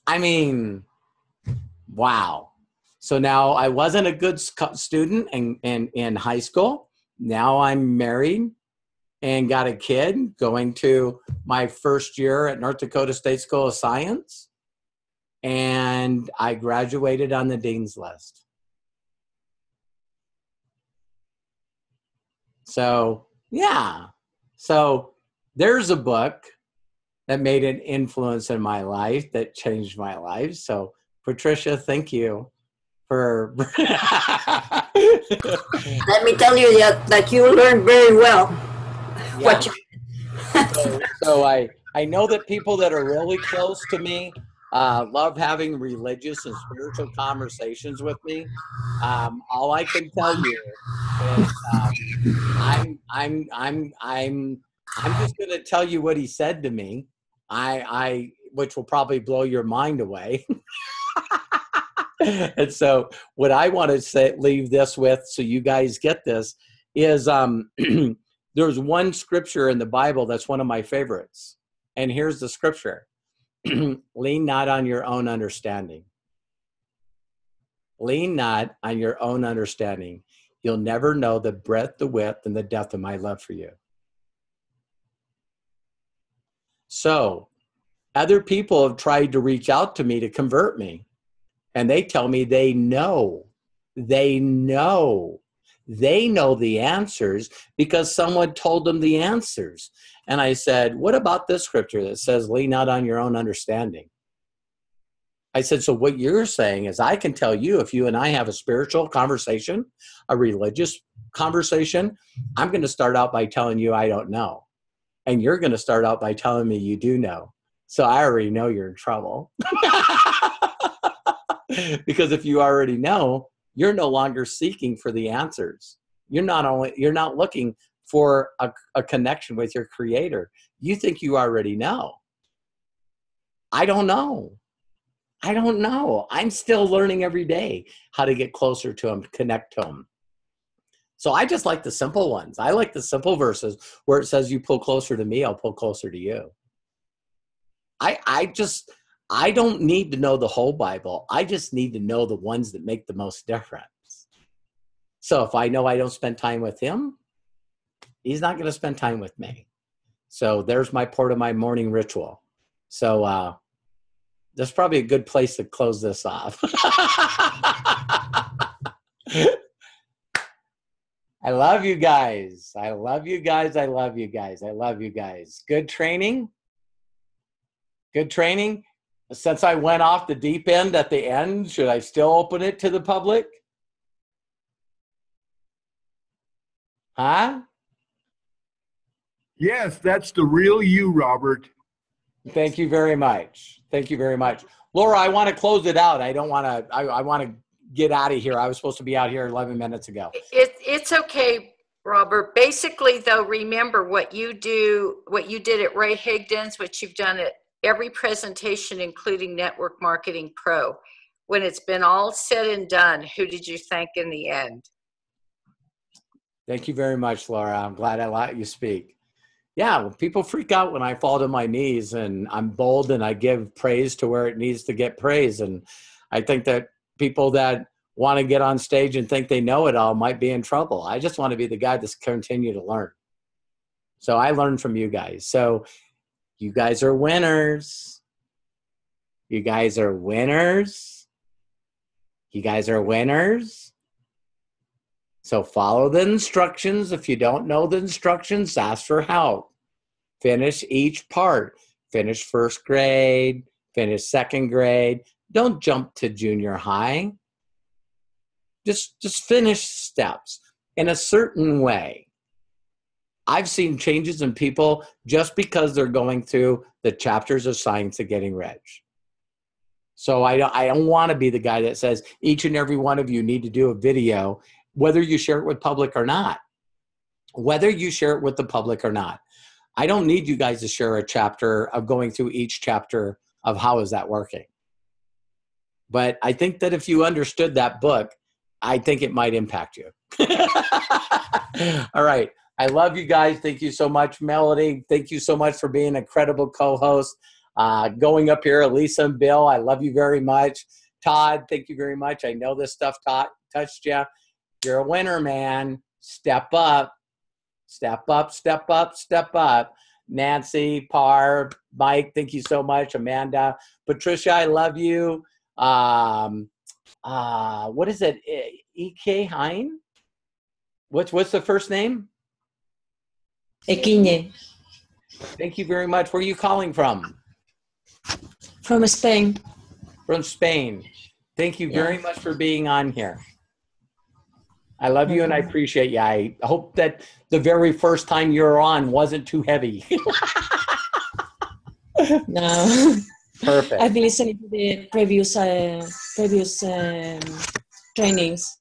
Speaker 2: I mean, wow. So now I wasn't a good student in high school. Now I'm married and got a kid, going to my first year at North Dakota State School of Science. And I graduated on the dean's list. So, yeah. So there's a book that made an influence in my life, that changed my life. So, Patricia, thank you for...
Speaker 8: Let me tell you that you learned very well.
Speaker 2: Yeah. So I know that people that are really close to me love having religious and spiritual conversations with me. All I can tell you is I'm just going to tell you what he said to me. Which will probably blow your mind away. And so what I want to leave this with, so you guys get this, is there's one scripture in the Bible that's one of my favorites. And here's the scripture. Lean not on your own understanding. Lean not on your own understanding. You'll never know the breadth, the width, and the depth of my love for you. So other people have tried to reach out to me to convert me. And they tell me they know the answers because someone told them the answers. And I said, what about this scripture that says, lean not on your own understanding? I said, so what you're saying is I can tell you, if you and I have a spiritual conversation, a religious conversation, I'm going to start out by telling you I don't know. And you're going to start out by telling me you do know. So I already know you're in trouble. Because if you already know, you're no longer seeking for the answers. You're not looking for a connection with your creator. You think you already know. I don't know. I'm still learning every day how to get closer to him, connect to him. So I just like the simple ones. I like the simple verses where it says, you pull closer to me, I'll pull closer to you. I don't need to know the whole Bible. I just need to know the ones that make the most difference. So if I know I don't spend time with him, he's not going to spend time with me. So there's my part of my morning ritual. So that's probably a good place to close this off. I love you guys. I love you guys. I love you guys. I love you guys. Good training. Good training. Since I went off the deep end at the end, should I still open it to the public? Huh?
Speaker 4: Yes, that's the real you, Robert.
Speaker 2: Thank you very much. Thank you very much. Laura, I want to close it out. I don't want to, I want to get out of here. I was supposed to be out here 11 minutes ago.
Speaker 6: It's okay, Robert. Basically, though, remember what you did at Ray Higdon's, what you've done at every presentation, including Network Marketing Pro. When it's been all said and done, who did you thank in the end?
Speaker 2: Thank you very much, Laura. I'm glad I let you speak. Yeah, well, people freak out when I fall to my knees, and I'm bold and I give praise to where it needs to get praise. And I think that people that want to get on stage and think they know it all might be in trouble. I just want to be the guy that's continue to learn. So I learned from you guys. So you guys are winners. You guys are winners. You guys are winners. So follow the instructions. If you don't know the instructions, ask for help. Finish each part. Finish first grade, finish second grade. Don't jump to junior high. Just finish steps in a certain way. I've seen changes in people just because they're going through the chapters of Science of Getting Rich. So I don't want to be the guy that says each and every one of you need to do a video, whether you share it with public or not. Whether you share it with the public or not. I don't need you guys to share a chapter of going through each chapter of how is that working. But I think that if you understood that book, I think it might impact you. All right. I love you guys. Thank you so much, Melody. Thank you so much for being a credible co-host. Going up here, Elisa and Bill, I love you very much. Todd, thank you very much. I know this stuff touched you. You're a winner, man. Step up. Step up, step up, step up. Nancy, Par, Mike, thank you so much. Amanda, Patricia, I love you. What is it? E.K. Hein? What's the first name?
Speaker 9: Equine.
Speaker 2: Thank you very much. Where are you calling from?
Speaker 9: From Spain.
Speaker 2: From Spain. Thank you very much for being on here. I love you and I appreciate you. I hope that the very first time you were on wasn't too heavy.
Speaker 9: No.
Speaker 2: Perfect.
Speaker 9: I've been listening to the previous trainings.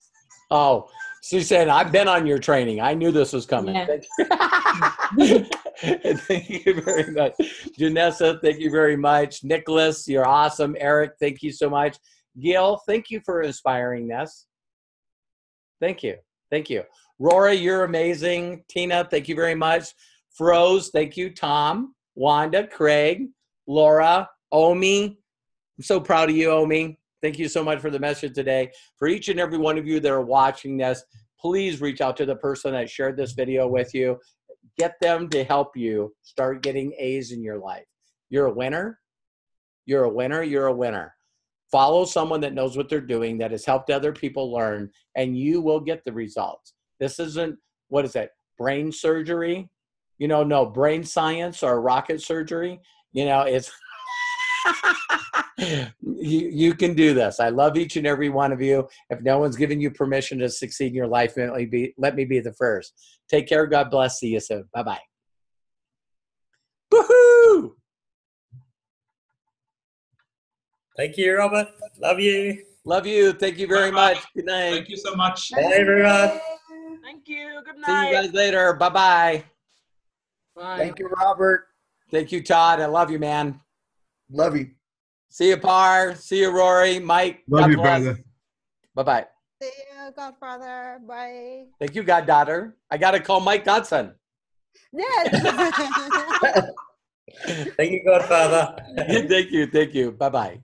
Speaker 2: Oh, Suzanne, I've been on your training. I knew this was coming.
Speaker 9: Yeah.
Speaker 2: Thank you very much. Janessa, thank you very much. Nicholas, you're awesome. Eric, thank you so much. Gil, thank you for inspiring this. Thank you. Thank you. Rory, you're amazing. Tina, thank you very much. Froze, thank you. Tom, Wanda, Craig, Laura, Omi. I'm so proud of you, Omi. Thank you so much for the message today. For each and every one of you that are watching this, please reach out to the person that shared this video with you. Get them to help you start getting A's in your life. You're a winner. You're a winner. You're a winner. Follow someone that knows what they're doing, that has helped other people learn, and you will get the results. This isn't, what is it, brain surgery? You know, no, brain science or rocket surgery. You know, it's, you can do this. I love each and every one of you. If no one's given you permission to succeed in your life, let me be the first. Take care. God bless. See you soon. Bye-bye. Woohoo!
Speaker 7: Thank you, Robert. Love you.
Speaker 2: Love you. Thank you very much. Good night.
Speaker 10: Thank you so much.
Speaker 7: Bye, everyone.
Speaker 1: Thank you. Good
Speaker 2: See
Speaker 1: night.
Speaker 2: you guys later. Bye-bye.
Speaker 1: Bye.
Speaker 4: Thank you, Robert.
Speaker 2: Thank you, Todd. I love you, man.
Speaker 4: Love you.
Speaker 2: See you, Par. See you, Rory. Mike.
Speaker 4: Love
Speaker 2: God
Speaker 4: you,
Speaker 2: bless.
Speaker 4: brother.
Speaker 2: Bye-bye.
Speaker 11: See you, Godfather. Bye.
Speaker 2: Thank you, goddaughter. I got to call Mike Godson.
Speaker 11: Yes.
Speaker 7: Thank you, Godfather.
Speaker 2: Thank you. Thank you. Bye-bye.